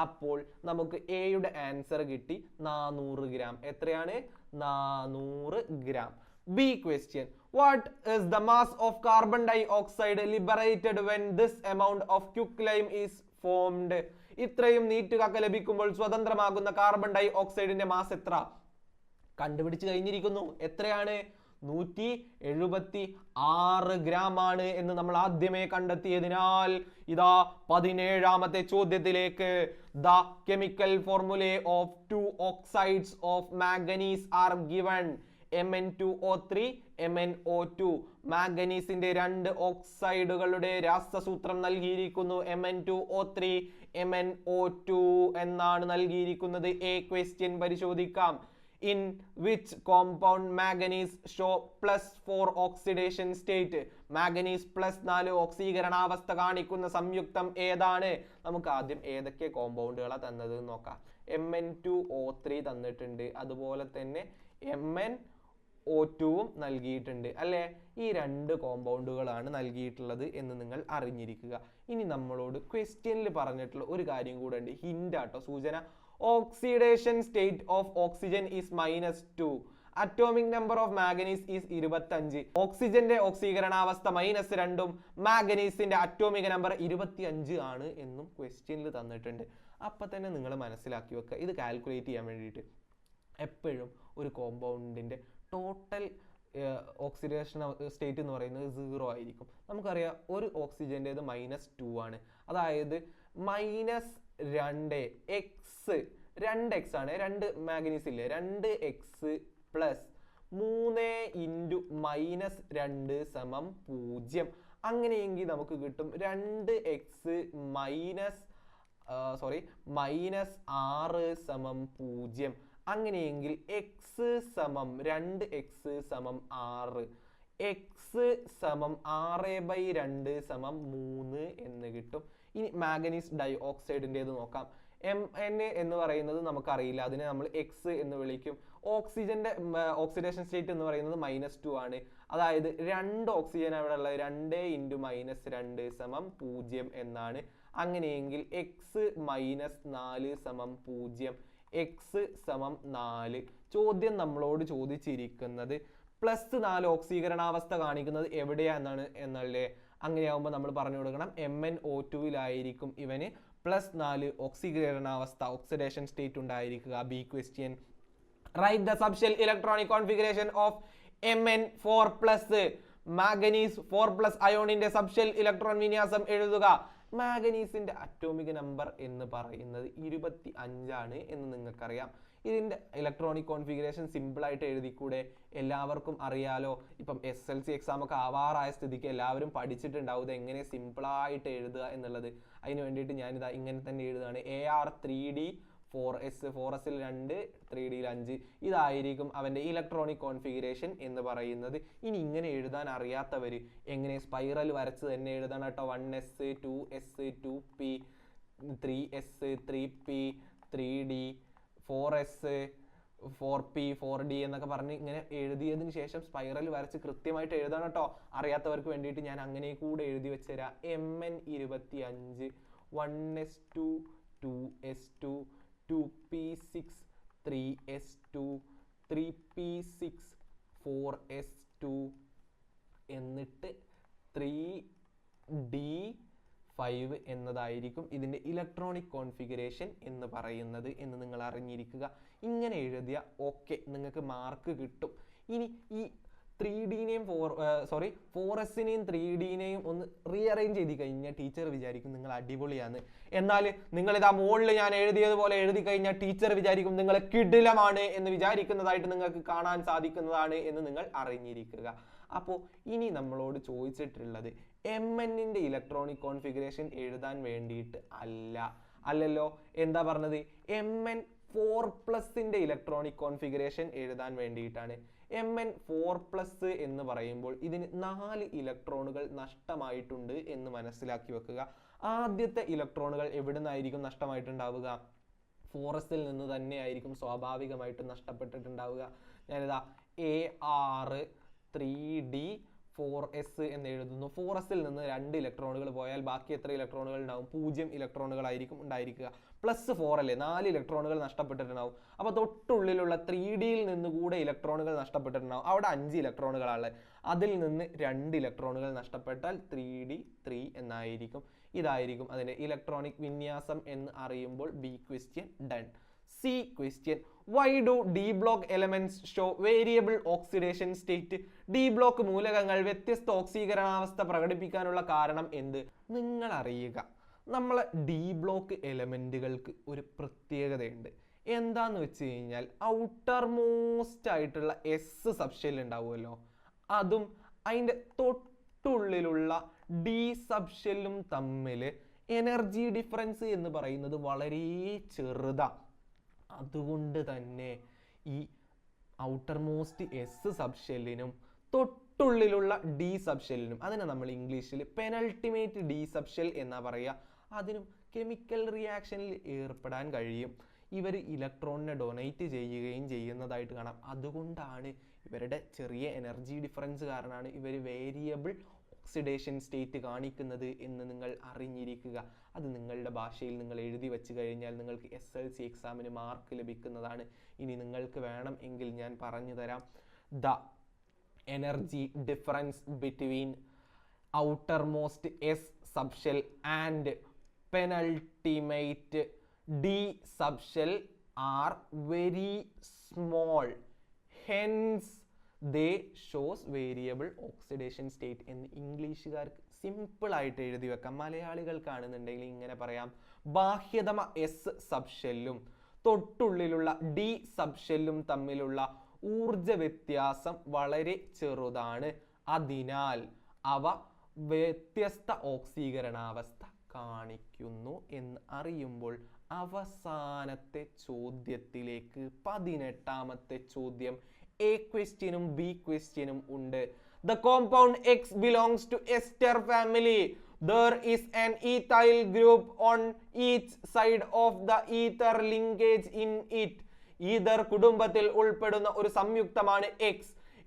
അപ്പോൾ നമുക്ക് എയുടെ ആൻസർ കിട്ടി 400 ഗ്രാം. എത്രയാണ്? 400 gram. B question. What is the mass of carbon dioxide liberated when this amount of quicklime is formed? ഇത്രയും നീറ്റുകക്ക ലഭിക്കുമ്പോൾ സ്വതന്ത്രമാകുന്ന കാർബൺ ഡൈ ഓക്സൈഡിന്റെ മാസ് എത്ര? കണ്ടുപിടിച്ച് കഴിഞ്ഞിരിക്കുന്നു. എത്രയാണ്? 176 ഗ്രാം ആണ് എന്ന് നമ്മൾ ആദ്യമേ കണ്ടെത്തിയതിനാൽ ഇതാ 17ാമത്തെ ചോദ്യത്തിലേക്ക്. The chemical formulae of two oxides of manganese are given. Mn2O3, MnO2. മാംഗനീസിന്റെ 2 ഓക്സൈഡുകളുടെ രാസസൂത്രം നൽകിയിരിക്കുന്നു. Mn2O3, MnO2 എന്നാണ് നൽകിയിരിക്കുന്നത്. A question പരിശോധിക്കാം. In which compound manganese show +4 oxidation state? Manganese +4 ഓക്സീകരണാവസ്ഥ കാണിക്കുന്ന സംയുക്തം ഏതാണ്? നമുക്ക് ആദ്യം ഏതൊക്കെ കോമ്പൗണ്ടുകളാണ് തന്നത് നോക്കാം. Mn2O3 തന്നിട്ടുണ്ട്, അതുപോലെ തന്നെ MnO2 നൽകിയിട്ടുണ്ട് അല്ലേ. ഈ 2 കോമ്പൗണ്ടുകളാണ് നൽകിയിട്ടുള്ളത് എന്ന് നിങ്ങൾ അറിഞ്ഞിരിക്കുക. ഇനി നമ്മളോട് ക്വസ്റ്റ്യനിൽ പറഞ്ഞിട്ടുള്ള ഒരു കാര്യം കൂടെ ഉണ്ട്, ഹിന്റ് ആട്ടോ, സൂചന. Oxidation state of oxygen is -2. Atomic number of manganese is 25. ഓക്സിജന്റെ ഓക്സീകരണാവസ്ഥ -2ഉം മാംഗനീസിന്റെ അറ്റോമിക് നമ്പർ 25 ആണ് എന്നും ക്വസ്റ്റ്യനിൽ തന്നിട്ടുണ്ട്. അപ്പൊ തന്നെ നിങ്ങൾ മനസ്സിലാക്കി വെക്കുക, ഇത് കാൽക്കുലേറ്റ് ചെയ്യാൻ വേണ്ടിയിട്ട് എപ്പോഴും ഒരു കോമ്പൗണ്ടിന്റെ ടോട്ടൽ ഓക്സിഡേഷൻ സ്റ്റേറ്റ് എന്ന് പറയുന്നത് 0 ആയിരിക്കും. നമുക്കറിയാം ഒരു ഓക്സിജൻ്റെത് -2 ആണ്. അതായത് -2x ആണ്. 2 മാംഗനീസ് ഇല്ലേ, 2x + 3 × -2 = 0. അങ്ങനെയെങ്കിൽ നമുക്ക് കിട്ടും 2x -6 = 0. അങ്ങനെയെങ്കിൽ x 2x 6, x 6/2 3 എന്ന് കിട്ടും. ഇനി മാംഗനീസ് ഡൈ ഓക്സൈഡിൻ്റെത് നോക്കാം. Mn എന്ന് പറയുന്നത് നമുക്കറിയില്ല, അതിനെ നമ്മൾ x എന്ന് വിളിക്കും. ഓക്സിജന്റെ ഓക്സിഡേഷൻ സ്റ്റേറ്റ് എന്ന് പറയുന്നത് -2 ആണ്. അതായത് 2 ഓക്സിജൻ അവിടെ ഉള്ളത് 2 × -2 = 0 എന്നാണ്. അങ്ങനെയെങ്കിൽ x -4 = 0, x = 4. ചോദ്യം നമ്മളോട് ചോദിച്ചിരിക്കുന്നത് +4 ഓക്സീകരണാവസ്ഥ കാണിക്കുന്നത് എവിടെയാണെന്നാണ് എന്നല്ലേ. അങ്ങനെയാവുമ്പോൾ നമ്മൾ പറഞ്ഞു കൊടുക്കണം MnO2-ലായിരിക്കും ഇവന് +4 ഓക്സീകരണാവസ്ഥ ഓക്സിഡേഷൻ സ്റ്റേറ്റ് ഉണ്ടായിരിക്കുക. B question. Write the subshell electronic configuration of Mn4+. Manganese 4+ അയോണിന്റെ സബ്ഷെൽ ഇലക്ട്രോൺ വിന്യാസം എഴുതുക. മാംഗനീസിന്റെ അറ്റോമിക് നമ്പർ എന്ന് പറയുന്നത് 25 ആണ് എന്ന് നിങ്ങൾക്കറിയാം. ഇതിന്റെ ഇലക്ട്രോണിക് കോൺഫിഗറേഷൻ സിമ്പിൾ ആയിട്ട് എഴുതിക്കൂടെ? എല്ലാവർക്കും അറിയാലോ. ഇപ്പം SLC എക്സാം ഒക്കെ ആവാറായ സ്ഥിതിക്ക് എല്ലാവരും പഠിച്ചിട്ടുണ്ടാവും ഇത് എങ്ങനെ സിമ്പിൾ ആയിട്ട് എഴുതുക എന്നുള്ളത്. അതിന് വേണ്ടിയിട്ട് ഞാനിതാ ഇങ്ങനെ തന്നെ എഴുതുകയാണ്. AR3D4S, 4S-ൽ 2, 3D-ൽ 5. ഇതായിരിക്കും അവന്റെ ഇലക്ട്രോണിക് കോൺഫിഗറേഷൻ എന്ന് പറയുന്നത്. ഇനി ഇങ്ങനെ എഴുതാൻ അറിയാത്തവർ എങ്ങനെ സ്പൈറൽ വരച്ച് തന്നെ എഴുതണം കേട്ടോ. 1S 2S 2P 3S 3P 3D 4S 4P 4D എന്നൊക്കെ പറഞ്ഞ് ഇങ്ങനെ എഴുതിയതിന് ശേഷം സ്പൈറൽ വരച്ച് കൃത്യമായിട്ട് എഴുതണം കേട്ടോ. അറിയാത്തവർക്ക് വേണ്ടിയിട്ട് ഞാൻ അങ്ങനെ കൂടെ എഴുതി വെച്ചുതരാം. Mn25 1s2 2s2 2p6 3s2 3p6 4s2 എന്നിട്ട് 3 എന്നതായിരിക്കും ഇതിൻ്റെ ഇലക്ട്രോണിക് കോൺഫിഗറേഷൻ എന്ന് പറയുന്നത് എന്ന് നിങ്ങൾ അറിഞ്ഞിരിക്കുക. ഇങ്ങനെ എഴുതിയ ഓക്കെ നിങ്ങൾക്ക് മാർക്ക് കിട്ടും. ഇനി ഈ 3Dനെയും 4S-നെയും 3Dനെയും ഒന്ന് റീഅറേഞ്ച് ചെയ്ത് കഴിഞ്ഞാൽ ടീച്ചർ വിചാരിക്കും നിങ്ങൾ അടിപൊളിയാണ്. എന്നാൽ നിങ്ങളിതാ മുകളിൽ ഞാൻ എഴുതിയതുപോലെ എഴുതി കഴിഞ്ഞാൽ ടീച്ചർ വിചാരിക്കും നിങ്ങൾ കിടിലമാണ് എന്ന് വിചാരിക്കുന്നതായിട്ട് നിങ്ങൾക്ക് കാണാൻ സാധിക്കുന്നതാണ് എന്ന് നിങ്ങൾ അറിഞ്ഞിരിക്കുക. അപ്പോൾ ഇനി നമ്മളോട് ചോദിച്ചിട്ടുള്ളത് MNന്റെ ഇലക്ട്രോണിക് കോൺഫിഗറേഷൻ എഴുതാൻ വേണ്ടിയിട്ട് അല്ലല്ലോ. എന്താ പറഞ്ഞത്? Mn4+ ഇലക്ട്രോണിക് കോൺഫിഗറേഷൻ എഴുതാൻ വേണ്ടിയിട്ടാണ്. Mn4+ എന്ന് പറയുമ്പോൾ ഇതിന് 4 ഇലക്ട്രോണുകൾ നഷ്ടമായിട്ടുണ്ട് എന്ന് മനസ്സിലാക്കി വെക്കുക. ആദ്യത്തെ ഇലക്ട്രോണുകൾ എവിടെ നിന്നായിരിക്കും നഷ്ടമായിട്ടുണ്ടാവുക? 4s-ൽ നിന്ന് തന്നെയായിരിക്കും സ്വാഭാവികമായിട്ടും നഷ്ടപ്പെട്ടിട്ടുണ്ടാവുക. ഞാനിതാ AR3D4S എന്ന് എഴുതുന്നു. 4s-ൽ നിന്ന് 2 ഇലക്ട്രോണുകൾ പോയാൽ ബാക്കി എത്ര ഇലക്ട്രോണുകൾ ഉണ്ടാവും? 0 ഇലക്ട്രോണുകളായിരിക്കും ഉണ്ടായിരിക്കുക. +4 അല്ലേ, 4 ഇലക്ട്രോണുകൾ നഷ്ടപ്പെട്ടിട്ടുണ്ടാവും. അപ്പോൾ തൊട്ടുള്ളിലുള്ള 3Dയിൽ നിന്ന് കൂടെ ഇലക്ട്രോണുകൾ നഷ്ടപ്പെട്ടിട്ടുണ്ടാവും. അവിടെ 5 ഇലക്ട്രോണുകളാണ്. അതിൽ നിന്ന് 2 ഇലക്ട്രോണുകൾ നഷ്ടപ്പെട്ടാൽ 3D3 എന്നായിരിക്കും. ഇതായിരിക്കും അതിൻ്റെ ഇലക്ട്രോണിക് വിന്യാസം എന്ന് അറിയുമ്പോൾ B question done. C question, why do D block elements show variable oxidation state? D block മൂലകങ്ങൾ വ്യത്യസ്ത ഓക്സീകരണാവസ്ഥ പ്രകടിപ്പിക്കാനുള്ള കാരണം എന്ത്? നിങ്ങൾ അറിയുക, നമ്മളെ D ബ്ലോക്ക് എലമെന്റുകൾക്ക് ഒരു പ്രത്യേകതയുണ്ട്. എന്താന്ന് വെച്ച് കഴിഞ്ഞാൽ ഔട്ടർ മോസ്റ്റ് ആയിട്ടുള്ള S സബ്ഷെൽ ഉണ്ടാവുമല്ലോ, അതും അതിൻ്റെ തൊട്ടുള്ളിലുള്ള D സബ്ഷെല്ലും തമ്മിൽ എനർജി ഡിഫറൻസ് എന്ന് പറയുന്നത് വളരെ ചെറുതാണ്. അതുകൊണ്ട് തന്നെ ഈ ഔട്ടർ മോസ്റ്റ് S സബ്ഷെല്ലിനും തൊട്ടുള്ളിലുള്ള D സബ്ഷെല്ലിനും, അതിനെ നമ്മൾ ഇംഗ്ലീഷിൽ പെനൾട്ടിമേറ്റ് D സബ്ഷെൽ എന്നാ പറയുക, അതിനും കെമിക്കൽ റിയാക്ഷനിൽ ഏർപ്പെടാൻ കഴിയും. ഇവർ ഇലക്ട്രോണിനെ ഡൊണേറ്റ് ചെയ്യുകയും ചെയ്യുന്നതായിട്ട് കാണാം. അതുകൊണ്ടാണ് ഇവരുടെ ചെറിയ എനർജി ഡിഫറൻസ് കാരണമാണ് ഇവർ വേരിയബിൾ ഓക്സിഡേഷൻ സ്റ്റേറ്റ് കാണിക്കുന്നത് എന്ന് നിങ്ങൾ അറിഞ്ഞിരിക്കുക. അത് നിങ്ങളുടെ ഭാഷയിൽ നിങ്ങൾ എഴുതി വെച്ച് കഴിഞ്ഞാൽ നിങ്ങൾക്ക് SLC എക്സാമിന് മാർക്ക് ലഭിക്കുന്നതാണ്. ഇനി നിങ്ങൾക്ക് വേണം എങ്കിൽ ഞാൻ പറഞ്ഞു തരാം. The energy difference between outermost S subshell and penultimate D subshell are very small, hence they shows variable oxidation state എന്ന് ഇംഗ്ലീഷുകാർക്ക് സിമ്പിൾ ആയിട്ട് എഴുതി വെക്കാം. മലയാളികൾക്കാണെന്നുണ്ടെങ്കിൽ ഇങ്ങനെ പറയാം, ബാഹ്യതമ S സബ്ഷെല്ലും തൊട്ടുള്ളിലുള്ള D സബ്ഷെല്ലും തമ്മിലുള്ള ഊർജ വ്യത്യാസം വളരെ ചെറുതാണ്. അതിനാൽ അവ വ്യത്യസ്ത ഓക്സീകരണാവസ്ഥ കാണിക്കുന്നു എന്ന് അറിയുമ്പോൾ അവസാനത്തെ ചോദ്യത്തിലേക്ക് 18ാമത്തെ ചോദ്യം A ക്വസ്റ്റ്യനും B ക്വസ്റ്റ്യനും ഉണ്ട്. The compound X belongs to ester family. There is an ethyl group on each side of the ether linkage in it. Ether കുടുംബത്തിൽ ഉൾപ്പെടുന്ന ഒരു സംയുക്തമാണ് X.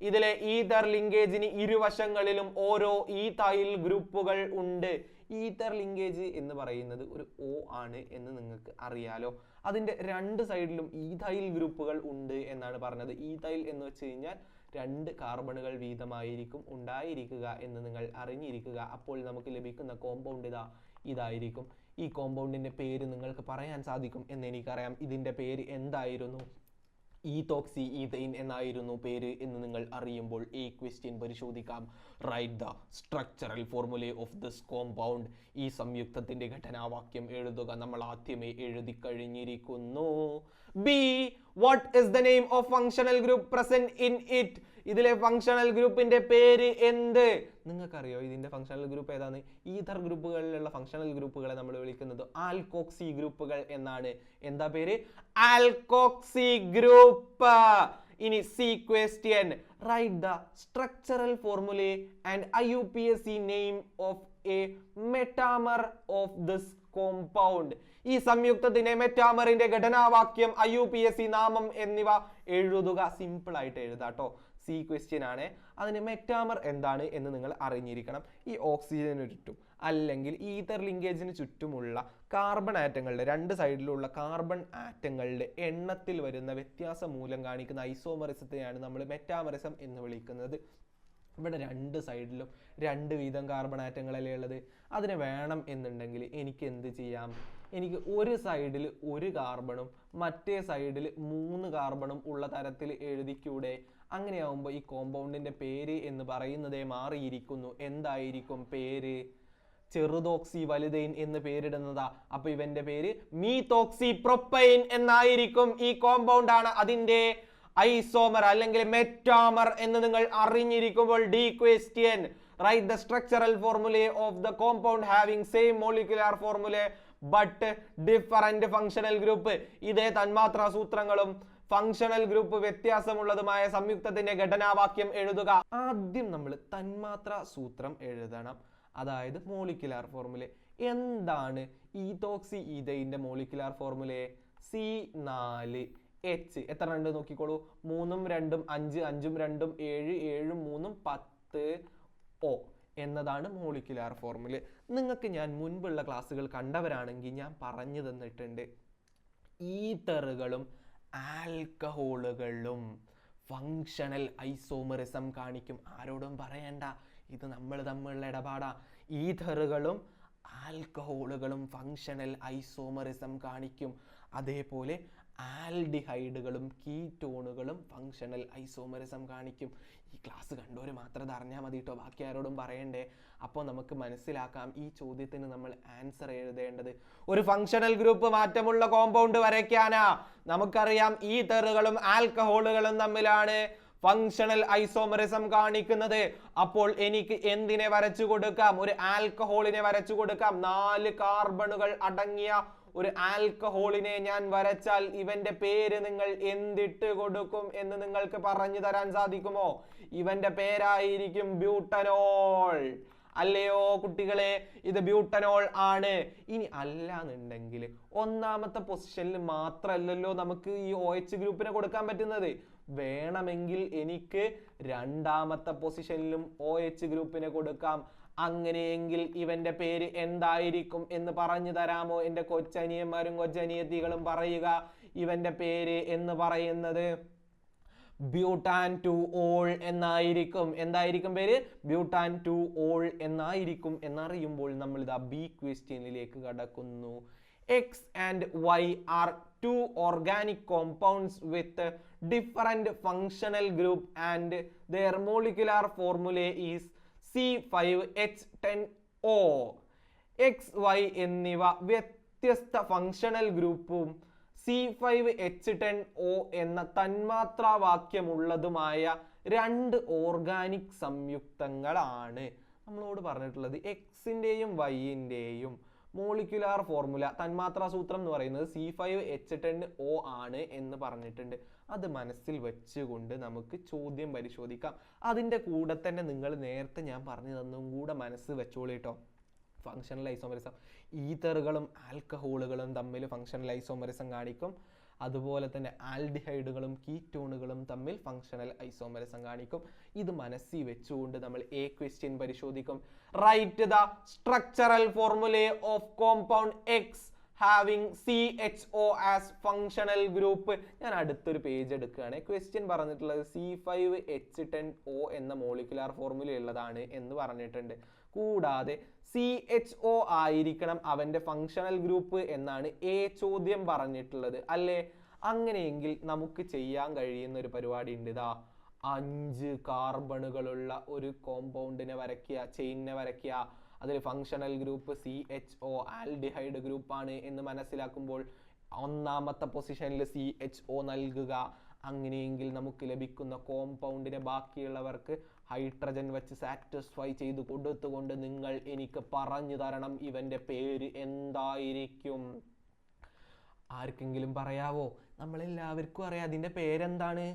ഇതിലെ ഈതർ ലിങ്കേജിന് ഇരുവശങ്ങളിലും ഓരോ ഈഥൈൽ ഗ്രൂപ്പുകൾ ഉണ്ട്. ഈതർ ലിങ്കേജ് എന്ന് പറയുന്നത് ഒരു O ആണ് എന്ന് നിങ്ങൾക്ക് അറിയാലോ. അതിൻ്റെ 2 സൈഡിലും ഈഥൈൽ ഗ്രൂപ്പുകൾ ഉണ്ട് എന്നാണ് പറഞ്ഞത്. ഈഥൈൽ എന്ന് വെച്ച് കഴിഞ്ഞാൽ 2 കാർബണുകൾ വീതമായിരിക്കും ഉണ്ടായിരിക്കുക എന്ന് നിങ്ങൾ അറിഞ്ഞിരിക്കുക. അപ്പോൾ നമുക്ക് ലഭിക്കുന്ന കോമ്പൗണ്ട് ഇതായിരിക്കും. ഈ കോമ്പൗണ്ടിൻ്റെ പേര് നിങ്ങൾക്ക് പറയാൻ സാധിക്കും എന്ന് എനിക്കറിയാം. ഇതിൻ്റെ പേര് എന്തായിരുന്നു? ഈത്തോക്സി ഈഥൈൻ എന്നായിരുന്നു പേര് എന്ന് നിങ്ങൾ അറിയുമ്പോൾ A ക്വസ്റ്റ്യൻ പരിശോധിക്കാം. Right the structural formula of this compound. ഈ സംയുക്തത്തിന്റെ ഘടനാവാക്യം എഴുതുക. നമ്മൾ ആദ്യമേ എഴുതി കഴിഞ്ഞിരിക്കുന്നു. B, what is the name of functional group present in it? ഇതിലെ ഫങ്ഷണൽ ഗ്രൂപ്പിന്റെ പേര് എന്ത്? നിങ്ങൾക്കറിയോ ഇതിന്റെ ഫങ്ഷണൽ ഗ്രൂപ്പ് ഏതാണ്? ഈഥർ ഗ്രൂപ്പുകളിലുള്ള ഫങ്ഷണൽ ഗ്രൂപ്പുകളെ നമ്മൾ വിളിക്കുന്നത് ആൽക്കോക്സി ഗ്രൂപ്പുകൾ എന്നാണ്. എന്താ പേര്? Alkoxy group. ഇനി C question, write the structural formula and IUPAC name of a metamer of this compound. ഈ സംയുക്തത്തിന്റെ മെറ്റാമറിന്റെ ഘടനാവാക്യം, IUPAC നാമം എന്നിവ എഴുതുക. സിമ്പിൾ ആയിട്ട് എഴുതാട്ടോ. C ക്വസ്റ്റ്യൻ ആണ്. അതിന് മെറ്റാമർ എന്താണ് എന്ന് നിങ്ങൾ അറിഞ്ഞിരിക്കണം. ഈ ഓക്സിജന് ചുറ്റും അല്ലെങ്കിൽ ഈതർ ലിങ്കേജിന് ചുറ്റുമുള്ള കാർബൺ ആറ്റങ്ങളുടെ 2 സൈഡിലുള്ള കാർബൺ ആറ്റങ്ങളുടെ എണ്ണത്തിൽ വരുന്ന വ്യത്യാസം മൂലം കാണിക്കുന്ന ഐസോമറിസത്തെയാണ് നമ്മൾ മെറ്റാമറിസം എന്ന് വിളിക്കുന്നത്. ഇവിടെ രണ്ട് സൈഡിലും രണ്ട് വീതം കാർബൺ ആറ്റങ്ങളല്ലേ ഉള്ളത്. അതിന് വേണം എന്നുണ്ടെങ്കിൽ എനിക്ക് എന്ത് ചെയ്യാം? എനിക്ക് ഒരു സൈഡിൽ ഒരു കാർബണും മറ്റേ സൈഡിൽ 3 കാർബണും ഉള്ള തരത്തിൽ എഴുതിക്കൂടെ? അങ്ങനെയാവുമ്പോൾ ഈ കോമ്പൗണ്ടിന്റെ പേര് എന്ന് പറയുന്നതേ മാറിയിരിക്കുന്നു. എന്തായിരിക്കും പേര്? ചെറുതോക്സി വലുതൈൻ എന്ന് പേരിടുന്നതാ. അപ്പൊ ഇവന്റെ പേര് മീതോക്സി പ്രൊപ്പൈൻ എന്നായിരിക്കും. ഈ കോമ്പൗണ്ട് ആണ് അതിന്റെ ഐസോമർ അല്ലെങ്കിൽ മെറ്റാമർ എന്ന് നിങ്ങൾ അറിഞ്ഞിരിക്കുമ്പോൾ D question. Write the structural formula of the compound having same molecular formula but different functional group. ഇതേ തന്മാത്രാ സൂത്രങ്ങളും ഫങ്ഷണൽ ഗ്രൂപ്പ് വ്യത്യാസമുള്ളതുമായ സംയുക്തത്തിന്റെ ഘടനാവാക്യം എഴുതുക. ആദ്യം നമ്മൾ തന്മാത്രാ സൂത്രം എഴുതണം, അതായത് മോളിക്യുലർ ഫോർമുല. എന്താണ് ഈതോക്സി ഈഥൈന്റെ മോളിക്യുലർ ഫോർമുല? C4H. എത്ര ഉണ്ട് നോക്കിക്കോളൂ. 3 2 5 5 2 7 7 3 10 O എന്നതാണ് മോളിക്യുലർ ഫോർമുല. നിങ്ങൾക്ക് ഞാൻ മുൻപുള്ള ക്ലാസ്സുകൾ കണ്ടവരാണെങ്കിൽ ഞാൻ പറഞ്ഞു തന്നിട്ടുണ്ട്. ഈതറുകളും ആൽക്കഹോളുകളും ഫങ്ഷണൽ ഐസോമറിസം കാണിക്കും. ആരോടും പറയണ്ട, ഇത് നമ്മൾ തമ്മിലുള്ള ഇടപാടാ. ഈഥറുകളും ആൽക്കഹോളുകളും ഫങ്ഷണൽ ഐസോമറിസം കാണിക്കും. അതേപോലെ ആൽഡിഹൈഡുകളും കീറ്റോണുകളും ഫങ്ഷണൽ ഐസോമറിസം കാണിക്കും. ഈ ക്ലാസ് കണ്ടവർ മാത്രം ഇത് അറിഞ്ഞാൽ മതി കേട്ടോ, ബാക്കി ആരോടും പറയണ്ടേ. അപ്പോൾ നമുക്ക് മനസ്സിലാക്കാം ഈ ചോദ്യത്തിന് നമ്മൾ ആൻസർ എഴുതേണ്ടത്. ഒരു ഫങ്ഷണൽ ഗ്രൂപ്പ് മാറ്റമുള്ള കോമ്പൗണ്ട് വരയ്ക്കാനാ. നമുക്കറിയാം ഈഥറുകളും ആൽക്കഹോളുകളും തമ്മിലാണ് ഫങ്ഷണൽ ഐസോമറിസം കാണിക്കുന്നത്. അപ്പോൾ എനിക്ക് എന്തിനെ വരച്ചു കൊടുക്കാം? ഒരു ആൽക്കഹോളിനെ വരച്ചു കൊടുക്കാം. 4 കാർബണുകൾ അടങ്ങിയ ഒരു ആൽക്കഹോളിനെ ഞാൻ വരച്ചാൽ ഇവന്റെ പേര് നിങ്ങൾ എന്തിട്ട് കൊടുക്കും എന്ന് നിങ്ങൾക്ക് പറഞ്ഞു തരാൻ സാധിക്കുമോ? ഇവന്റെ പേരായിരിക്കും ബ്യൂട്ടനോൾ. അല്ലയോ കുട്ടികളെ, ഇത് ബ്യൂട്ടനോൾ ആണ്. ഇനി അല്ലാന്നുണ്ടെങ്കിൽ ഒന്നാമത്തെ പൊസിഷനിൽ മാത്രമല്ലല്ലോ നമുക്ക് ഈ OH ഗ്രൂപ്പിനെ കൊടുക്കാൻ പറ്റുന്നത്. വേണമെങ്കിൽ എനിക്ക് രണ്ടാമത്തെ പൊസിഷനിലും OH ഗ്രൂപ്പിനെ കൊടുക്കാം. അങ്ങനെയെങ്കിൽ ഇവന്റെ പേര് എന്തായിരിക്കും എന്ന് പറഞ്ഞു തരാമോ എൻ്റെ കൊച്ചനിയന്മാരും കൊച്ചനിയത്തികളും? പറയുക. ഇവന്റെ പേര് എന്ന് പറയുന്നത് ബ്യൂട്ടാൻ 2-ol എന്നായിരിക്കും. എന്തായിരിക്കും പേര്? ബ്യൂട്ടാൻ 2-ol എന്നായിരിക്കും. എന്നറിയുമ്പോൾ നമ്മൾ ഇതാ ബി ക്വസ്റ്റ്യനിലേക്ക് കടക്കുന്നു. X and Y are two organic compounds with different functional group and their molecular formula is C5H10O. X, Y എന്നിവ വ്യത്യസ്ത ഫങ്ഷണൽ ഗ്രൂപ്പും C5H10O എന്ന തന്മാത്രാവാക്യമുള്ളതുമായ 2 ഓർഗാനിക് സംയുക്തങ്ങളാണ്. നമ്മളോട് പറഞ്ഞിട്ടുള്ളത് എക്സിന്റെയും വൈന്റെയും മോളിക്യുലാർ ഫോർമുല തന്മാത്രാ സൂത്രം എന്ന് പറയുന്നത് C5H10O ആണ് എന്ന് പറഞ്ഞിട്ടുണ്ട്. അത് മനസ്സിൽ വെച്ചുകൊണ്ട് നമുക്ക് ചോദ്യം പരിശോധിക്കാം. അതിൻ്റെ കൂടെ തന്നെ നിങ്ങൾ നേരത്തെ ഞാൻ പറഞ്ഞു തന്നും കൂടെ മനസ്സ് വെച്ചോളിട്ടോ. ഫങ്ഷണൽ ഐസോമറിസം ഈഥറുകളും ആൽക്കഹോളുകളും തമ്മിൽ ഫങ്ഷണൽ ഐസോമറിസം കാണിക്കും. അതുപോലെ തന്നെ ആൽഡിഹൈഡുകളും കീറ്റോണുകളും തമ്മിൽ ഫങ്ഷണൽ ഐസോമറിസം കാണിക്കും. ഇത് മനസ്സിൽ വെച്ചുകൊണ്ട് നമ്മൾ A ക്വസ്റ്റ്യൻ പരിശോധിക്കും. Right the structural formula of compound X having CHO as functional group. ഞാൻ അടുത്തൊരു പേജ് എടുക്കുകയാണ്. ക്വസ്റ്റ്യൻ പറഞ്ഞിട്ടുള്ളത് C5H10O എന്ന മോളിക്യുലാർ ഫോർമുല ഉള്ളതാണ് എന്ന് പറഞ്ഞിട്ടുണ്ട്. കൂടാതെ CHO ആയിരിക്കണം അവന്റെ ഫങ്ഷണൽ ഗ്രൂപ്പ് എന്നാണ് A ചോദ്യം പറഞ്ഞിട്ടുള്ളത് അല്ലേ? അങ്ങനെയെങ്കിൽ നമുക്ക് ചെയ്യാൻ കഴിയുന്ന ഒരു പരിപാടി ഉണ്ട്. ഇതാ 5 കാർബണുകളുള്ള ഒരു കോമ്പൗണ്ടിനെ വരയ്ക്കുക, ചെയിനിനെ വരയ്ക്കുക. അതിൽ ഫങ്ഷണൽ ഗ്രൂപ്പ് CHO ആൽഡിഹൈഡ് ഗ്രൂപ്പാണ് എന്ന് മനസ്സിലാക്കുമ്പോൾ ഒന്നാമത്തെ പൊസിഷനിൽ CHO നൽകുക. അങ്ങനെയെങ്കിൽ നമുക്ക് ലഭിക്കുന്ന കോമ്പൗണ്ടിനെ ബാക്കിയുള്ളവർക്ക് ഹൈഡ്രജൻ വെച്ച് സാറ്റിസ്ഫൈ ചെയ്ത് കൊടുത്തുകൊണ്ട് നിങ്ങൾ എനിക്ക് പറഞ്ഞു തരണം ഇവന്റെ പേര് എന്തായിരിക്കും. ആർക്കെങ്കിലും പറയാവോ? നമ്മളെല്ലാവർക്കും അറിയാം അതിന്റെ പേരെന്താണ്.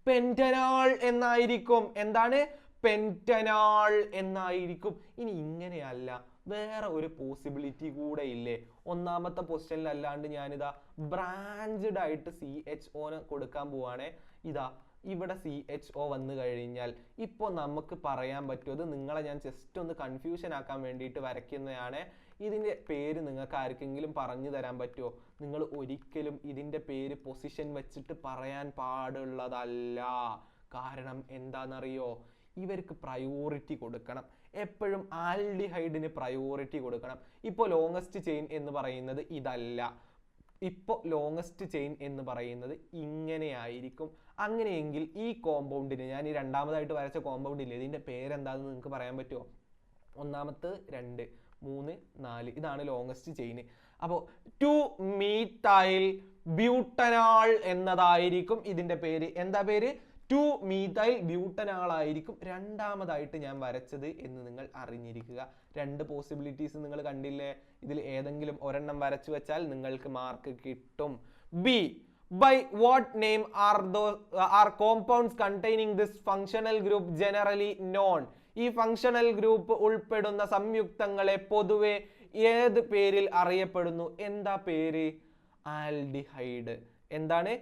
പെന്റനോൾ എന്നായിരിക്കും. എന്താണ്? പെന്റനോൾ എന്നായിരിക്കും. ഇനി ഇങ്ങനെയല്ല, വേറെ ഒരു പോസിബിലിറ്റി കൂടെ ഇല്ലേ? ഒന്നാമത്തെ പൊസിഷനിൽ അല്ലാണ്ട് ഞാനിതാ ബ്രാഞ്ചഡ് ആയിട്ട് CHOനെ കൊടുക്കാൻ പോവാണേ. ഇതാ ഇവിടെ CHO വന്നു കഴിഞ്ഞാൽ ഇപ്പോൾ നമുക്ക് പറയാൻ പറ്റുമോ? ഇത് നിങ്ങളെ ഞാൻ ജസ്റ്റ് ഒന്ന് കൺഫ്യൂഷൻ ആക്കാൻ വേണ്ടിയിട്ട് വരയ്ക്കുന്നതാണ്. ഇതിൻ്റെ പേര് നിങ്ങൾക്ക് ആർക്കെങ്കിലും പറഞ്ഞു തരാൻ പറ്റുമോ? നിങ്ങൾ ഒരിക്കലും ഇതിൻ്റെ പേര് പൊസിഷൻ വെച്ചിട്ട് പറയാൻ പാടുള്ളതല്ല. കാരണം എന്താണെന്നറിയോ? ഇവർക്ക് പ്രയോറിറ്റി കൊടുക്കണം. എപ്പോഴും ആൽഡിഹൈഡിന് പ്രയോറിറ്റി കൊടുക്കണം. ഇപ്പോൾ ലോങ്ങസ്റ്റ് ചെയിൻ എന്ന് പറയുന്നത് ഇതല്ല, ഇപ്പോൾ ലോങ്ങസ്റ്റ് ചെയിൻ എന്ന് പറയുന്നത് ഇങ്ങനെയായിരിക്കും. അങ്ങനെയെങ്കിൽ ഈ കോമ്പൗണ്ടിന്, ഞാൻ ഈ രണ്ടാമതായിട്ട് വരച്ച കോമ്പൗണ്ട് ഇല്ലേ, ഇതിൻ്റെ പേരെന്താണെന്ന് നിങ്ങൾക്ക് പറയാൻ പറ്റുമോ? ഒന്നാമത്തെ 2, 3, 4 ഇതാണ് ലോങ്ങസ്റ്റ് ചെയിൻ. അപ്പോൾ 2-methyl ബ്യൂട്ടനാൾ എന്നതായിരിക്കും ഇതിൻ്റെ പേര്. എന്താ പേര്? 2-methyl ബ്യൂട്ടനാൾ ആയിരിക്കും രണ്ടാമതായിട്ട് ഞാൻ വരച്ചത് എന്ന് നിങ്ങൾ അറിഞ്ഞിരിക്കുക. 2 പോസിബിലിറ്റീസ് നിങ്ങൾ കണ്ടില്ലേ? ഇതിൽ ഏതെങ്കിലും ഒരെണ്ണം വരച്ചു വെച്ചാൽ നിങ്ങൾക്ക് മാർക്ക് കിട്ടും. B, by what name are compounds containing this functional group generally known? ഈ ഫങ്ഷണൽ ഗ്രൂപ്പ് ഉൾപ്പെടുന്ന സംയുക്തങ്ങളെ പൊതുവെ ഏത് പേരിൽ അറിയപ്പെടുന്നു? എന്താ പേര്? ആൽഡിഹൈഡ്. എന്താണ്?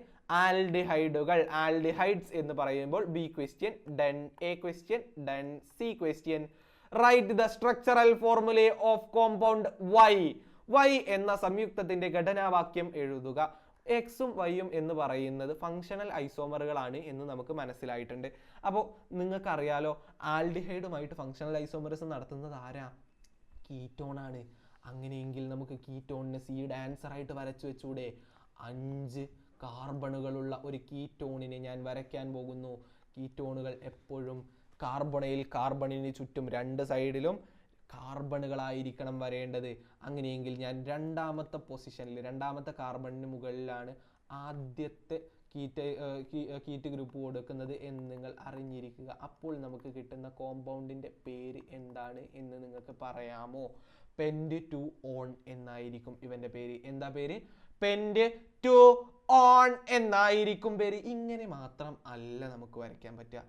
ആൽഡിഹൈഡുകൾ, ആൽഡിഹൈഡ്സ് എന്ന് പറയുമ്പോൾ B question, done A question, done C question. Write the structural formula of compound Y. Y എന്ന സംയുക്തത്തിന്റെ ഘടനാവാക്യം എഴുതുക. എക്സും വൈയും എന്ന് പറയുന്നത് ഫങ്ഷണൽ ഐസോമറുകളാണ് എന്ന് നമുക്ക് മനസ്സിലായിട്ടുണ്ട്. അപ്പോൾ നിങ്ങൾക്കറിയാലോ ആൽഡിഹൈഡുമായിട്ട് ഫങ്ഷണൽ ഐസോമറിസം നടത്തുന്നത് ആരാ? കീറ്റോൺ ആണ്. അങ്ങനെയെങ്കിൽ നമുക്ക് കീറ്റോണിന് സിയുടെ ആൻസർ ആയിട്ട് വരച്ചു വെച്ചൂടെ? 5 കാർബണുകളുള്ള ഒരു കീറ്റോണിനെ ഞാൻ വരയ്ക്കാൻ പോകുന്നു. കീറ്റോണുകൾ എപ്പോഴും കാർബണിന് ചുറ്റും 2 സൈഡിലും കാർബണുകളായിരിക്കണം വരേണ്ടത്. അങ്ങനെയെങ്കിൽ ഞാൻ രണ്ടാമത്തെ പൊസിഷനിൽ, രണ്ടാമത്തെ കാർബണിന് മുകളിലാണ് ആദ്യത്തെ കീറ്റ് ഗ്രൂപ്പ് കൊടുക്കുന്നത് എന്ന് നിങ്ങൾ അറിഞ്ഞിരിക്കുക. അപ്പോൾ നമുക്ക് കിട്ടുന്ന കോമ്പൗണ്ടിന്റെ പേര് എന്താണ് എന്ന് നിങ്ങൾക്ക് പറയാമോ? Pent2-on എന്നായിരിക്കും ഇവന്റെ പേര്. എന്താ പേര്? Pent2-on എന്നായിരിക്കും പേര്. ഇങ്ങനെ മാത്രം അല്ല നമുക്ക് വരയ്ക്കാൻ പറ്റുക.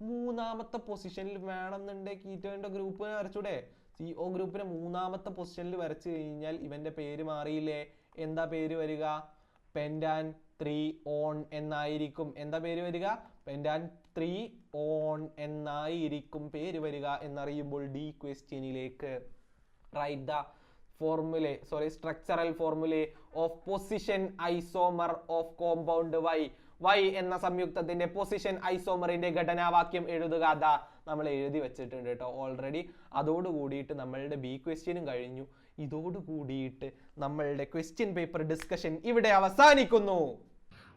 മൂന്നാമത്തെ പൊസിഷനിൽ വേണമെന്നുണ്ടെങ്കിൽ കീറ്റോന്റെ ഗ്രൂപ്പ് വരച്ചൂടെ? CO ഗ്രൂപ്പിനെ മൂന്നാമത്തെ പൊസിഷനിൽ വരച്ചു കഴിഞ്ഞാൽ ഇവന്റെ പേര് മാറിയില്ലേ? എന്താ പേര് വരിക? Pentan3-on എന്നായിരിക്കും. എന്താ പേര് വരിക? Pentan3-on എന്നായിരിക്കും പേര് വരിക. എന്നറിയുമ്പോൾ ഡി ക്വസ്റ്റ്യനിലേക്ക് write the structural formula of position isomer of compound Y. Y എന്ന സംയുക്തത്തിന്റെ പൊസിഷൻ ഐസോമറിന്റെ ഘടനാവാക്യം എഴുതുക. അതാ നമ്മൾ എഴുതി വെച്ചിട്ടുണ്ട് കേട്ടോ ഓൾറെഡി. അതോടുകൂടിയിട്ട് നമ്മളുടെ ബി ക്വസ്റ്റ്യനും കഴിഞ്ഞു. ഇതോടുകൂടിയിട്ട് നമ്മളുടെ ക്വസ്റ്റ്യൻ പേപ്പർ ഡിസ്കഷൻ ഇവിടെ അവസാനിക്കുന്നു.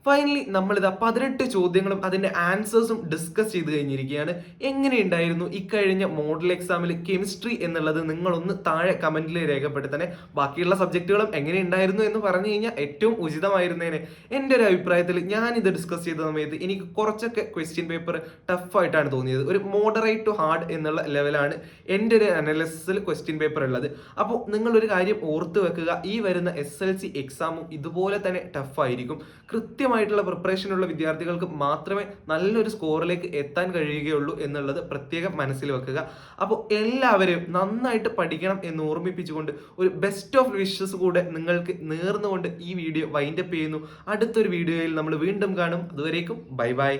ഫൈനലി നമ്മളിതാ 18 ചോദ്യങ്ങളും അതിന്റെ ആൻസേഴ്സും ഡിസ്കസ് ചെയ്ത് കഴിഞ്ഞിരിക്കുകയാണ്. എങ്ങനെയുണ്ടായിരുന്നു ഇക്കഴിഞ്ഞ മോഡൽ എക്സാമിൽ കെമിസ്ട്രി എന്നുള്ളത് നിങ്ങളൊന്ന് താഴെ കമന്റിൽ രേഖപ്പെടുത്തണേ. ബാക്കിയുള്ള സബ്ജക്റ്റുകളും എങ്ങനെയുണ്ടായിരുന്നു എന്ന് പറഞ്ഞു കഴിഞ്ഞാൽ ഏറ്റവും ഉചിതമായിരുന്നേനെ. എൻ്റെ ഒരു അഭിപ്രായത്തിൽ ഞാനിത് ഡിസ്കസ് ചെയ്ത സമയത്ത് എനിക്ക് കുറച്ചൊക്കെ ക്വസ്റ്റ്യൻ പേപ്പർ ടഫായിട്ടാണ് തോന്നിയത്. ഒരു മോഡറേറ്റ് ടു ഹാർഡ് എന്നുള്ള ലെവലാണ് എൻ്റെ ഒരു അനാലിസിസിൽ ക്വസ്റ്റ്യൻ പേപ്പർ ഉള്ളത്. അപ്പോൾ നിങ്ങളൊരു കാര്യം ഓർത്ത് വെക്കുക, ഈ വരുന്ന SLC എക്സാമും ഇതുപോലെ തന്നെ ടഫായിരിക്കും. കൃത്യമായിട്ടുള്ള പ്രിപ്പറേഷനുള്ള വിദ്യാർത്ഥികൾക്ക് മാത്രമേ നല്ലൊരു സ്കോറിലേക്ക് എത്താൻ കഴിയുകയുള്ളൂ എന്നുള്ളത് പ്രത്യേകം മനസ്സിൽ വെക്കുക. അപ്പോൾ എല്ലാവരെയും നന്നായിട്ട് പഠിക്കണം എന്ന് ഓർമ്മിപ്പിച്ചുകൊണ്ട് ഒരു ബെസ്റ്റ് ഓഫ് വിഷസ് കൂടെ നിങ്ങൾക്ക് നേർന്നുകൊണ്ട് ഈ വീഡിയോ വൈൻഡപ്പ് ചെയ്യുന്നു. അടുത്തൊരു വീഡിയോയിൽ നമ്മൾ വീണ്ടും കാണും. അതുവരേക്കും ബൈ ബൈ.